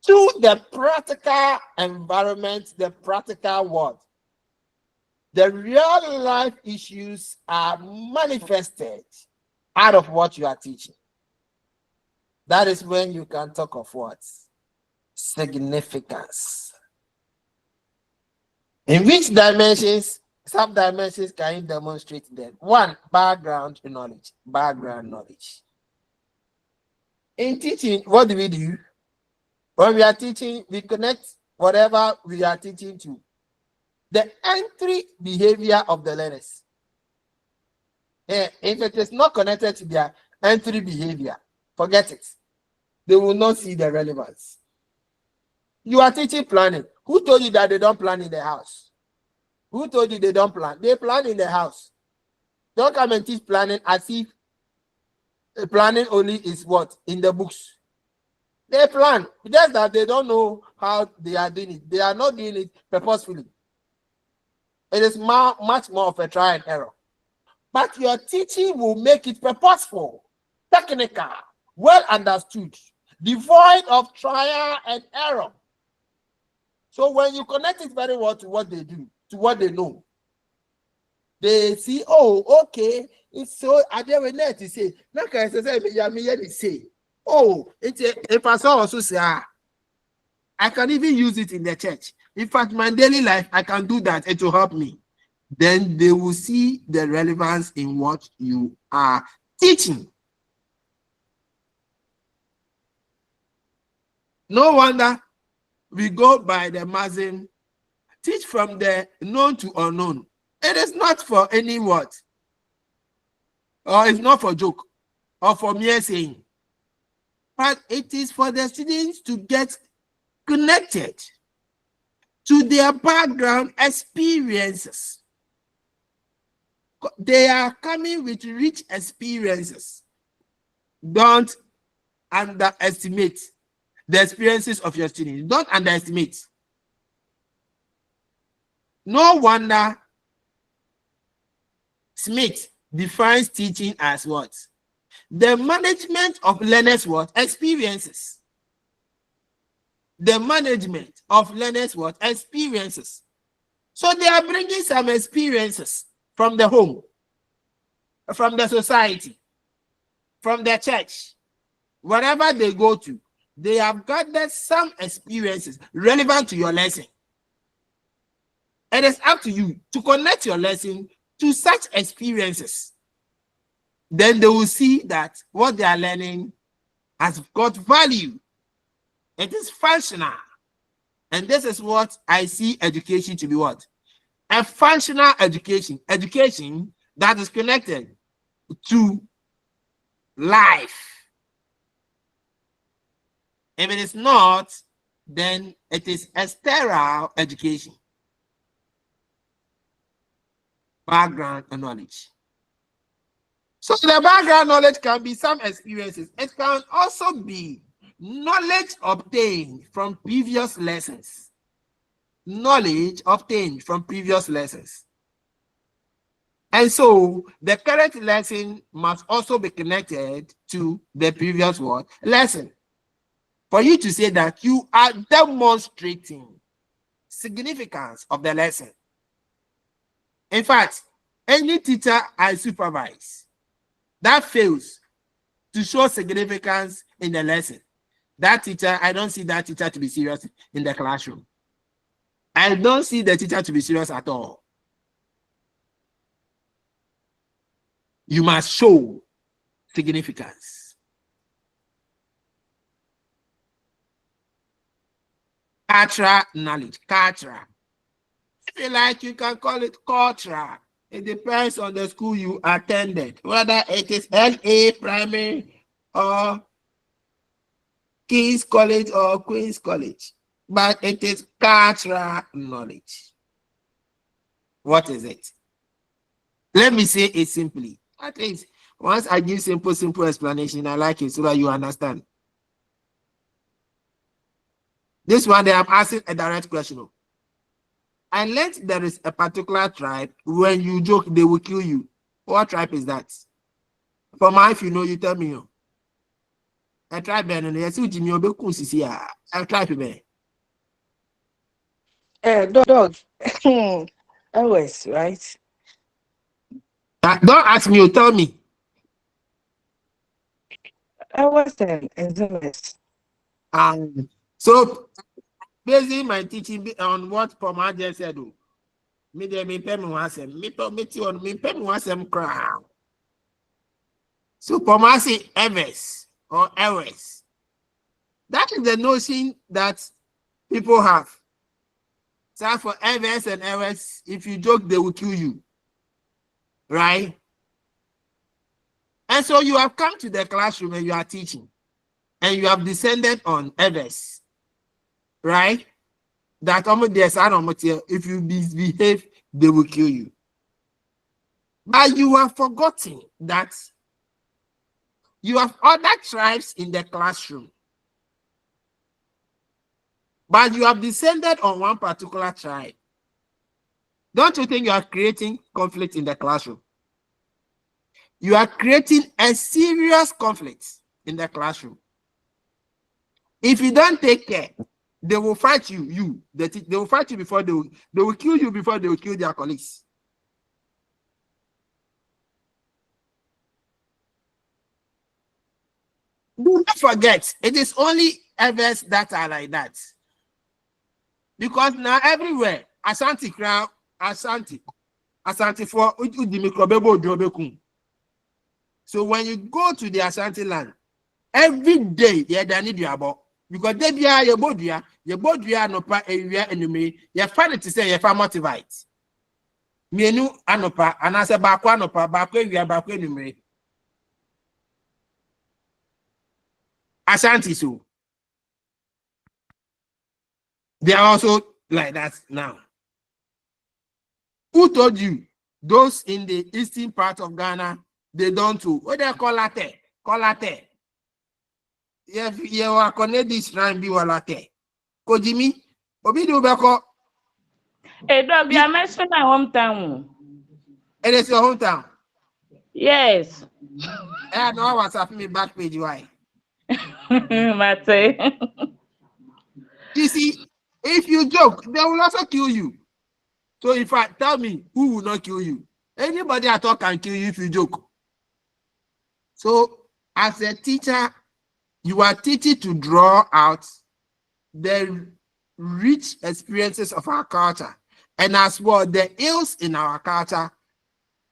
to the practical environment, the practical world. The real life issues are manifested out of what you are teaching. That is when you can talk of what? Significance. In which dimensions, sub-dimensions can you demonstrate them? One, background knowledge. Background knowledge. In teaching, what do we do? When we are teaching, we connect whatever we are teaching to the entry behavior of the learners. If it is not connected to their entry behavior, forget it. They will not see the relevance. You are teaching planning. Who told you that they don't plan in the house? Who told you they don't plan? They plan in the house. Don't come and teach planning as if planning only is what? In the books. They plan. Just that they don't know how they are doing it. They are not doing it purposefully. It is much more of a trial and error. But your teaching will make it purposeful, technical, well understood, devoid of trial and error. So when you connect it very well to what they do, to what they know, they see, oh, okay, it's so I didn't know to say. Like I say, oh, if I saw also say, I can even use it in the church. In fact, my daily life, I can do that. It will help me. Then they will see the relevance in what you are teaching. No wonder we go by the Mazin, teach from the known to unknown. It is not for any what, or it's not for joke, or for mere saying, but it is for the students to get connected to their background experiences. They are coming with rich experiences. Don't underestimate the experiences of your students. Don't underestimate. No wonder Smith defines teaching as what? The management of learners' what? Experiences. The management of learners' what? Experiences. So they are bringing some experiences from the home, from the society, from the church, wherever they go to. They have gathered some experiences relevant to your lesson. It is up to you to connect your lesson to such experiences. Then they will see that what they are learning has got value. It is functional. And this is what I see education to be what? A functional education. Education that is connected to life. If it is not, then it is a sterile education. Background knowledge. So the background knowledge can be some experiences. It can also be knowledge obtained from previous lessons. Knowledge obtained from previous lessons. And so the current lesson must also be connected to the previous one lesson. For you to say that you are demonstrating significance of the lesson. In fact, any teacher I supervise that fails to show significance in the lesson, that teacher, I don't see that teacher to be serious in the classroom. I don't see the teacher to be serious at all. You must show significance. Cultural knowledge, cultural. If you like, you can call it cultural. It depends on the school you attended, whether it is LA primary or King's College or Queen's College. But it is cultural knowledge. What is it? Let me say it simply. At least once I give simple explanation, I like it so that you understand. This one, they are asking a direct question. I learned there is a particular tribe, when you joke, they will kill you. What tribe is that? For my, if you know, you tell me. A tribe, and yes, a tribe. Dog. Always, right? Don't ask me, you tell me. I was an SMS. So, basing my teaching on what Poma just said, me pay me once crown. So, Poma say Evers or Evers. That is the notion that people have. So, for Evers and Evers, if you joke, they will kill you. Right? And so you have come to the classroom and you are teaching, and you have descended on Evers, right? That if you misbehave, they will kill you. But you have forgotten that you have other tribes in the classroom, but you have descended on one particular tribe. Don't you think you are creating conflict in the classroom? You are creating a serious conflict in the classroom. If you don't take care, they will fight you. They will fight you before they will kill you before they will kill their colleagues. Do not forget, it is only Evers that are like that. Because now everywhere, Ashanti crowd, Ashanti for Udimikrobe. So when you go to the Ashanti land, every day they need your about, because they be your body no pa area enemy, you find it to say you motivate. Menu anopa, and I say bakwa nopa, bakwe we are bakwe enemy. Ashanti so. They are also like that now. Who told you those in the eastern part of Ghana, they don't do? What they call latte? Call latte. You are connected this shrine be latte. Kojimi, Obi do beko. Hey, dog, you are mentioning my hometown. It is your hometown. Yes. I know what's happening back page. Why? Mate. You see, if you joke, they will also kill you. So if I tell me who will not kill you, anybody at all can kill you if you joke. So as a teacher, you are teaching to draw out the rich experiences of our culture, and as well the ills in our culture,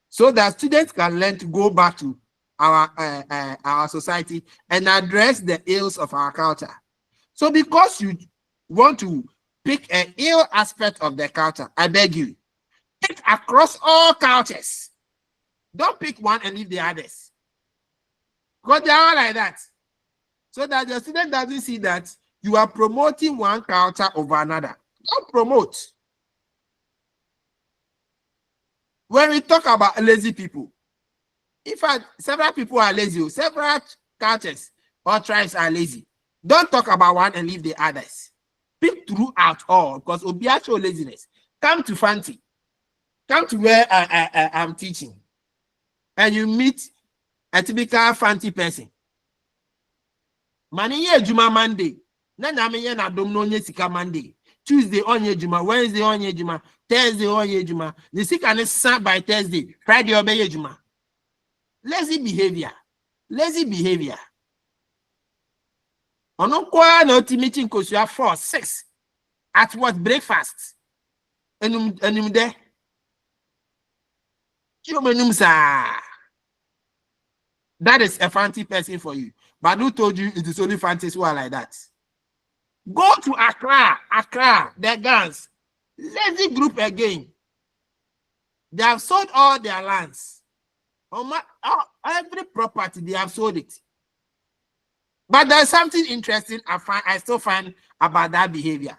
so that students can learn to go back to our society and address the ills of our culture. So because you want to pick an ill aspect of the culture, I beg you, pick across all cultures. Don't pick one and leave the others. Because they are all like that. So that the student doesn't see that you are promoting one culture over another. Don't promote. When we talk about lazy people, in fact, several people are lazy, several cultures or tribes are lazy. Don't talk about one and leave the others. Pick throughout all, because Obia show laziness. Come to Fanti. come to where I'm teaching, and you meet a typical fancy person. Mani ye juma Monday. Na nyame ye na dom no nye sika Monday. Tuesday onye juma, Wednesday onye juma, Thursday onye juma. The sika ne sa by Thursday, Friday obeye juma. Lazy behavior. Lazy behavior. Ono kwa na oti meeting kosua 4, 6 at what breakfast. Enum de. Chumenum sa. That is a fancy person for you. But who told you it is only fancies who are like that? Go to Accra, the guns. Lazy group again. They have sold all their lands. Every property, they have sold it. But there's something interesting I still find about that behavior.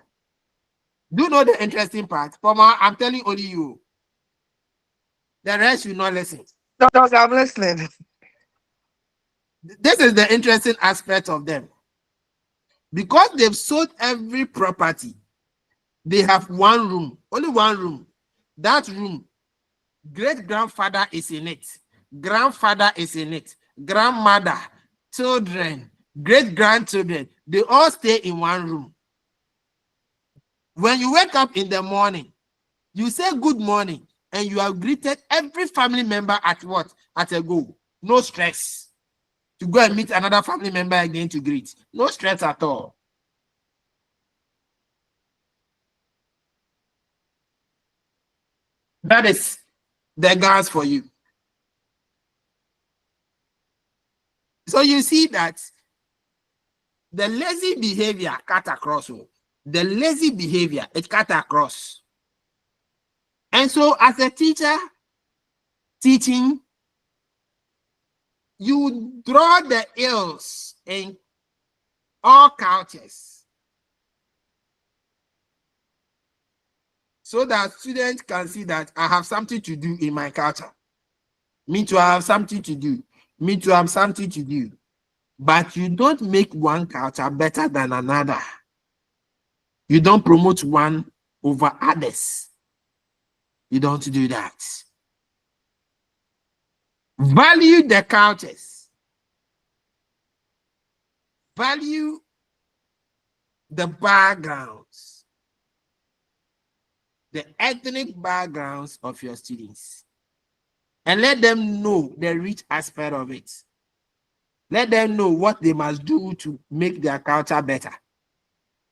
Do you know the interesting part? I'm telling only you. The rest you not listen. Dog, I'm listening. This is the interesting aspect of them. Because they've sold every property, they have one room, only one room. That room, great-grandfather is in it. Grandfather is in it. Grandmother, children, great-grandchildren, they all stay in one room. When you wake up in the morning, you say good morning, and you have greeted every family member at what? At a go. No stress. To go and meet another family member again to greet. No stress at all. That is the guards for you. So you see that the lazy behavior cut across. The lazy behavior, it cut across. And so as a teacher teaching, you draw the ills in all cultures so that students can see that I have something to do in my culture. Me too, I have something to do. Me too, I have something to do. But you don't make one culture better than another. You don't promote one over others. You don't do that. Value the cultures. Value the backgrounds, the ethnic backgrounds of your students. And let them know the rich aspect of it. Let them know what they must do to make their culture better,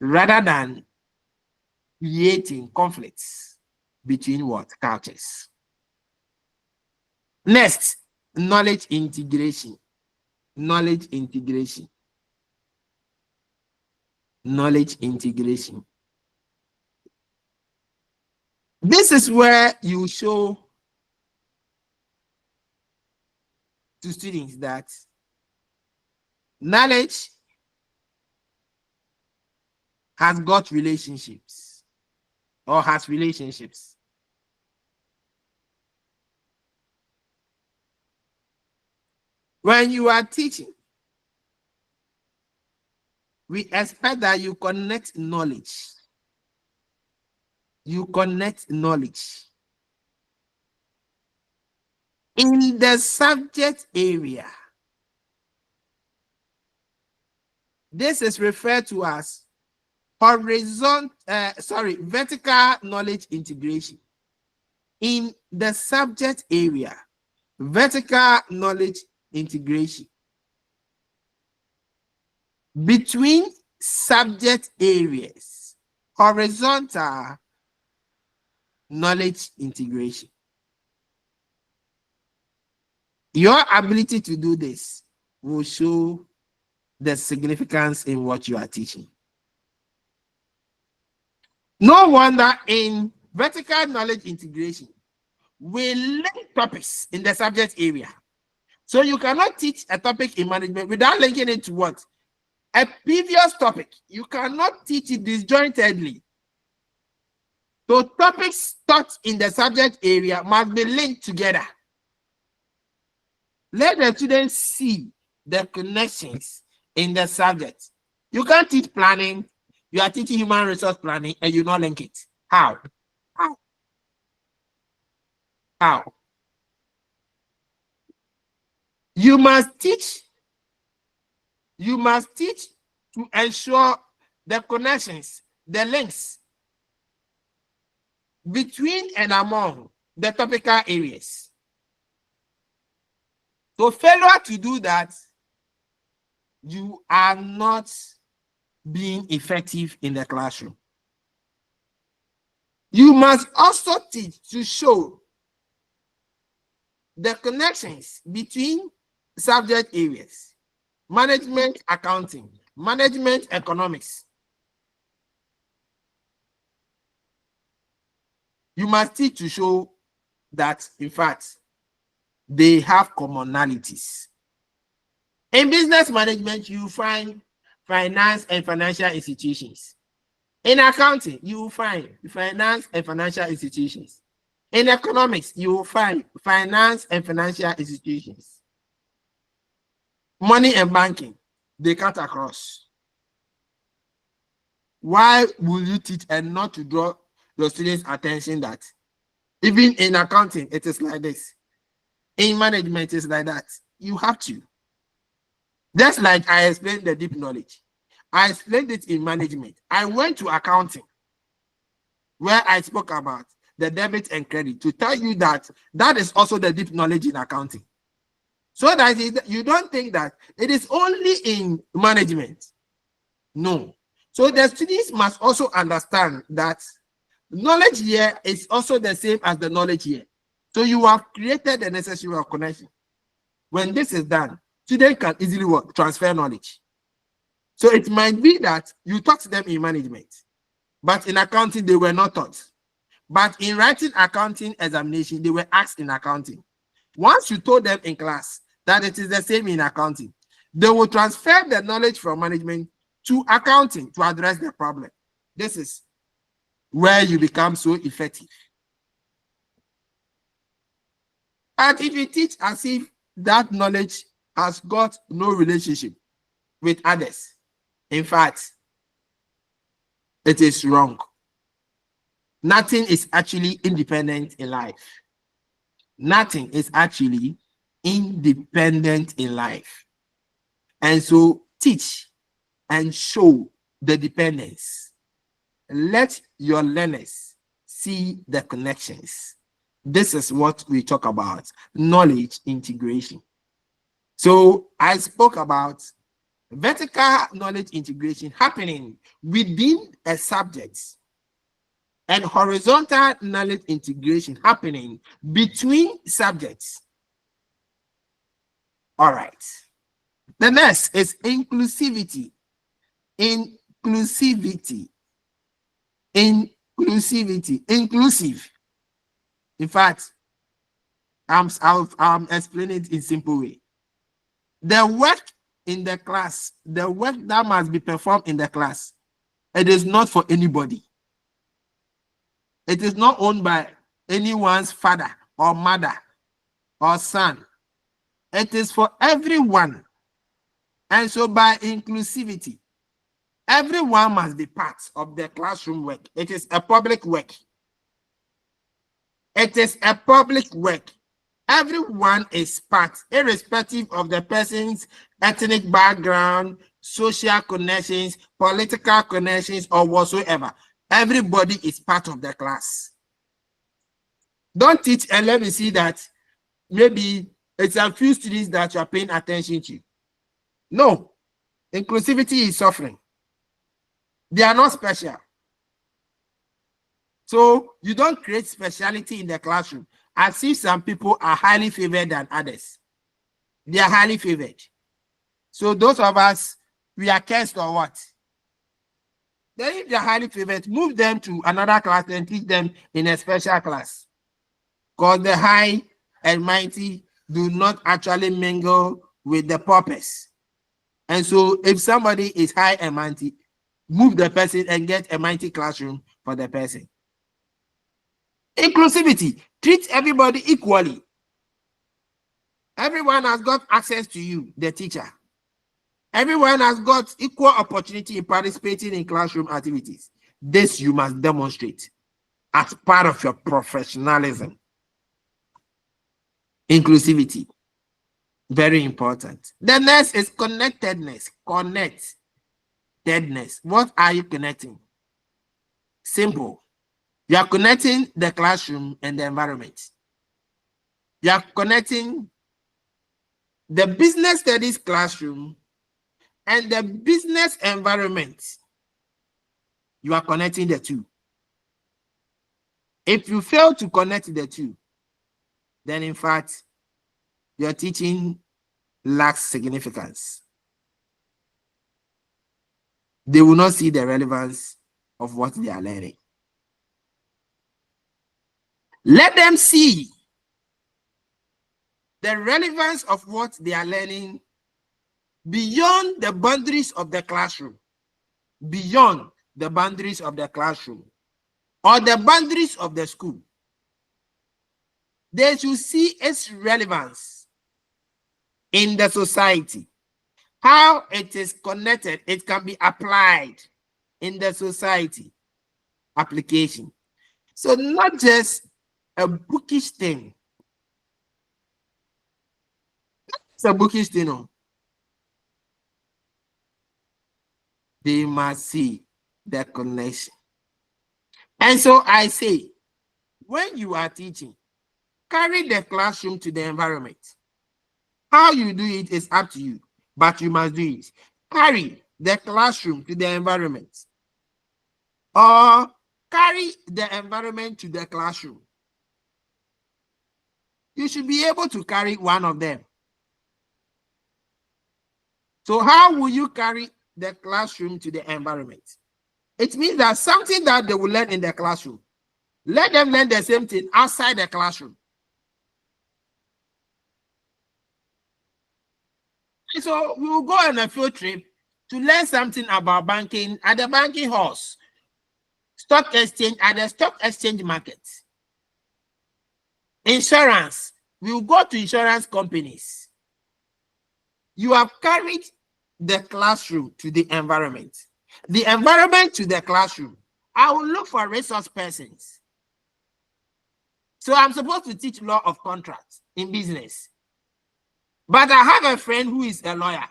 rather than creating conflicts between what? Cultures. Next, knowledge integration. Knowledge integration. Knowledge integration. This is where you show to students that knowledge has got relationships or has relationships. When you are teaching, we expect that you connect knowledge. You connect knowledge in the subject area. This is referred to as vertical knowledge integration. In the subject area, vertical knowledge integration. Between subject areas, horizontal knowledge integration. Your ability to do this will show the significance in what you are teaching. No wonder in vertical knowledge integration, we link topics in the subject area. So you cannot teach a topic in management without linking it to what? A previous topic. You cannot teach it disjointedly. So topics taught in the subject area must be linked together. Let the students see the connections in the subject. You can't teach planning. You are teaching human resource planning and you not link it. How? How? You must teach to ensure the connections, the links between and among the topical areas. So failure to do that, you are not being effective in the classroom. You must also teach to show the connections between subject areas, management accounting, management economics. You must teach to show that, in fact, they have commonalities. In business management, you find finance and financial institutions. In accounting, you will find finance and financial institutions. In economics, you will find finance and financial institutions. Money and banking, they cut across. Why will you teach and not to draw your students' attention that even in accounting, it is like this? In management, it's like that. You have to. Just like I explained the deep knowledge. I explained it in management. I went to accounting where I spoke about the debit and credit to tell you that that is also the deep knowledge in accounting. So that you don't think that it is only in management. No. So the students must also understand that knowledge here is also the same as the knowledge here. So you have created the necessary connection. When this is done, students can easily transfer knowledge. So it might be that you taught them in management, but in accounting, they were not taught. But in writing accounting examination, they were asked in accounting. Once you told them in class that it is the same in accounting, they will transfer the knowledge from management to accounting to address the problem. This is where you become so effective. And if you teach as if that knowledge has got no relationship with others, in fact, it is wrong. Nothing is actually independent in life. Nothing is actually independent in life. And so teach and show the dependence. Let your learners see the connections. This is what we talk about, knowledge integration. So I spoke about vertical knowledge integration happening within a subject and horizontal knowledge integration happening between subjects. All right. The next is inclusivity. Inclusive. In fact, I'm explaining it in simple way. The work in the class, the work that must be performed in the class, it is not for anybody. It is not owned by anyone's father or mother or son. It is for everyone. And so by inclusivity, everyone must be part of the classroom work. It is a public work. It is a public work. Everyone is part, irrespective of the person's ethnic background, social connections, political connections, or whatsoever. Everybody is part of the class. Don't teach and let me see that maybe it's a few students that you are paying attention to. No, inclusivity is suffering. They are not special. So you don't create speciality in the classroom as if some people are highly favored than others. They are highly favored. So those of us, we are cursed or what? Then if they are highly favored, move them to another class and teach them in a special class. Because the high and mighty do not actually mingle with the paupers. And so if somebody is high and mighty, move the person and get a mighty classroom for the person. Inclusivity, treat everybody equally. Everyone has got access to you, the teacher. Everyone has got equal opportunity in participating in classroom activities. This you must demonstrate as part of your professionalism. Inclusivity. Very important. The next is connectedness. Connectedness. What are you connecting? Simple. You are connecting the classroom and the environment. You are connecting the business studies classroom and the business environment. You are connecting the two. If you fail to connect the two, then in fact, your teaching lacks significance. They will not see the relevance of what they are learning. Let them see the relevance of what they are learning beyond the boundaries of the classroom. Beyond the boundaries of the classroom or the boundaries of the school. They should see its relevance in the society. How it is connected, it can be applied in the society. Application. So not just a bookish thing. It's a bookish thing. No. They must see the connection. And so I say, when you are teaching, carry the classroom to the environment. How you do it is up to you, but you must do it. Carry the classroom to the environment. Or carry the environment to the classroom. You should be able to carry one of them. So how will you carry the classroom to the environment? It means that something that they will learn in the classroom, let them learn the same thing outside the classroom. And so we will go on a field trip to learn something about banking at the banking halls, stock exchange at the stock exchange market. Insurance, we will go to insurance companies. You have carried the classroom to the environment. The environment to the classroom. I will look for resource persons. So I'm supposed to teach law of contracts in business. But I have a friend who is a lawyer.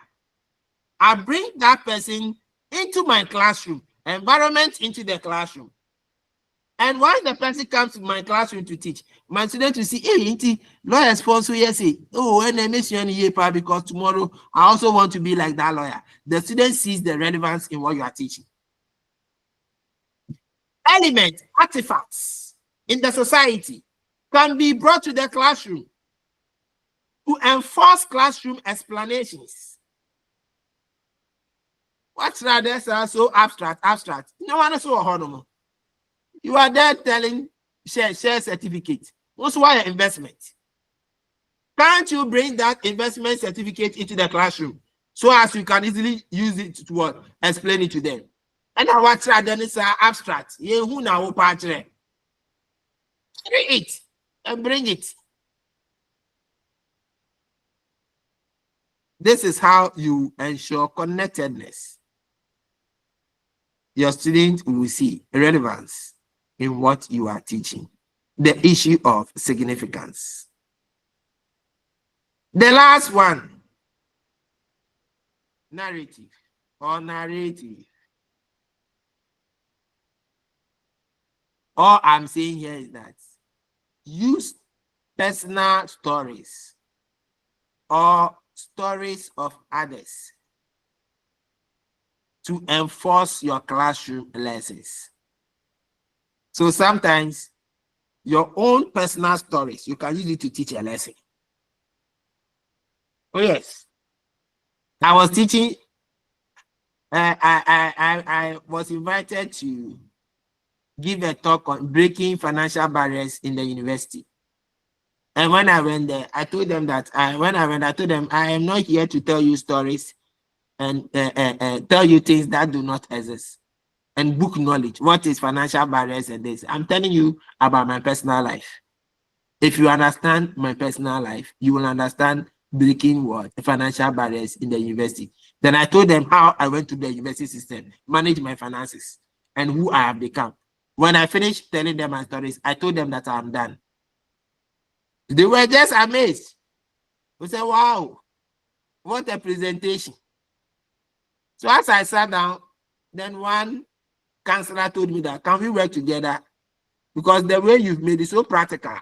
I bring that person into my classroom, environment into the classroom. And once the person comes to my classroom to teach, my student will see, hey, lawyer sponsor, yes, oh, and I miss you any because tomorrow I also want to be like that lawyer. The student sees the relevance in what you are teaching. Elements, artifacts in the society can be brought to the classroom to enforce classroom explanations. What's rather so abstract? No one is so horrible. You are there telling share certificate. What's why investment? Can't you bring that investment certificate into the classroom so as you can easily use it to what? Explain it to them. And now what's rather is abstract. You now patch it and bring it. This is how you ensure connectedness. Your students will see relevance in what you are teaching. The issue of significance. The last one, narrative or narrative. All I'm saying here is that use personal stories or stories of others to enforce your classroom lessons. So sometimes your own personal stories, you can use it to teach a lesson. Oh yes. I was teaching, I was invited to give a talk on breaking financial barriers in the university. And when I went there, I told them that I am not here to tell you stories and tell you things that do not exist and book knowledge. What is financial barriers and this? I'm telling you about my personal life. If you understand my personal life, you will understand breaking what financial barriers in the university. Then I told them how I went to the university system, manage my finances, and who I have become. When I finished telling them my stories, I told them that I'm done. They were just amazed. We said, wow, what a presentation. So as I sat down, then one counselor told me that, can we work together? Because the way you've made it so practical.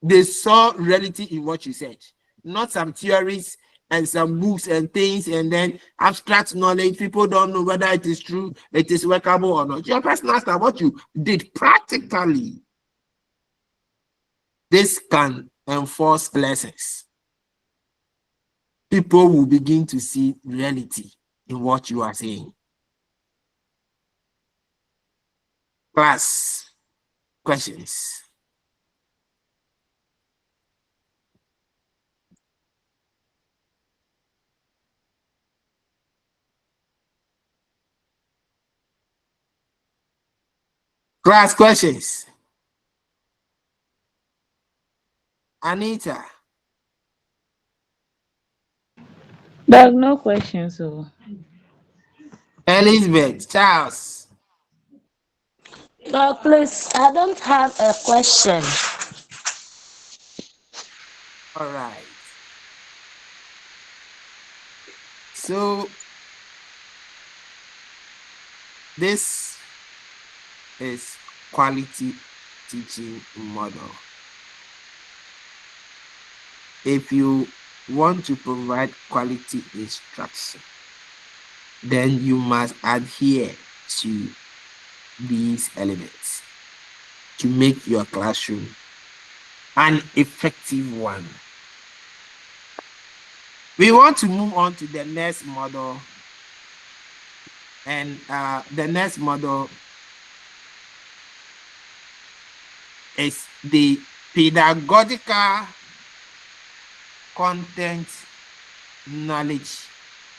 They saw reality in what you said, not some theories and some books and things, and then abstract knowledge. People don't know whether it is true, it is workable or not. Your personal style, what you did practically. This can enforce lessons. People will begin to see reality in what you are saying. Class, questions. Class, questions. Anita. Doug, no questions. So. Elizabeth. Charles. Please, I don't have a question. All right. So this is quality teaching model. If you want to provide quality instruction, then you must adhere to these elements to make your classroom an effective one. We want to move on to the next model, and the next model is the pedagogical content knowledge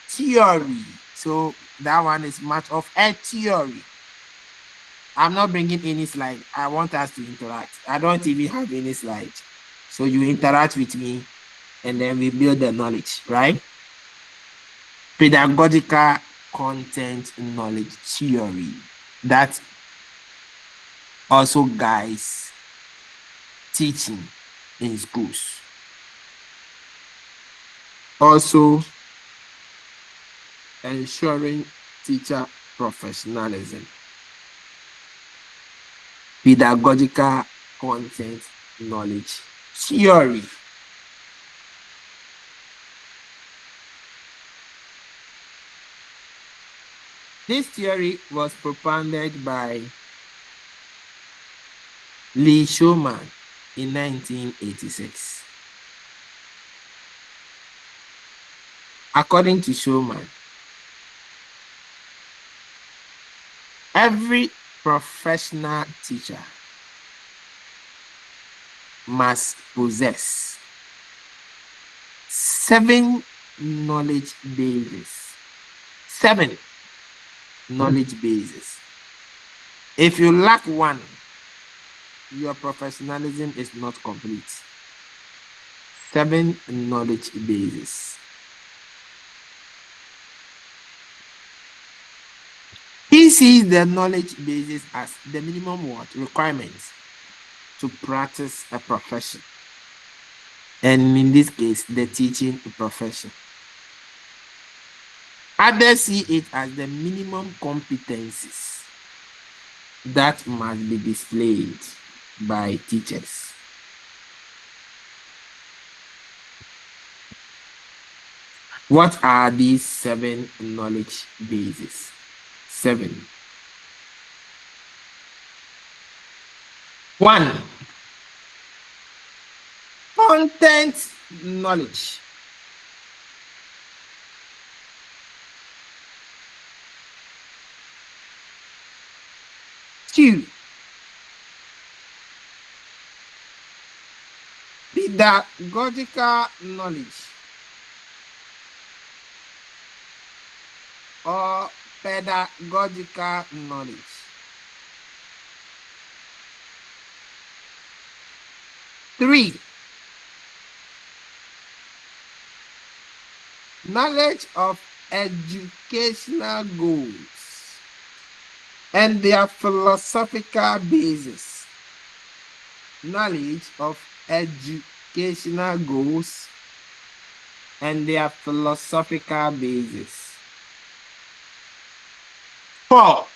theory. So that one is much of a theory. I'm not bringing any slide. I want us to interact. I don't even have any slide. So you interact with me and then we build the knowledge, right? Pedagogical content knowledge theory. That also guides teaching in schools. Also ensuring teacher professionalism. Pedagogical content knowledge theory. This theory was propounded by Lee Shulman in 1986. According to Shulman, every professional teacher must possess 7 knowledge bases. 7 knowledge bases. If you lack one, your professionalism is not complete. 7 knowledge bases. He sees the knowledge bases as the minimum requirements to practice a profession. And in this case, the teaching profession. Others see it as the minimum competencies that must be displayed by teachers. What are these 7 knowledge bases? 7. 1. Content knowledge. 2. Pedagogical knowledge or pedagogical knowledge. 3. Knowledge of educational goals and their philosophical basis. knowledge of educational goals and their philosophical basis. 4.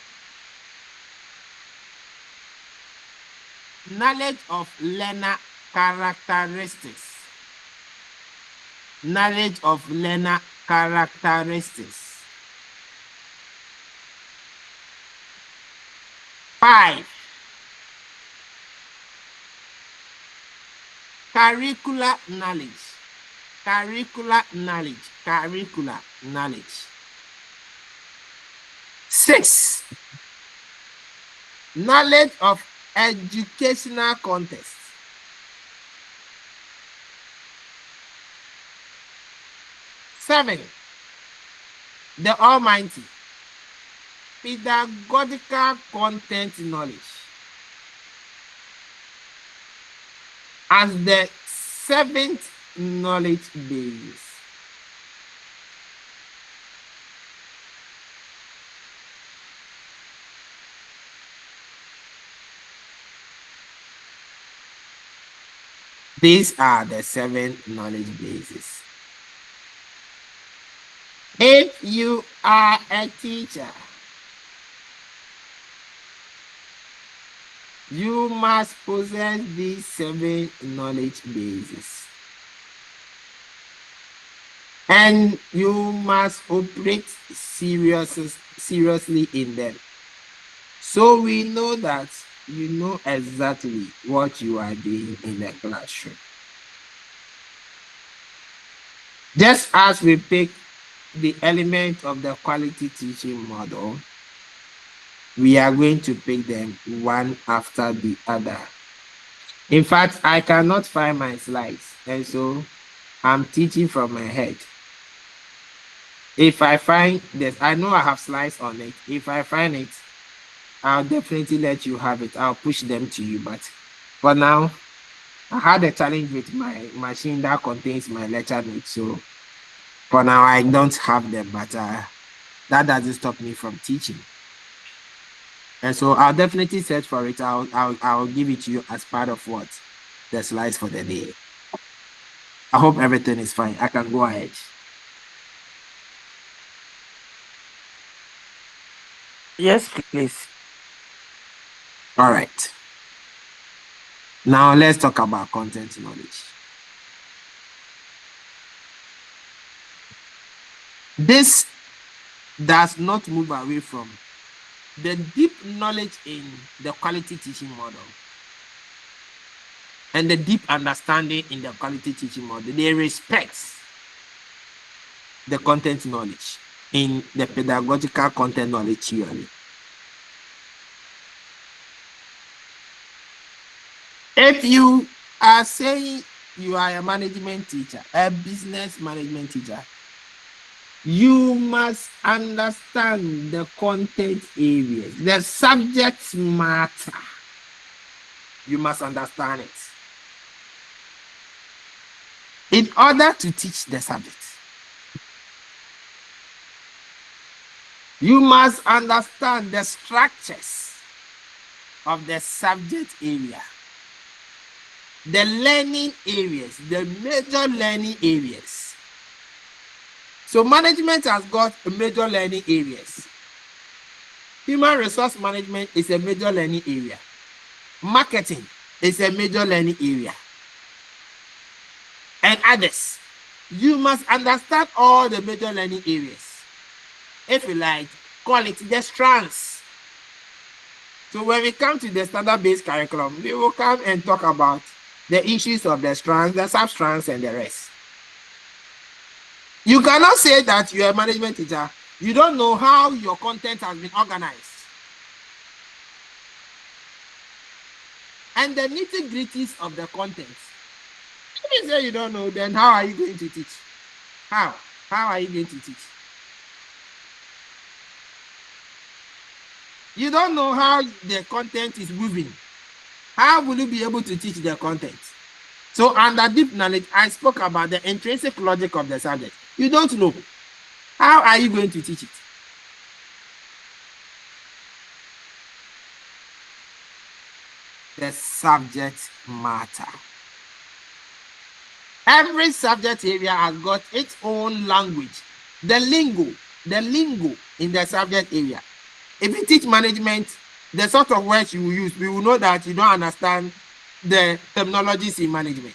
Knowledge of learner characteristics. Knowledge of learner characteristics. 5. Curricular knowledge. Curricular knowledge. Curricular knowledge. 6. Knowledge of educational context. 7. The Almighty. Pedagogical content knowledge. As the 7th knowledge base. These are the 7 knowledge bases. If you are a teacher, you must possess these 7 knowledge bases. And you must operate seriously in them. So we know that you know exactly what you are doing in the classroom. Just as we pick the element of the quality teaching model, we are going to pick them one after the other. In fact, I cannot find my slides, and so I'm teaching from my head. If I find this, I know I have slides on it. If I find it, I'll definitely let you have it. I'll push them to you. But for now, I had a challenge with my machine that contains my lecture notes. So for now, I don't have them, but that doesn't stop me from teaching. And so I'll definitely search for it. I'll give it to you as part of what the slides for the day. I hope everything is fine. I can go ahead. Yes, please. All right. Now let's talk about content knowledge. This does not move away from the deep knowledge in the quality teaching model and the deep understanding in the quality teaching model. They respect the content knowledge in the pedagogical content knowledge theory. If you are saying you are a management teacher, a business management teacher, you must understand the content areas, the subject matter. You must understand it in order to teach the subject. You must understand the structures of the subject area, the learning areas, the major learning areas. So management has got major learning areas. Human resource management is a major learning area. Marketing is a major learning area. And others. You must understand all the major learning areas. If you like, call it the strands. So when we come to the standard-based curriculum, we will come and talk about the issues of the strands, the sub-strands, and the rest. You cannot say that you're a management teacher. You don't know how your content has been organized. And the nitty-gritties of the content. If you say you don't know, then how are you going to teach? How? How are you going to teach? You don't know how the content is moving. How will you be able to teach the content? So under deep knowledge, I spoke about the intrinsic logic of the subject. You don't know. How are you going to teach it? the subject matter. Every subject area has got its own language, the lingo in the subject area. If you teach management, the sort of words you will use, we will know that you don't understand the terminologies in management.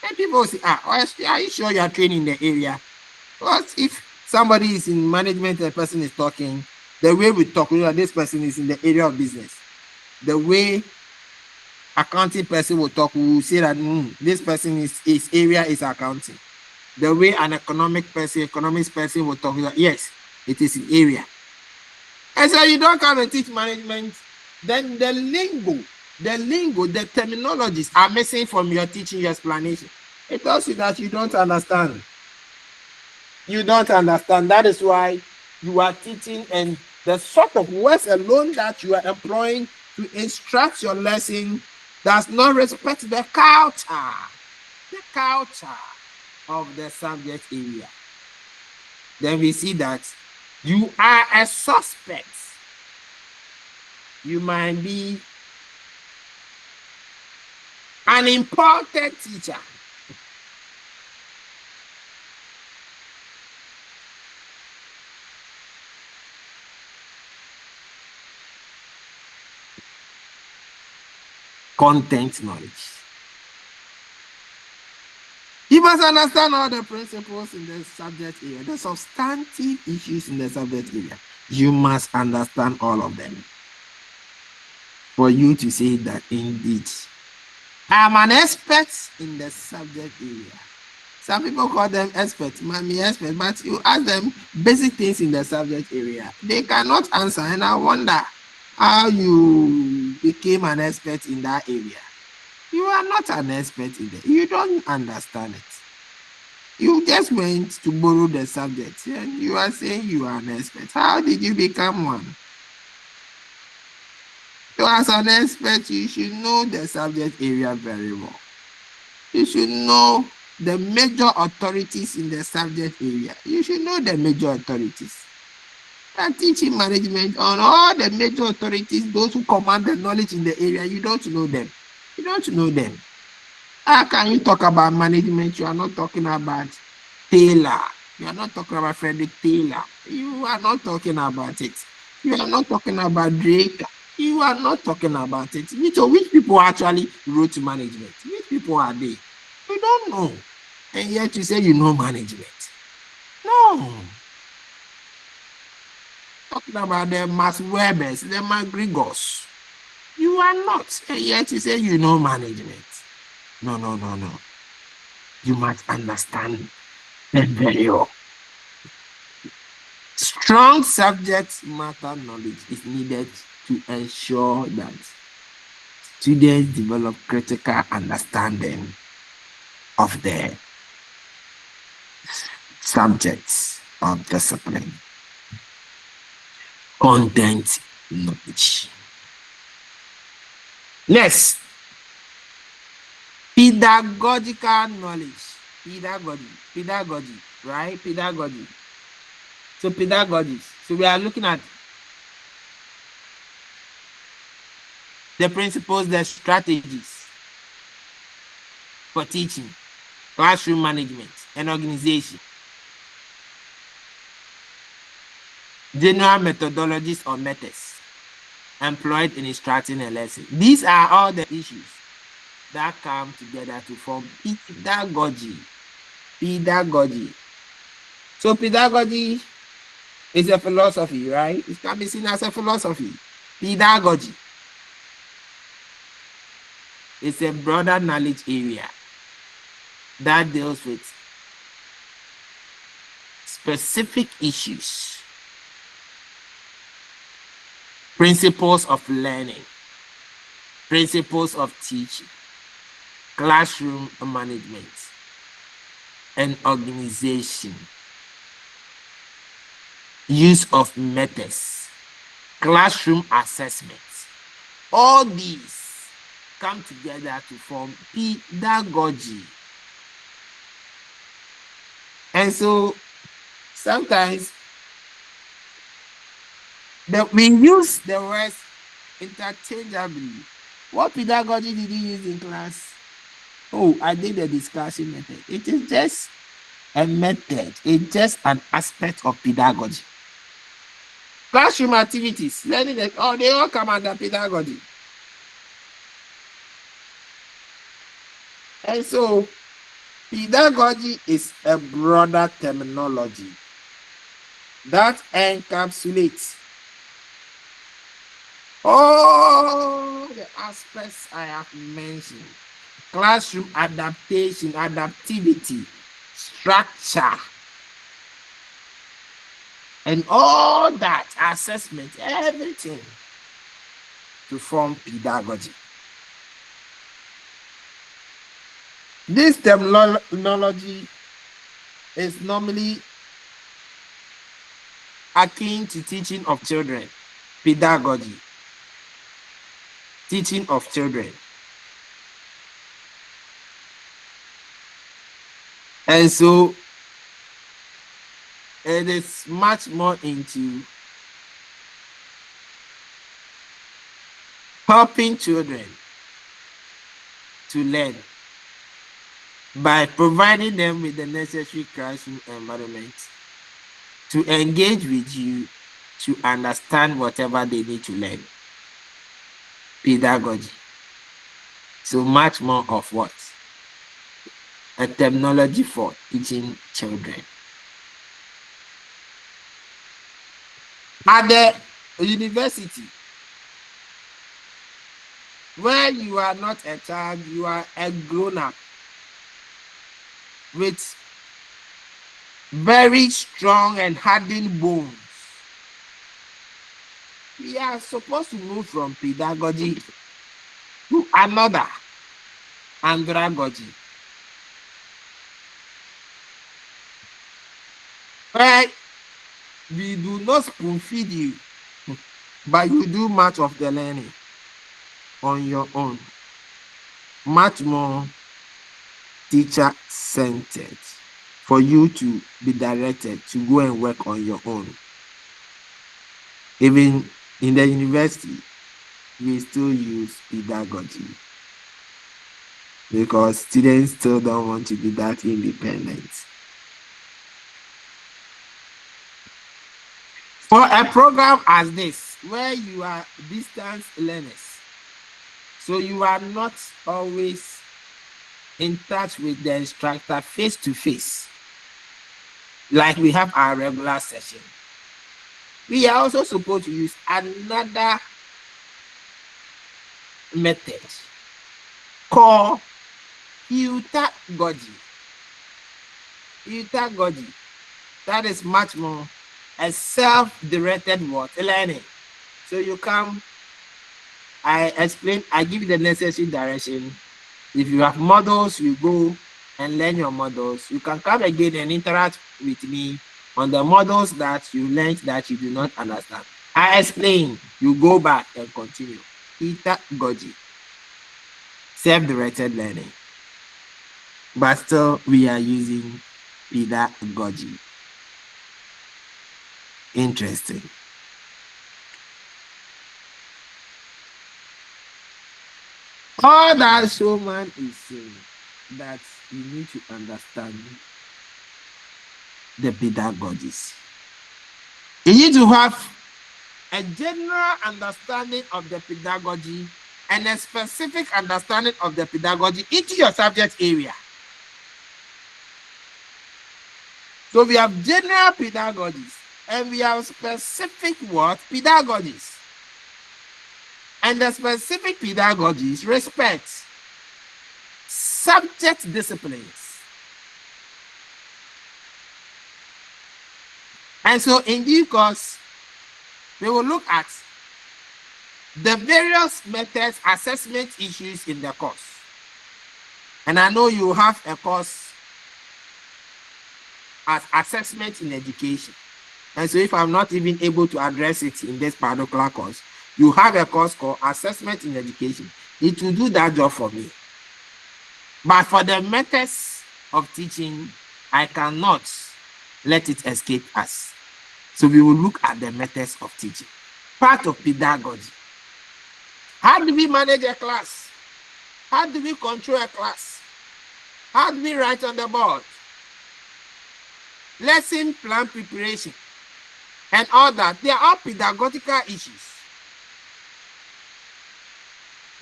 And people say, are you sure you are training in the area? Because if somebody is in management and a person is talking, the way we talk, you know, this person is in the area of business. The way accounting person will talk, we will say that this person his area is accounting. The way an economics person will talk, yes, it is an area. And so you don't come and teach management, then the lingo, the terminologies are missing from your teaching explanation. It tells you that you don't understand. You don't understand. That is why you are teaching, and the sort of words alone that you are employing to instruct your lesson does not respect the culture of the subject area. Then we see that you are a suspect. You might be an imported teacher. Content knowledge. You must understand all the principles in the subject area, the substantive issues in the subject area. You must understand all of them for you to say that indeed I'm an expert in the subject area. Some people call them experts, mommy expert, but you ask them basic things in the subject area, they cannot answer, and I wonder how you became an expert in that area. You are not an expert in it. You don't understand it. You just went to borrow the subject and you are saying you are an expert. How did you become one? So as an expert, you should know the subject area very well. You should know the major authorities in the subject area. You should know the major authorities. And teaching management on all the major authorities, those who command the knowledge in the area, you don't know them. You don't know them. How can you talk about management? You are not talking about Taylor. You are not talking about Frederick Taylor. You are not talking about it. You are not talking about Drake. You are not talking about it. So which people actually wrote management? Which people are they? You don't know. And yet you say you know management. No. Talking about the Max Webers, the McGregors. You are not. And yet you say you know management. No. You must understand them very well. Strong subject matter knowledge is needed to ensure that students develop critical understanding of the subjects of discipline. Content knowledge. Next, pedagogical knowledge. Pedagogy, right? Pedagogy. So pedagogy. So we are looking at the principles, the strategies for teaching, classroom management, and organization. General methodologies or methods employed in instructing a lesson. These are all the issues that come together to form pedagogy. So pedagogy is a philosophy, right? It can be seen as a philosophy. Pedagogy is a broader knowledge area that deals with specific issues, principles of learning, principles of teaching, classroom management, and organization, use of methods, classroom assessments. All these come together to form pedagogy. And so sometimes we use the words interchangeably. What pedagogy did you use in class? Oh, I did the discussion method. It is just a method. It's just an aspect of pedagogy. Classroom activities, learning that they all come under pedagogy. And so pedagogy is a broader terminology that encapsulates all the aspects I have mentioned. Classroom adaptation, adaptivity, structure, and all that assessment, everything to form pedagogy. This terminology is normally akin to teaching of children, pedagogy, teaching of children. And so it is much more into helping children to learn by providing them with the necessary classroom environment to engage with you to understand whatever they need to learn. Pedagogy. So much more of what? A terminology for teaching children. At the university, where you are not a child, you are a grown-up with very strong and hardened bones. We are supposed to move from pedagogy to another andragogy, where we do not spoon feed you, but you do much of the learning on your own. Much more teacher-centered for you to be directed to go and work on your own. Even in the university, we still use pedagogy because students still don't want to be that independent. For a program as this, where you are distance learners, so you are not always in touch with the instructor face to face, like we have our regular session, we are also supposed to use another method called pedagogy. Pedagogy. That is much more a self-directed learning. So you come, I explain, I give you the necessary direction. If you have models, you go and learn your models. You can come again and interact with me on the models that you learned that you do not understand. I explain, you go back and continue. Pedagogy. Self-directed learning. But still, we are using pedagogy. Interesting. All that showman is saying that you need to understand the pedagogies. You need to have a general understanding of the pedagogy and a specific understanding of the pedagogy into your subject area. So we have general pedagogies and we have specific pedagogies. And the specific pedagogies respect subject disciplines. And so in due course, we will look at the various methods, assessment issues in the course. And I know you have a course as assessment in education. And so if I'm not even able to address it in this particular course, you have a course called assessment in education. It will do that job for me. But for the methods of teaching, I cannot let it escape us. So we will look at the methods of teaching. Part of pedagogy How do we manage a class? How do we control a class? How do we write on the board? Lesson plan preparation and all that. They are all pedagogical issues.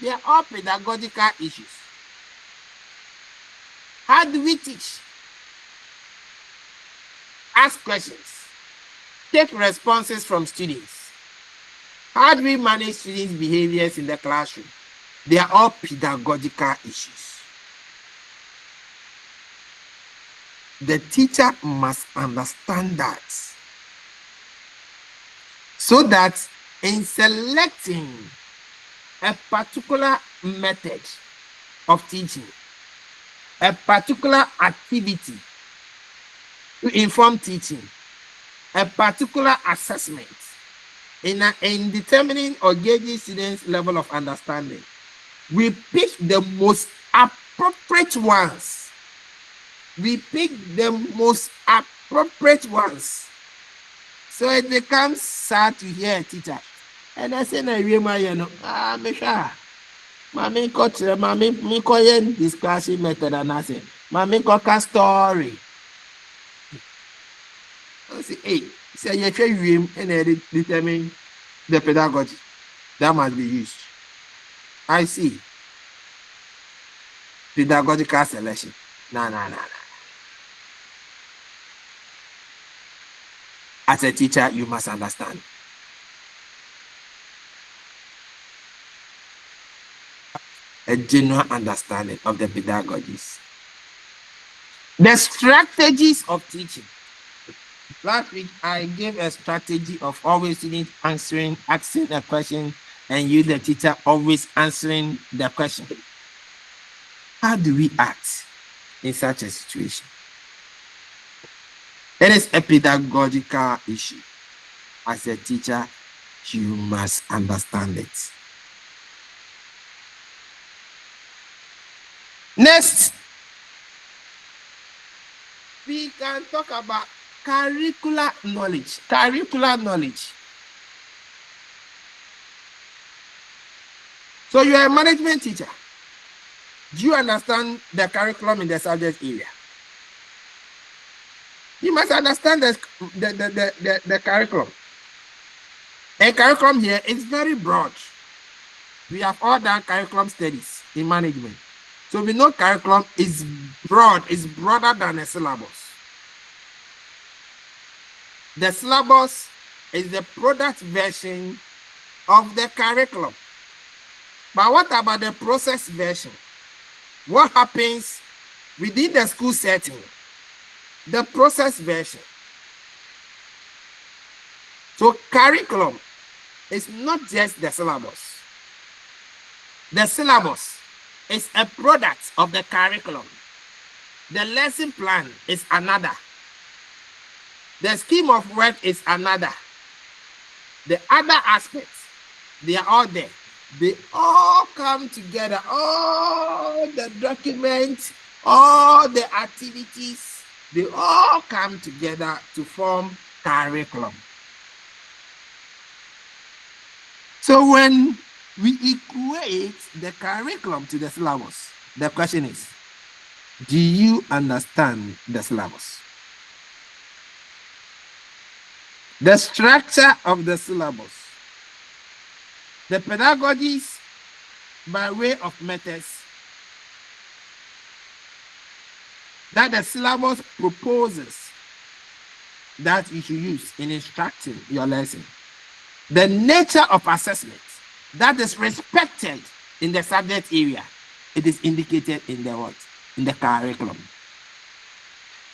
They are all pedagogical issues. How do we teach? Ask questions. Take responses from students. How do we manage students' behaviors in the classroom? They are all pedagogical issues. The teacher must understand that, so that in selecting a particular method of teaching, a particular activity to inform teaching, a particular assessment, in determining or gauging students' level of understanding, we pick the most appropriate ones. We pick the most appropriate ones. So it becomes sad to hear a teacher. And I say, me sure. Mommy got me calling discussion method, and I say, Mommy got a story. I say, hey, say you try you and determine the pedagogy that must be used. I see. Pedagogical selection. No. As a teacher, you must understand. A genuine understanding of the pedagogies. The strategies of teaching. Last week, I gave a strategy of always asking a question, and you, the teacher, always answering the question. How do we act in such a situation? It is a pedagogical issue. As a teacher, you must understand it. Next, we can talk about curricular knowledge. Curricular knowledge. So you are a management teacher. Do you understand the curriculum in the subject area? You must understand the curriculum. A curriculum here is very broad. We have all done curriculum studies in management. So we know curriculum is broad, is broader than a syllabus. The syllabus is the product version of the curriculum. But what about the process version? What happens within the school setting? The process version. So curriculum is not just the syllabus. The syllabus is a product of the curriculum. The lesson plan is another. The scheme of work is another. The other aspects, they are all there. They all come together. All the documents, all the activities, they all come together to form curriculum. So when we equate the curriculum to the syllabus, the question is, do you understand the syllabus? The structure of the syllabus, the pedagogies by way of methods that the syllabus proposes that you should use in instructing your lesson. The nature of assessment that is respected in the subject area, it is indicated in the what? In the curriculum.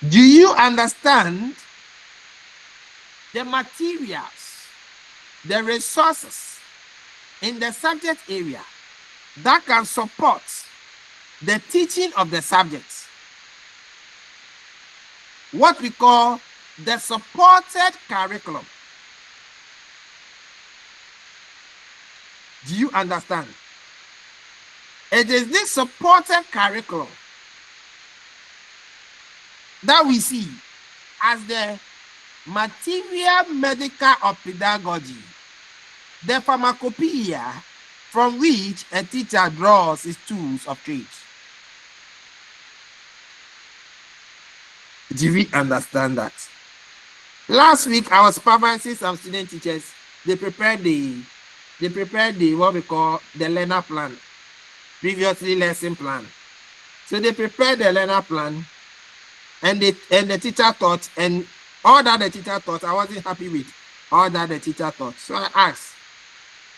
Do you understand the materials, the resources in the subject area that can support the teaching of the subject? What we call the supported curriculum. Do you understand? It is this supported curriculum that we see as the material medical of pedagogy, the pharmacopoeia from which a teacher draws his tools of trade. Do we understand that? Last week, I was supervising some student teachers. They prepared the what we call the learner plan, previously lesson plan. So they prepared the learner plan, and the teacher taught, and all that the teacher taught, I wasn't happy with all that the teacher taught. So I asked,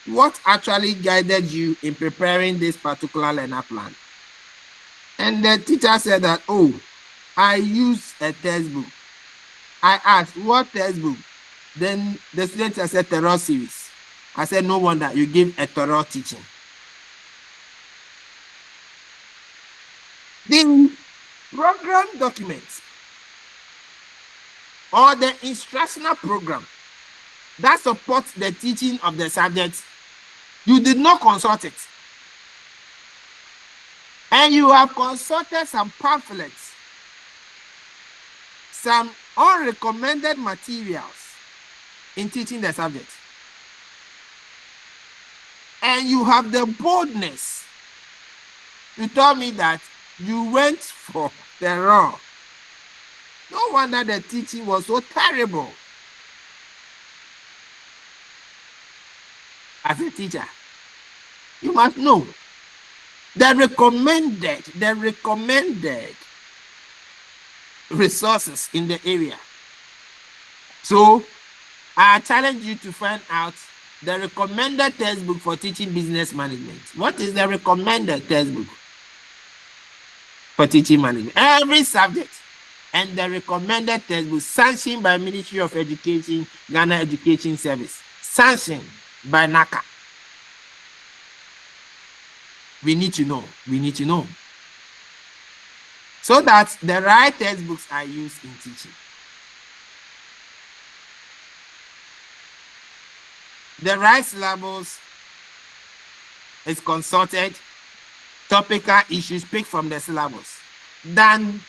what actually guided you in preparing this particular learner plan? And the teacher said that, oh, I used a textbook. I asked, what textbook? Then the student said, Terror series. I said, no wonder you give a thorough teaching. The program documents or the instructional program that supports the teaching of the subject, you did not consult it. And you have consulted some pamphlets, some unrecommended materials in teaching the subject. And you have the boldness to tell me that you went for the wrong. No wonder the teaching was so terrible. As a teacher, you must know the recommended resources in the area. So I challenge you to find out the recommended textbook for teaching business management. What is the recommended textbook for teaching management? Every subject. And the recommended textbook sanctioned by Ministry of Education, Ghana Education Service, sanctioned by NACA. We need to know. We need to know. So that the right textbooks are used in teaching. The right syllabus is consulted, topical issues picked from the syllabus, than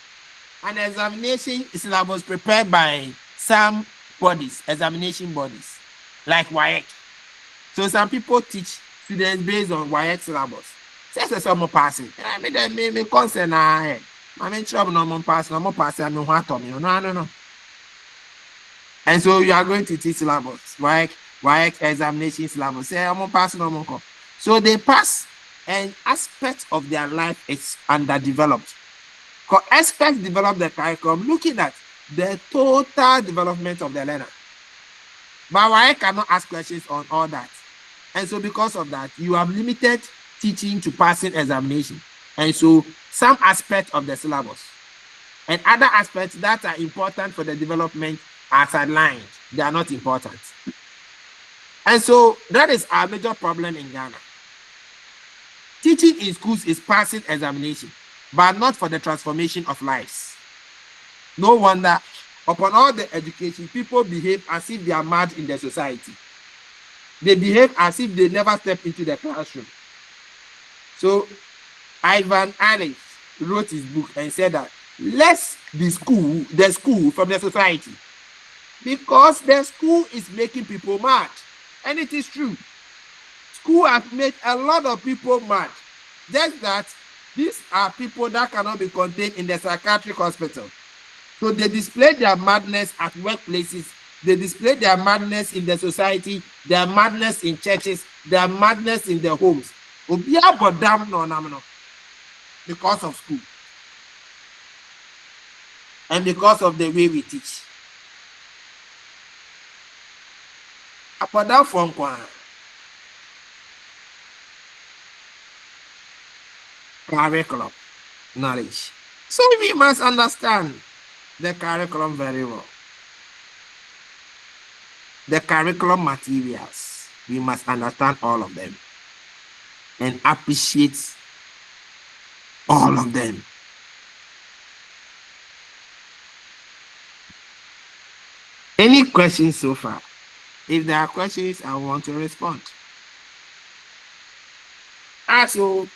an examination syllabus prepared by some bodies, examination bodies, like WAEC. So some people teach students based on WAEC syllabus. Say some passing. I mean, me concern. I mean, trouble no more passing. No more passing. I mean, what to me? No. And so you are going to teach syllabus, WAEC examination syllabus. Say I'm passing. No more. So they pass, an aspect of their life is underdeveloped. Because experts develop the curriculum looking at the total development of the learner. But WAEC cannot ask questions on all that. And so because of that, you have limited teaching to passing examination. And so some aspects of the syllabus and other aspects that are important for the development are sidelined. They are not important. And so that is our major problem in Ghana. Teaching in schools is passing examination, but not for the transformation of lives. No wonder, upon all the education, people behave as if they are mad in the society. They behave as if they never stepped into the classroom. So Ivan Alice wrote his book and said that let's the school from the society, because the school is making people mad. And it is true. School has made a lot of people mad. Just that these are people that cannot be contained in the psychiatric hospital. So they display their madness at workplaces. They display their madness in the society, their madness in churches, their madness in their homes. Because of school. And because of the way we teach. Curriculum knowledge. So we must understand the curriculum very well. The curriculum materials, we must understand all of them and appreciate all of them. Any questions so far? If there are questions, I want to respond. Also,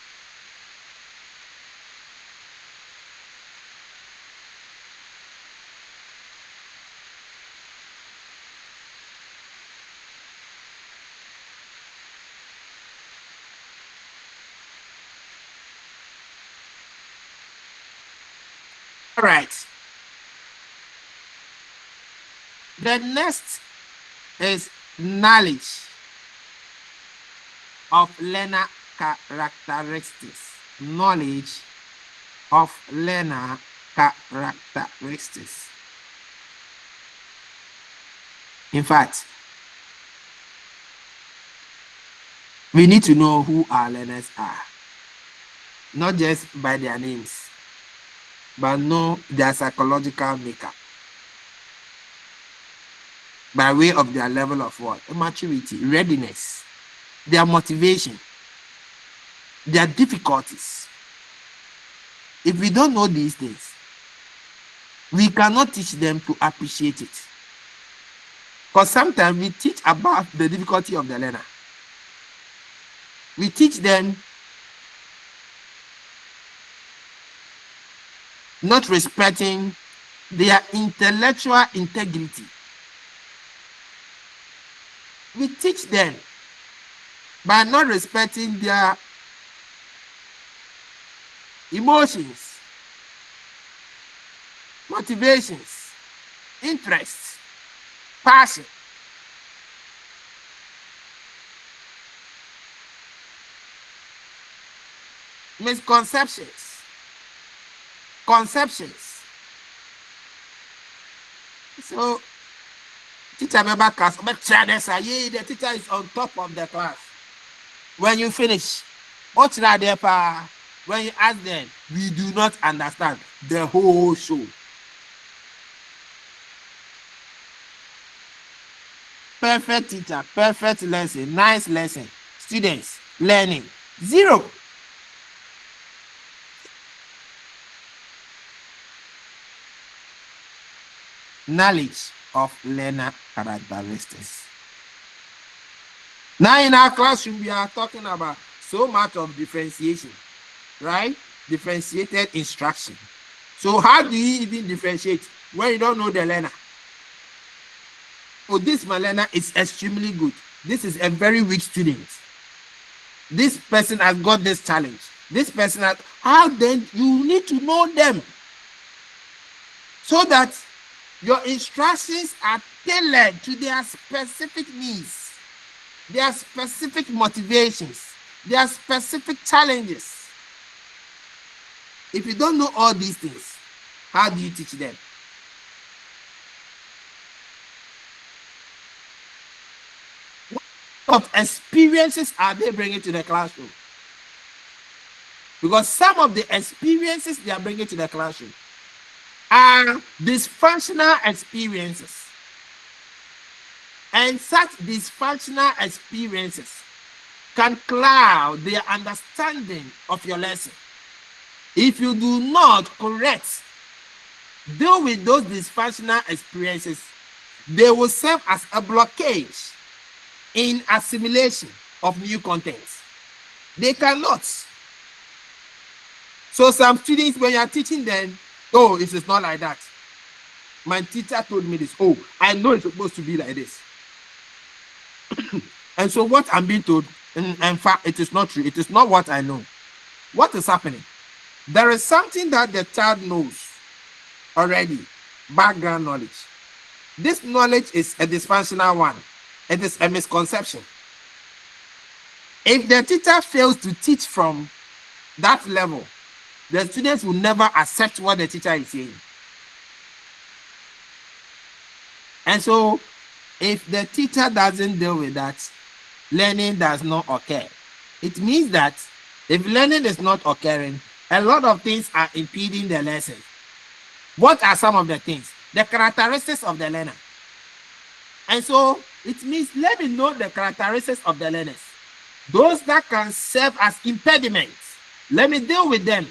All right. The next is knowledge of learner characteristics. Knowledge of learner characteristics. In fact, we need to know who our learners are, not just by their names, but know their psychological makeup by way of their level of what? Maturity, readiness, their motivation, their difficulties. If we don't know these things, we cannot teach them to appreciate it. Because sometimes we teach about the difficulty of the learner. We teach them not respecting their intellectual integrity. We teach them by not respecting their emotions, motivations, interests, passion. Misconceptions, conceptions. So, teacher member class, the teacher is on top of the class. When you finish, what's that there? When you ask them, we do not understand the whole show. Perfect teacher, perfect lesson, nice lesson. Students learning 0. Knowledge of learner characteristics. Now in our classroom, we are talking about so much of differentiation, right? Differentiated instruction. So how do you even differentiate when you don't know the learner? Oh, this my learner is extremely good. This is a very weak student. This person has got this challenge. This person has, how then you need to know them so that your instructions are tailored to their specific needs, their specific motivations, their specific challenges. If you don't know all these things, how do you teach them? What of experiences are they bringing to the classroom? Because some of the experiences they are bringing to the classroom are dysfunctional experiences. And such dysfunctional experiences can cloud their understanding of your lesson. If you do not deal with those dysfunctional experiences, they will serve as a blockage in assimilation of new content. They cannot. So some students, when you are teaching them, oh, it is not like that. My teacher told me this. Oh, I know it's supposed to be like this. And so what I'm being told, in fact, it is not true. It is not what I know. What is happening? There is something that the child knows already, background knowledge. This knowledge is a dysfunctional one. It is a misconception. If the teacher fails to teach from that level, the students will never accept what the teacher is saying. And so, if the teacher doesn't deal with that, learning does not occur. It means that if learning is not occurring, a lot of things are impeding the lesson. What are some of the things? The characteristics of the learner. And so, it means let me know the characteristics of the learners. Those that can serve as impediments, let me deal with them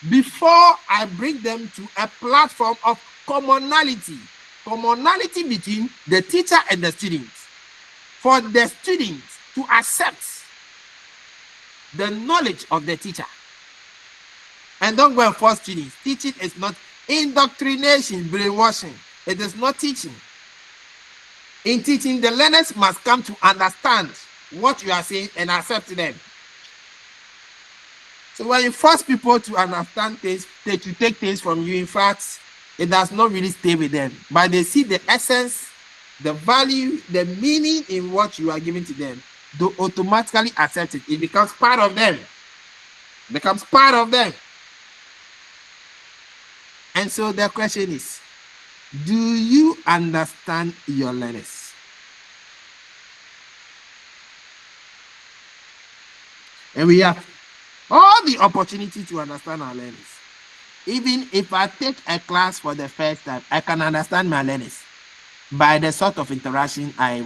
before I bring them to a platform of commonality. Commonality between the teacher and the students. For the students to accept the knowledge of the teacher. And don't go and force students. Teaching is not indoctrination, brainwashing. It is not teaching. In teaching, the learners must come to understand what you are saying and accept them. So when you force people to understand things, to take things from you, in fact, it does not really stay with them. But they see the essence, the value, the meaning in what you are giving to them. They automatically accept it. It becomes part of them. It becomes part of them. And so the question is, do you understand your learners? And we have all the opportunity to understand our learners. Even if I take a class for the first time, I can understand my learners by the sort of interaction I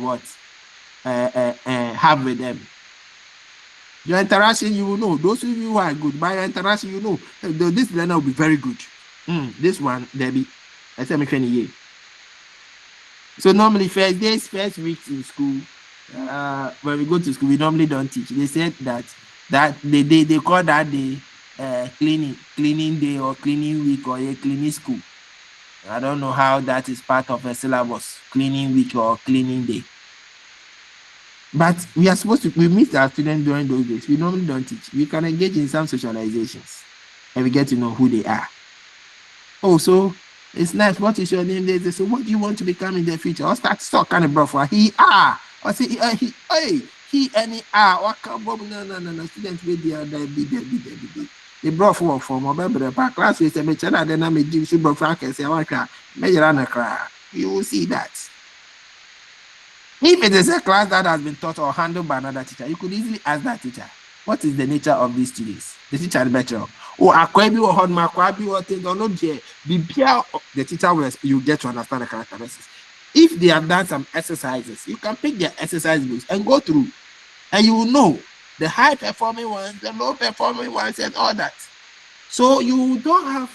have with them. Your interaction, you will know. Those of you who are good, by your interaction, you know, this learner will be very good. This one, Debbie, I said, so normally first days, first weeks in school, when we go to school, we normally don't teach. They said that they call that day cleaning day or cleaning week or a cleaning school. I don't know how that is part of a syllabus, cleaning week or cleaning day. But we are supposed to, we meet our students during those days. We normally don't teach. We can engage in some socializations and we get to know who they are. Oh, so it's nice. What is your name? They say, what do you want to become in the future? Or start kind of bro. He are. Or say he any are. Or come no. Students with the be. They brought for the class with a mention and then I may do super frank and say, I can measure on a cry. You will see that. If it is a class that has been taught or handled by another teacher, you could easily ask that teacher, what is the nature of these students? The teacher is better. Or Akwabi or Hodmakwabi or things or not there. The teacher will you get to understand the characteristics. If they have done some exercises, you can pick their exercise books and go through, and you will know the high performing ones, the low performing ones, and all that. So you don't have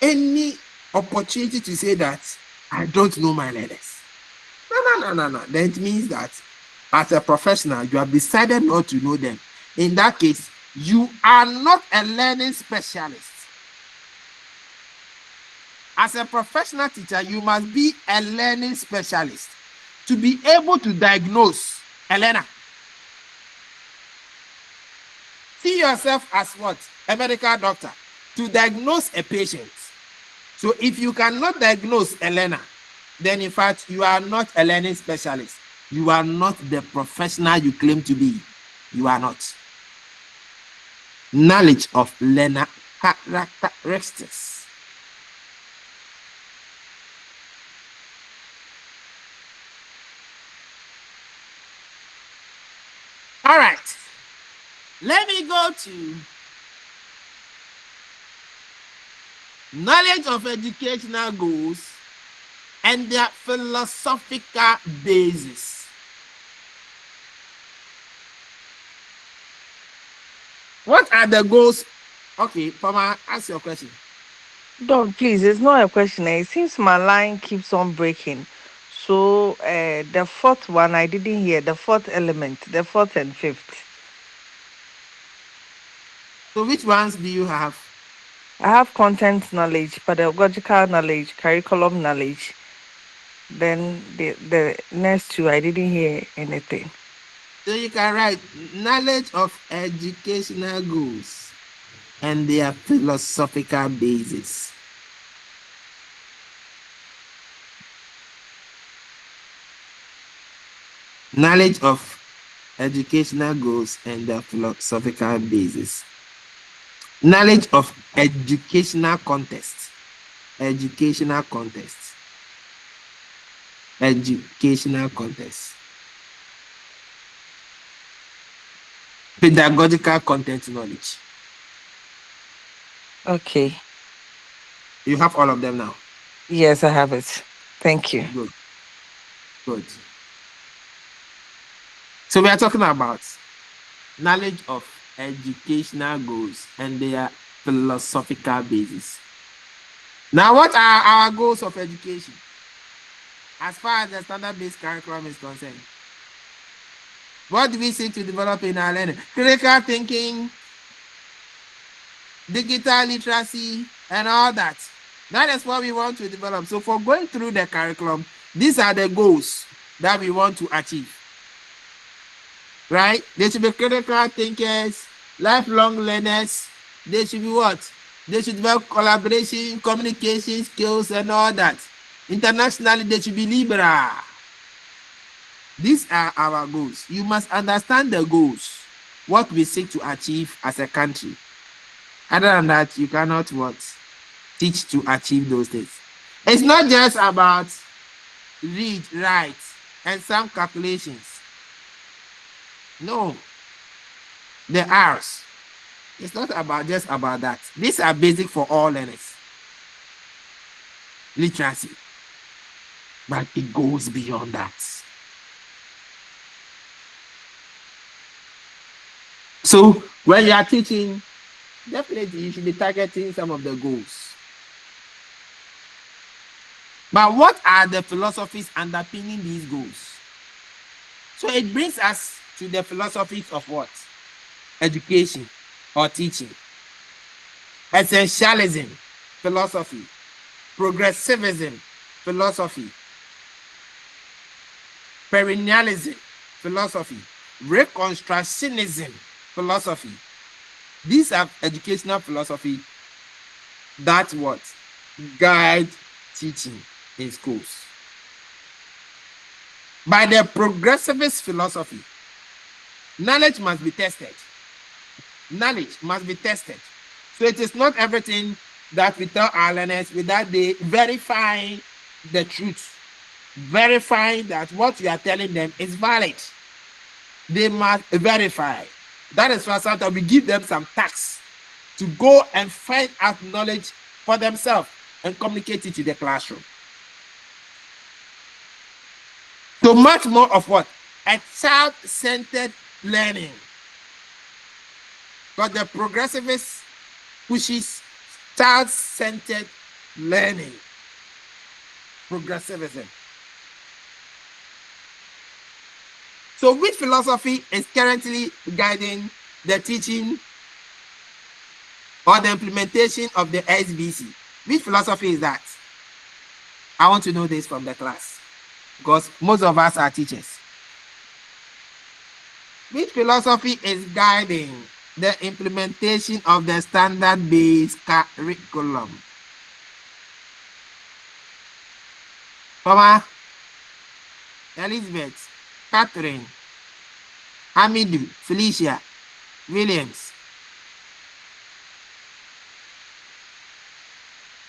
any opportunity to say that I don't know my learners. No. That means that as a professional, you have decided not to know them. In that case, you are not a learning specialist. As a professional teacher, you must be a learning specialist to be able to diagnose a learner. See yourself as what? A medical doctor to diagnose a patient. So if you cannot diagnose a learner, then in fact, you are not a learning specialist. You are not the professional you claim to be. You are not. Knowledge of learner characteristics. All right. Let me go to knowledge of educational goals and their philosophical basis. What are the goals? Okay, Pama, ask your question. Don't, please, it's not a question. It seems my line keeps on breaking. So the fourth one, I didn't hear. The fourth element, the fourth and fifth. So which ones do you have? I have content knowledge, pedagogical knowledge, curriculum knowledge. Then the next two, I didn't hear anything. So you can write knowledge of educational goals and their philosophical basis. Knowledge of educational goals and their philosophical basis. Knowledge of educational context. Educational context. Educational context. Pedagogical content knowledge. Okay. You have all of them now? Yes, I have it. Thank you. Good. Good. So we are talking about knowledge of educational goals and their philosophical basis. Now, what are our goals of education as far as the standard-based curriculum is concerned? What do we seek to develop in our learning? Critical thinking, digital literacy, and all that. That is what we want to develop. So for going through the curriculum, these are the goals that we want to achieve. Right? They should be critical thinkers, Lifelong learners, they should be what? They should develop collaboration, communication skills, and all that. Internationally, they should be liberal. These are our goals. You must understand the goals, what we seek to achieve as a country. Other than that, you cannot what? Teach to achieve those things. It's not just about read, write, and some calculations. No. The R's. It's not about just about that. These are basic for all learners. Literacy. But it goes beyond that. So when you are teaching, definitely you should be targeting some of the goals. But what are the philosophies underpinning these goals? So it brings us to the philosophies of what? Education or teaching. Essentialism, philosophy. Progressivism, philosophy. Perennialism, philosophy. Reconstructionism, philosophy. These are educational philosophy that what? Guide teaching in schools. By the progressivist philosophy, knowledge must be tested. Knowledge must be tested. So it is not everything that we tell our learners without they verifying the truth, verifying that what we are telling them is valid. They must verify. That is why sometimes we give them some tasks to go and find out knowledge for themselves and communicate it to the classroom. So much more of what? A child-centered learning. But the progressivist pushes child-centered learning. Progressivism. So which philosophy is currently guiding the teaching or the implementation of the SBC? Which philosophy is that? I want to know this from the class, because most of us are teachers. Which philosophy is guiding the implementation of the standard-based curriculum? Thomas, Elizabeth, Catherine, Hamidu, Felicia, Williams.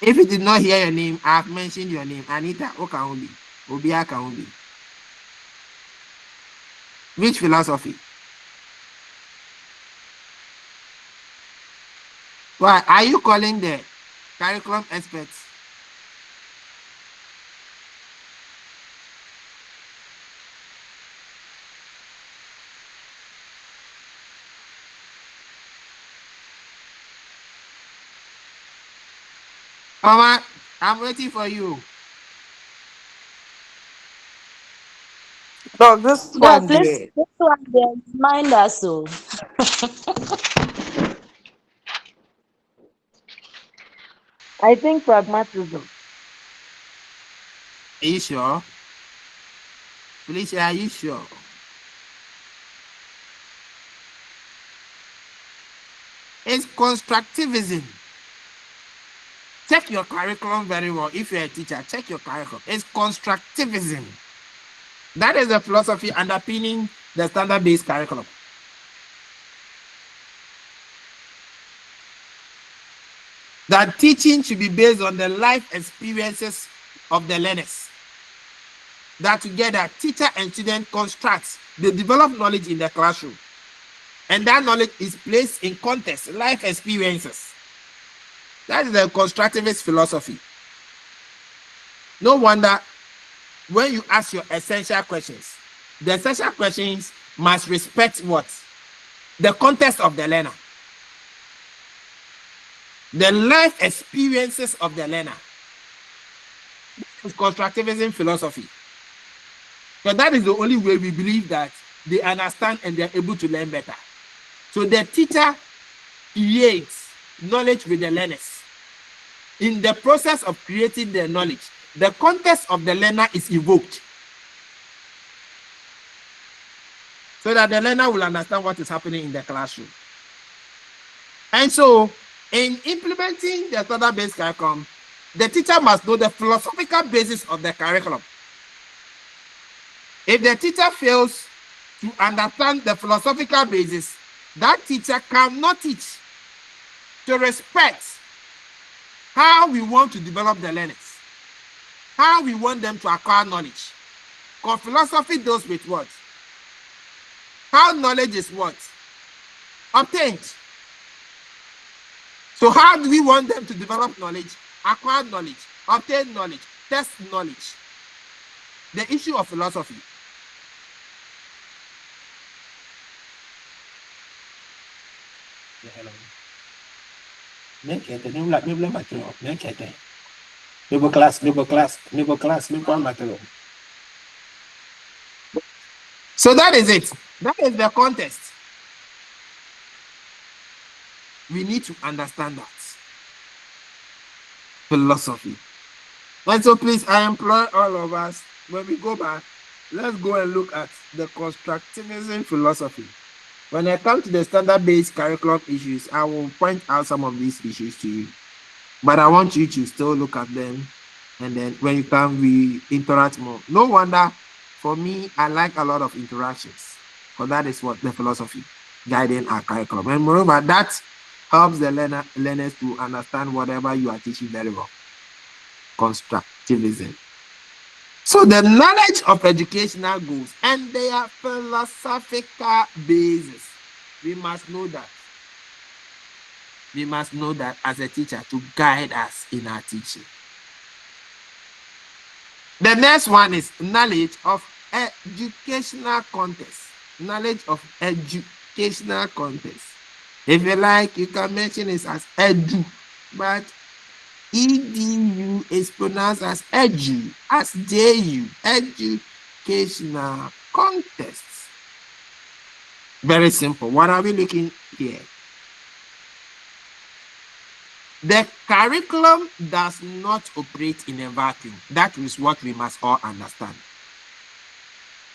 If you did not hear your name, I have mentioned your name. Anita Okaumbi, Obia Kaumbi. Which philosophy? Why are you calling the curriculum experts? Mama, I'm waiting for you. So this Doc, one please, there. this one there, remind us so. I think pragmatism. Are you sure? Felicia, are you sure? It's constructivism. Check your curriculum very well. If you're a teacher, check your curriculum. It's constructivism. That is the philosophy underpinning the standard-based curriculum. That teaching should be based on the life experiences of the learners. That together, teacher and student construct, they develop knowledge in the classroom. And that knowledge is placed in context, life experiences. That is the constructivist philosophy. No wonder when you ask your essential questions, the essential questions must respect what? The context of the learner. The life experiences of the learner. It's constructivism philosophy. But that is the only way we believe that they understand and they're able to learn better. So the teacher creates knowledge with the learners. In the process of creating the knowledge, the context of the learner is evoked, so that the learner will understand what is happening in the classroom. And so, in implementing the standard-based curriculum, the teacher must know the philosophical basis of the curriculum. If the teacher fails to understand the philosophical basis, that teacher cannot teach to respect how we want to develop the learners, how we want them to acquire knowledge. Because philosophy deals with what? How knowledge is what? Obtained. So how do we want them to develop knowledge, acquire knowledge, obtain knowledge, test knowledge? The issue of philosophy. So that is it. That is the context. We need to understand that. Philosophy. And so please, I implore all of us, when we go back, let's go and look at the constructivism philosophy. When I come to the standard-based curriculum issues, I will point out some of these issues to you. But I want you to still look at them, and then when you come, we interact more. No wonder, for me, I like a lot of interactions, because that is what the philosophy guiding our curriculum. And moreover, that helps the learners to understand whatever you are teaching very well. Constructivism. So the knowledge of educational goals and their philosophical basis, we must know that. We must know that as a teacher to guide us in our teaching. The next one is knowledge of educational context. Knowledge of educational context. If you like, you can mention it as edu, but EDU is pronounced as edu, as JU, educational context. Very simple. What are we looking here? The curriculum does not operate in a vacuum. That is what we must all understand.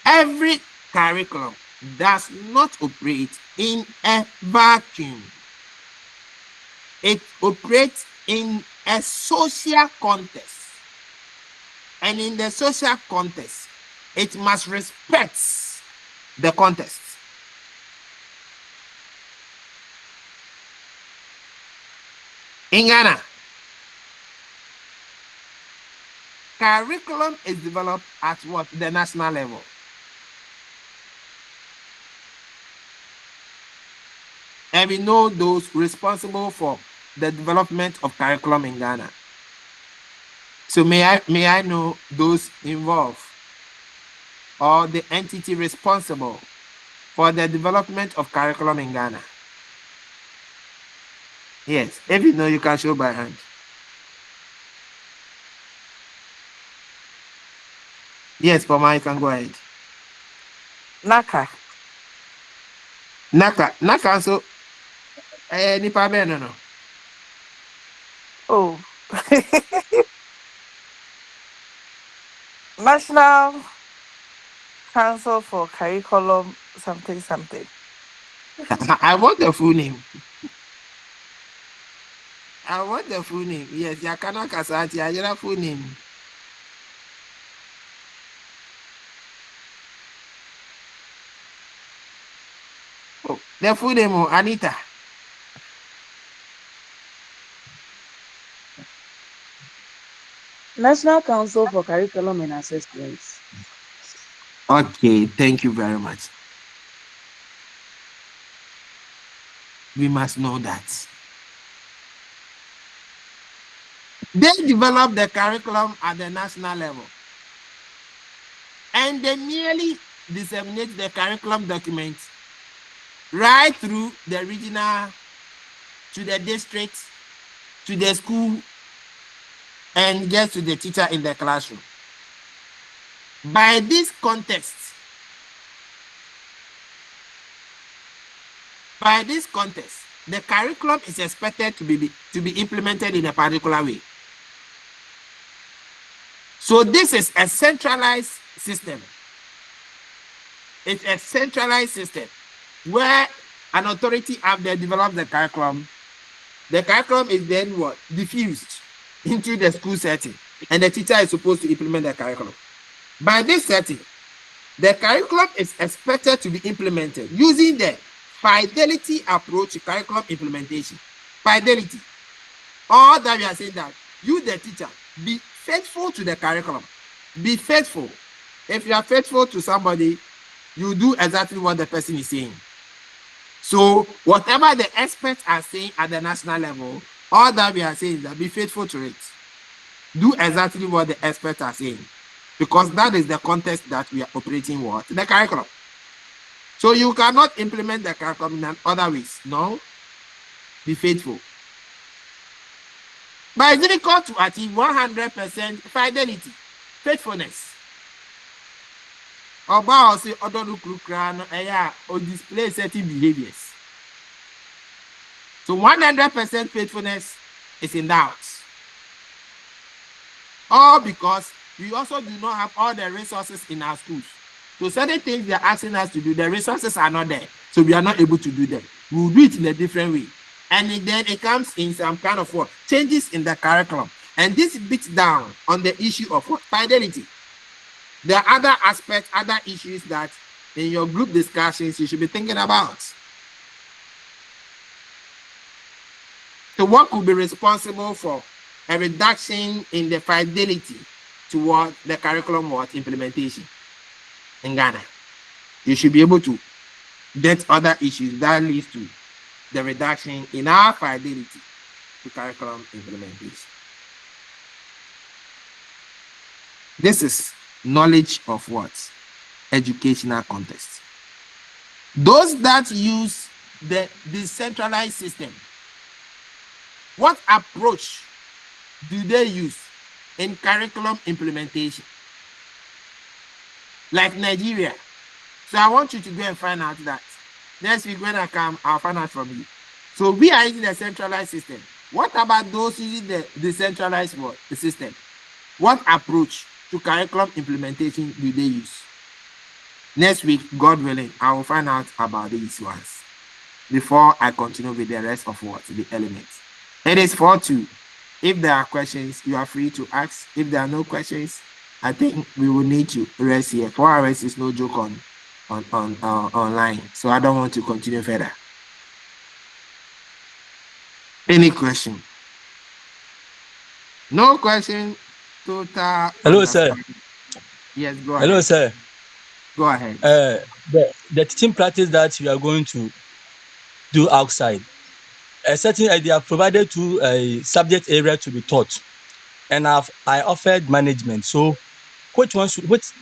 Every curriculum does not operate in a vacuum. It operates in a social context. And in the social context, it must respect the context. In Ghana, curriculum is developed at what? The national level. And we know those responsible for the development of curriculum in Ghana. So may I know those involved or the entity responsible for the development of curriculum in Ghana? Yes, if you know, you can show by hand. Yes, Poma, you can go ahead. Naka. Naka, so nipa be no. Oh. National Council for Curriculum something. I want the full name. Yes, Yakana Kasati, I have full name. Oh, the full name, Anita. National Council for Curriculum and Assessments. Okay, thank you very much. We must know that. They develop the curriculum at the national level. And they merely disseminate the curriculum document right through the regional, to the district, to the school, and get to the teacher in the classroom. By this context, the curriculum is expected to be implemented in a particular way. So this is a centralized system. It's a centralized system where an authority have developed the curriculum The curriculum is then what? Diffused into the school setting, and the teacher is supposed to implement the curriculum. By this setting, the curriculum is expected to be implemented using the fidelity approach to curriculum implementation. Fidelity. All that we are saying that you, the teacher, be faithful to the curriculum. Be faithful. If you are faithful to somebody, you do exactly what the person is saying. So whatever the experts are saying at the national level, all that we are saying is that be faithful to it. Do exactly what the experts are saying, because that is the context that we are operating with, the curriculum. So you cannot implement the curriculum in other ways. No, be faithful. But it's difficult to achieve 100% fidelity, faithfulness. Or display certain behaviors. So 100% faithfulness is in doubt. All because we also do not have all the resources in our schools. So certain things they are asking us to do, the resources are not there. So we are not able to do them. We will do it in a different way. And then it comes in some kind of changes in the curriculum. And this beats down on the issue of fidelity. There are other aspects, other issues that in your group discussions you should be thinking about. So what could be responsible for a reduction in the fidelity toward the curriculum implementation in Ghana? You should be able to get other issues that leads to the reduction in our fidelity to curriculum implementation. This is knowledge of what? Educational context. Those that use the decentralized system, what approach do they use in curriculum implementation? Like Nigeria. So I want you to go and find out that. Next week when I come, I'll find out from you. So we are using the centralized system. What about those using the decentralized system? What approach to curriculum implementation do they use? Next week, God willing, I will find out about these ones before I continue with the rest of the elements. It is 4:02. If there are questions, you are free to ask. If there are no questions, I think we will need to rest here. 4 hours is no joke online, so I don't want to continue further. Any question? No question. Total. Hello, sir. Yes, go ahead. Hello, sir. Go ahead. The teaching practice that you are going to do outside, they have provided to a subject area to be taught, and I offered management. So, which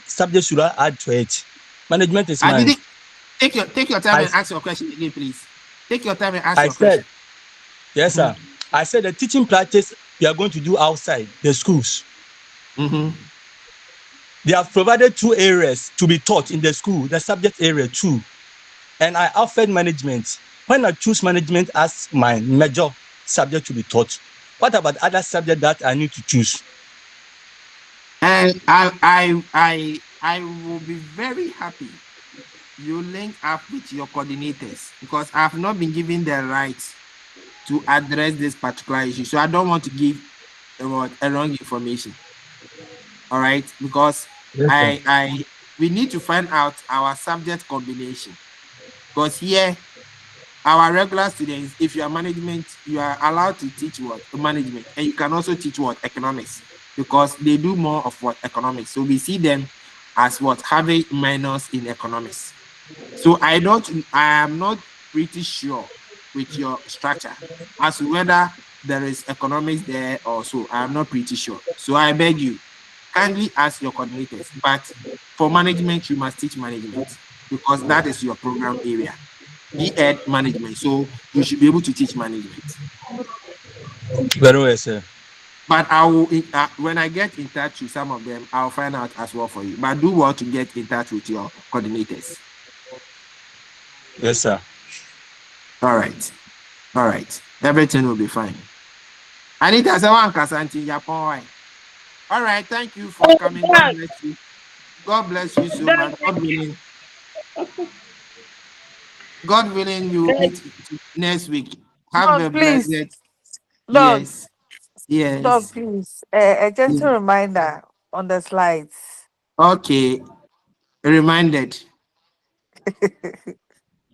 subject should I add to it? Management is mine. Take your time and ask your question again, please. Take your time and ask your question. Yes, sir. I said the teaching practice we are going to do outside the schools. They have provided 2 areas to be taught in the school, the subject area 2. And I offered management. When I choose management as my major subject to be taught, what about other subjects that I need to choose? And I will be very happy you link up with your coordinators, because I have not been given the right to address this particular issue. So I don't want to give a wrong information. All right, because we need to find out our subject combination. Because here, our regular students, if you are management, you are allowed to teach management, and you can also teach economics, because they do more of economics. So we see them as having minors in economics. So I am not pretty sure with your structure as to whether there is economics there or so. I am not pretty sure. So I beg you, kindly ask your coordinators. But for management, you must teach management, because that is your program area. Ed management. So you should be able to teach management. Very well, sir. But I will, when I get in touch with some of them, I'll find out as well for you. But do want to get in touch with your coordinators. Yes, sir. All right. Everything will be fine. Anita, Japan. All right. Thank you for coming. God bless you. God bless you so much. God willing, you meet next week. Have a blessed. Dog, Yes. dog, Yes. please. A gentle Mm. reminder on the slides. Okay. Reminded.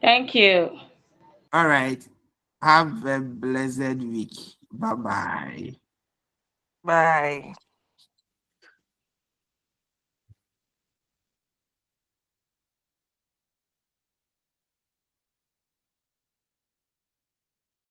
Thank you. All right. Have a blessed week. Bye bye. Bye.